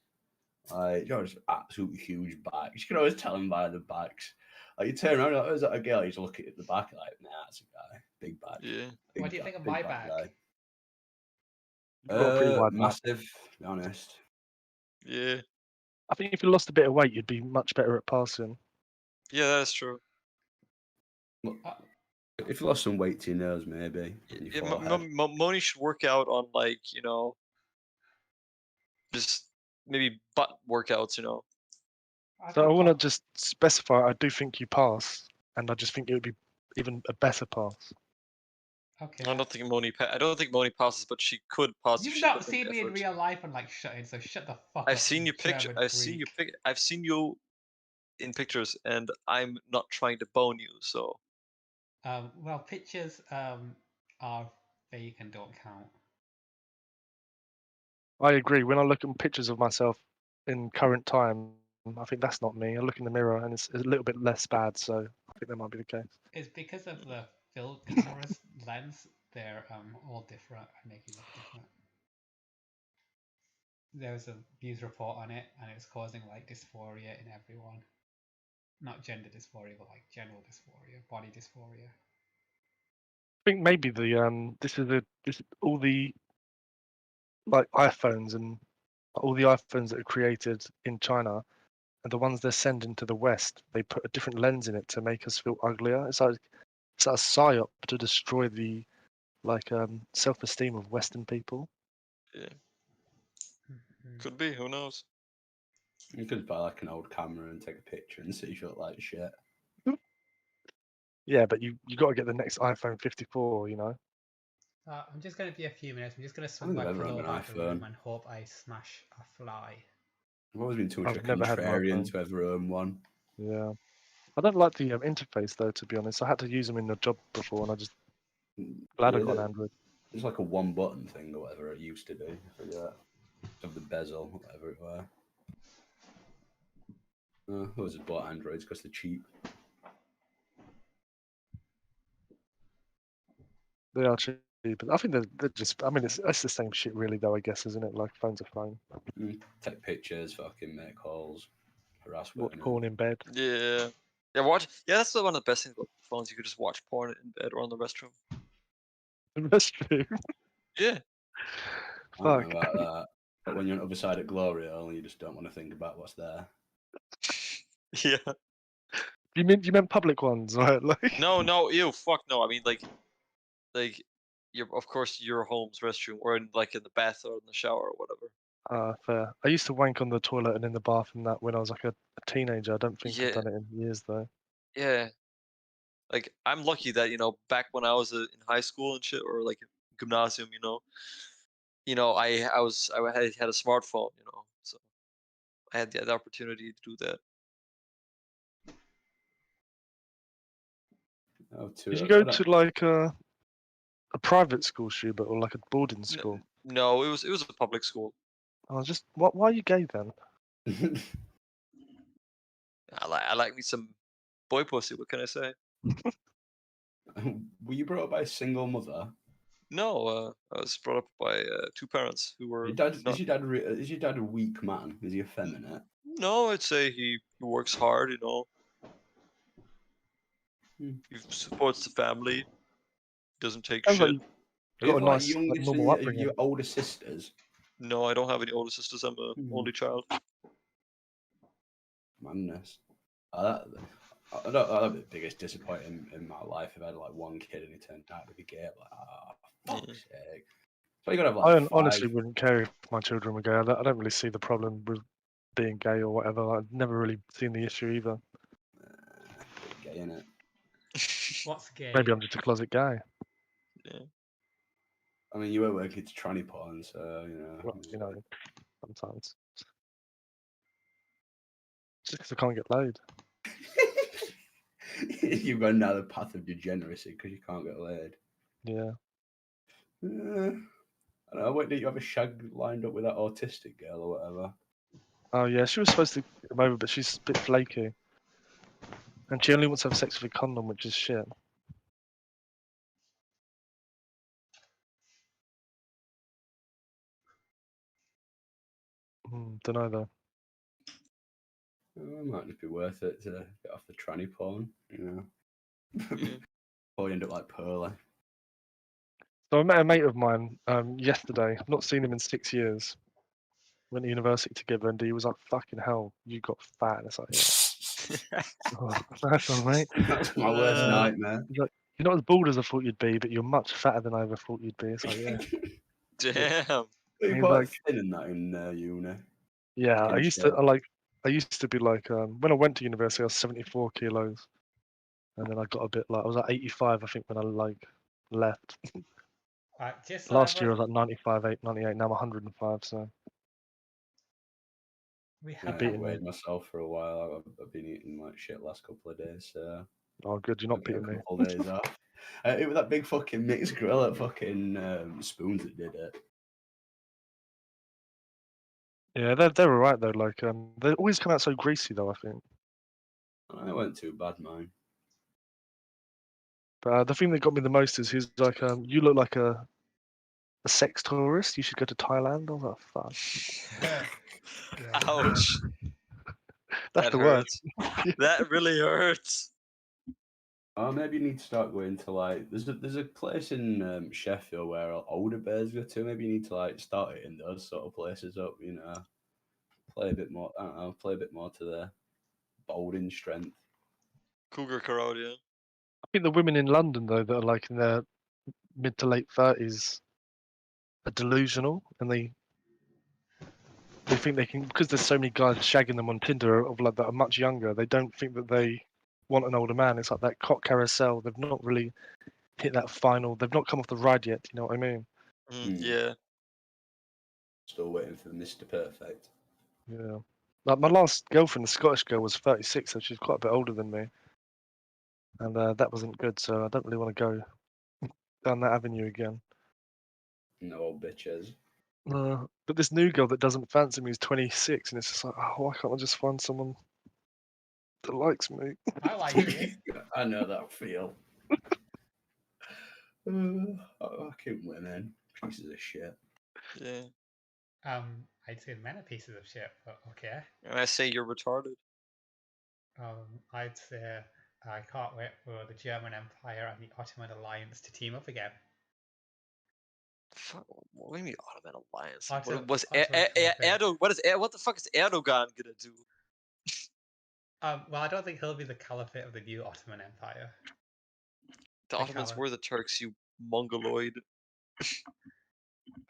Like just absolutely huge backs. You can always tell them by the backs. Like you turn around, like, oh, is that a girl? You just look at the back, like, nah, that's a guy. Big back. Yeah. What do you think of my back? You've got a pretty wide back. Massive, to be honest. Yeah. I think if you lost a bit of weight, you'd be much better at passing. Yeah, that's true. Look, if you lost some weight to your nose, maybe. Yeah, Moni should work out on like, you know, just maybe butt workouts, you know. So I want to just specify, I do think you pass, and I just think it would be even a better pass. Okay. I don't think Moni passes, but she could pass. You've not seen me in real life and like shut in, so shut the fuck up. I've seen your picture. I've seen you in pictures, and I'm not trying to bone you. So. Well, pictures are fake and don't count. I agree. When I look at pictures of myself in current time, I think that's not me. I look in the mirror and it's a little bit less bad, so I think that might be the case. It's because of the camera's lens. They're all different and make you look different. There was a news report on it, and it was causing like dysphoria in everyone. Not gender dysphoria, but like general dysphoria, body dysphoria. I think maybe the this is all the like iPhones and all the iPhones that are created in China and the ones they're sending to the West, they put a different lens in it to make us feel uglier. It's like a psyop to destroy the self-esteem of Western people. Yeah. Could be. Who knows? You could buy like an old camera and take a picture and see if you look like shit. Yeah, but you got to get the next iPhone 54, you know. I'm just going to be a few minutes. I'm just going to swing my pillow around the room and hope I smash a fly. I've always been too much of a contrarian to ever own one. Yeah. I don't like the interface, though, to be honest. I had to use them in the job before, and I just glad I got an Android. It's like a one-button thing or whatever it used to be. I forget. Of the bezel, whatever it were. I always just bought Androids because they're cheap. They are cheap, but I think they're just. I mean, it's the same shit, really, though. I guess, isn't it? Like phone's a phone. Take pictures, fucking make calls, harass Watch women. porn in bed. Yeah. Yeah, that's one of the best things about phones. You could just watch porn in bed or in the restroom. The restroom? Yeah. I don't know about that. But when you're on the other side at Gloria, you just don't want to think about what's there. Yeah. You meant public ones, right? Like No, ew, fuck no. I mean like of course your home's restroom or in the bath or in the shower or whatever. Fair. I used to wank on the toilet and in the bath and that when I was like a teenager. I don't think I've Yeah. done it in years though. Yeah. Like I'm lucky that back when I was in high school and shit or like gymnasium, I had a smartphone, so I had the opportunity to do that. Did you go to like a private school, Schubert, or like a boarding school? No, it was a public school. Oh, just why are you gay then? I like me some boy pussy. What can I say? Were you brought up by a single mother? No, I was brought up by two parents who were. Is your dad a weak man? Is he effeminate? No, I'd say he works hard. He supports the family. Doesn't take Sounds like shit. you've Have you got a like nice, like, youngest normal of upbringing. your older sisters? No, I don't have any older sisters. I'm a only child. Madness. That'd be the biggest disappointment in my life if I had like one kid and he turned out to be gay. Like, fuck's sake. So you gotta have like I five. honestly wouldn't care if my children were gay. I don't really see the problem with being gay or whatever. I've never really seen the issue either. Bit gay, innit? What's gay? Maybe I'm just a closet guy. Yeah. I mean, you were working to tranny porn, so you know. Well, you know, sometimes. Just because I can't get laid. You've gone down the path of degeneracy because you can't get laid. Yeah. I don't know. Wait, did you have a shag lined up with that autistic girl or whatever? Oh yeah, she was supposed to come over, but she's a bit flaky. And she only wants to have sex with a condom, which is shit. Don't know though. It might just be worth it to get off the tranny porn, you know. Yeah. Or you end up like Pearly. So I met a mate of mine yesterday. I've not seen him in 6 years. Went to university together, and he was like, "Fucking hell, you got fat." And it's like, yeah. Oh, nice one, mate. That's my worst nightmare. He's like, "You're not as bald as I thought you'd be, but you're much fatter than I ever thought you'd be." It's like, yeah. Damn. You He's quite like, thin in that in uni. yeah. In I used shape. to be like, when I went to university, I was 74 kilos, and then I got a bit like, I was like 85, I think, when I like left. Just so Last year I everyone- was like 95, 98. Now I'm 105, so we I have beating me. weighed myself for a while. I've been eating like shit last couple of days, so Oh, good, you're I'll not get a beating me. couple of days off. It was that big fucking mixed grill at fucking Spoons that did it. Yeah, they're alright though. Like, they always come out so greasy though, I think. It wasn't too bad, man. But the thing that got me the most is he's like, you look like a sex tourist. You should go to Thailand. I was like, fuck. Ouch. That's That the worst. hurts. That really hurts. Maybe you need to start going to like there's a place in Sheffield where older bears go to. Maybe you need to like start it in those sort of places up. You know, play a bit more. I don't know, play a bit more to their boulding strength. Cougar crowd, yeah. I think the women in London though that are like in their mid to late 30s are delusional, and they think they can, because there's so many guys shagging them on Tinder of like that are much younger. They don't think that they want an older man. It's like that cock carousel. They've not really hit that final. They've not come off the ride yet. You know what I mean? Yeah. Still waiting for Mr. Perfect. Yeah. Like my last girlfriend, the Scottish girl, was 36, so she's quite a bit older than me, and that wasn't good. So I don't really want to go down that avenue again. No old bitches. But this new girl that doesn't fancy me is 26, and it's just like, oh, why can't I just find someone that likes me? I like you. I know that feel. Fucking women, pieces of shit. Yeah. I'd say men are pieces of shit, but okay. And I say you're retarded. I'd say I can't wait for the German Empire and the Ottoman Alliance to team up again. Fuck, what do you mean Ottoman Alliance? Otto- What was Ottoman Caliphate. what the fuck is Erdogan gonna do? Well, I don't think he'll be the caliphate of the new Ottoman Empire. The Ottomans were the Turks, you mongoloid.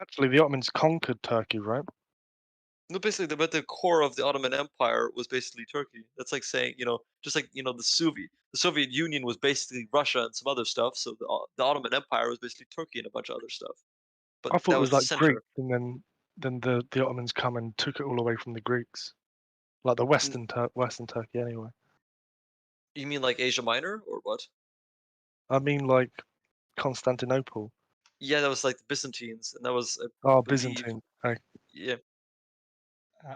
Actually, the Ottomans conquered Turkey, right? No, basically, but the core of the Ottoman Empire was basically Turkey. That's like saying, just like the Soviet Union was basically Russia and some other stuff. So the Ottoman Empire was basically Turkey and a bunch of other stuff. But I thought that it was was the like center. Greek, and then the Ottomans come and took it all away from the Greeks, like the Western Turkey anyway. You mean like Asia Minor or what? I mean like Constantinople. Yeah, that was like the Byzantines, and that was Byzantine. Okay. Yeah.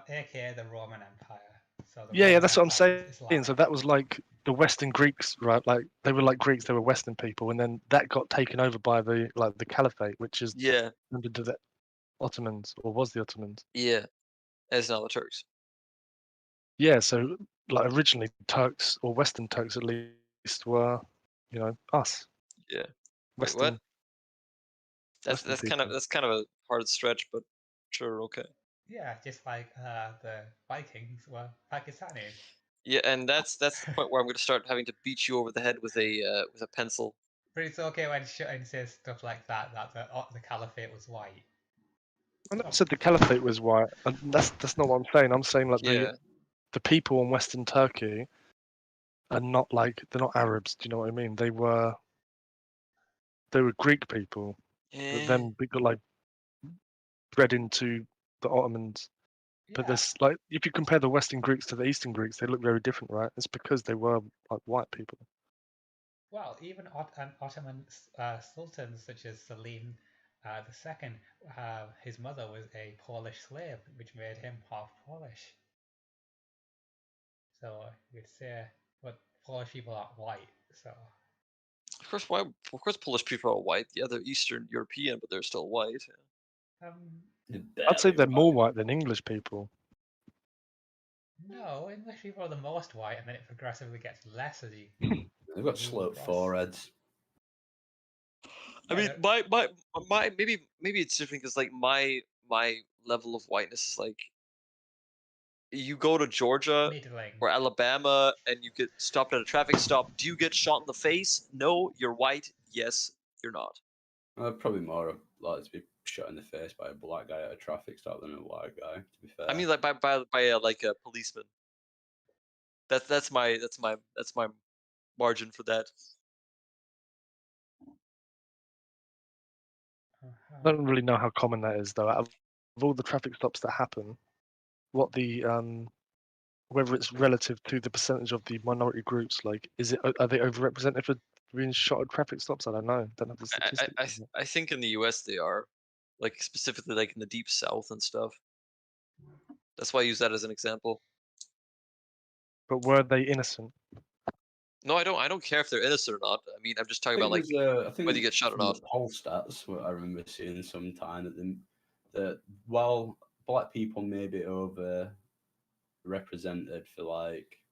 AKA the Roman Empire. So the Yeah, Roman that's what I'm Empire saying. is Islamic. So that was like the Western Greeks, right? Like they were like Greeks, they were Western people, and then that got taken over by the Caliphate, which is under the Ottomans, or was the Ottomans. Yeah, as now the Turks. Yeah, so like originally Turks, or Western Turks at least, were You know, us. Yeah. Wait, Western. what? That's Western kind of a hard stretch, but sure, okay. Yeah, just like the Vikings were Pakistani. Yeah, and that's the point where I'm going to start having to beat you over the head with a pencil. But it's okay when Shutting says stuff like that the caliphate was white. I never said the caliphate was white. And that's not what I'm saying. I'm saying like Yeah. the people in Western Turkey are not like they're not Arabs. Do you know what I mean? They were Greek people, but then they got like bred into the Ottomans. But Yeah. there's like if you compare the Western Greeks to the Eastern Greeks, they look very different, right? It's because they were like white people. Well, even Ottoman sultans such as Selim II, his mother was a Polish slave, which made him half Polish. So you'd say, but Polish people aren't white, so. Of course, Polish people are white. Yeah, they're Eastern European, but they're still white. I'd say they're more white than English people. No, English people are the most white, and then it progressively gets less as you. They've got sloped foreheads. I mean, my maybe it's different because like my level of whiteness is like you go to Georgia Middling. or Alabama and you get stopped at a traffic stop. Do you get shot in the face? No, you're white. Yes, you're not. Probably more likely to be shot in the face by a black guy at a traffic stop than a white guy. To be fair. I mean, like by like a policeman. That's my margin for that. I don't really know how common that is, though. Out of all the traffic stops that happen, what the whether it's relative to the percentage of the minority groups, like, are they overrepresented for being shot at traffic stops? I don't know. Don't have the statistics. I think in the U.S. they are, like specifically like in the deep South and stuff. That's why I use that as an example. But were they innocent? No, I don't care if they're innocent or not. I mean, I'm just talking about like whether you get shot or not. Poll stats, what I remember seeing sometime that while black people may be overrepresented for like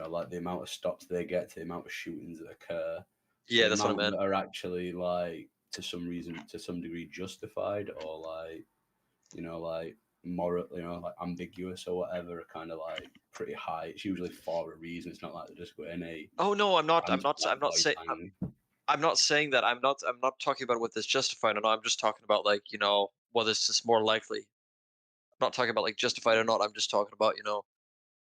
like the amount of stops they get to the amount of shootings that occur. Yeah, that's what I meant. That are actually like to some degree justified or like like moral, like ambiguous or whatever, are kind of like pretty high. It's usually for a reason. It's not like they're just going a. Oh no, I'm not saying that. I'm not talking about what this justified or not. I'm just talking about like whether it's just more likely. I'm not talking about like justified or not. I'm just talking about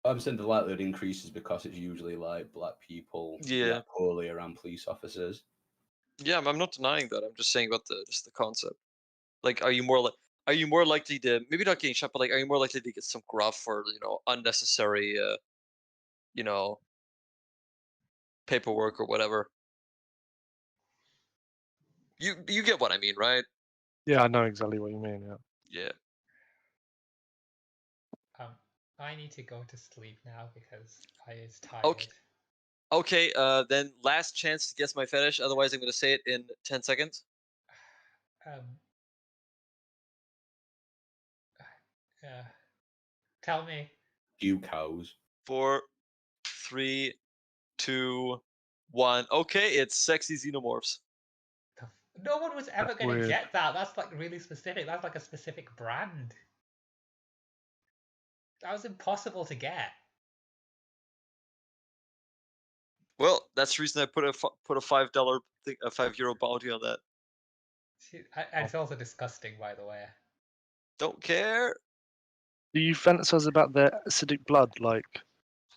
I'm saying the likelihood increases because it's usually like black people react poorly around police officers. Yeah, I'm not denying that. I'm just saying about the concept. Like, are you more likely to maybe not getting shot, but like, are you more likely to get some gruff or unnecessary paperwork or whatever? You get what I mean, right? Yeah, I know exactly what you mean. Yeah. Yeah. I need to go to sleep now because I is tired. Okay. Then last chance to guess my fetish. Otherwise, I'm going to say it in 10 seconds. Tell me. You cows. 4, 3, 2, 1. Okay, it's sexy xenomorphs. No one was ever going to get that. That's like really specific. That's like a specific brand. That was impossible to get. Well, that's the reason I put a $5 thing, a €5 bounty on that. And it's also disgusting, by the way. Don't care. Do you fantasize about their acidic blood, like?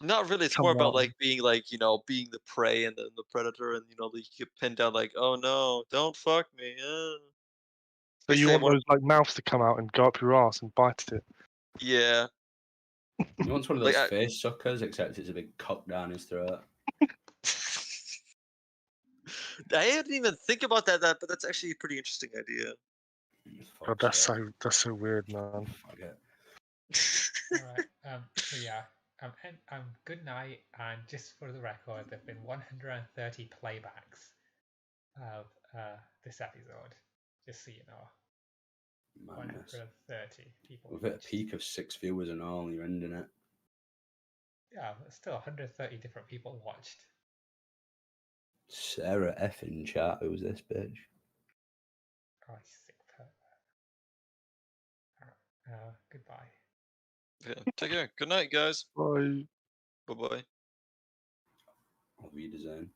Not really. It's more about like being like being the prey and the predator, and you get pinned down like, oh no, don't fuck me. So you want those like mouths to come out and go up your ass and bite it? Yeah. You want one of those face suckers, except it's a big cock down his throat. I didn't even think about that, but that's actually a pretty interesting idea. God, that's so weird, man. Alright, so yeah, and good night, and just for the record, there've been 130 playbacks of this episode, just so you know. Madness. 130 people. We've hit a peak of 6 viewers and all, and you're ending it. Yeah, still 130 different people watched. Sarah F in chat. Who's this bitch? Christ, sick pervert. Goodbye. Yeah, take care. Good night, guys. Bye. Bye bye. Auf Wiedersehen.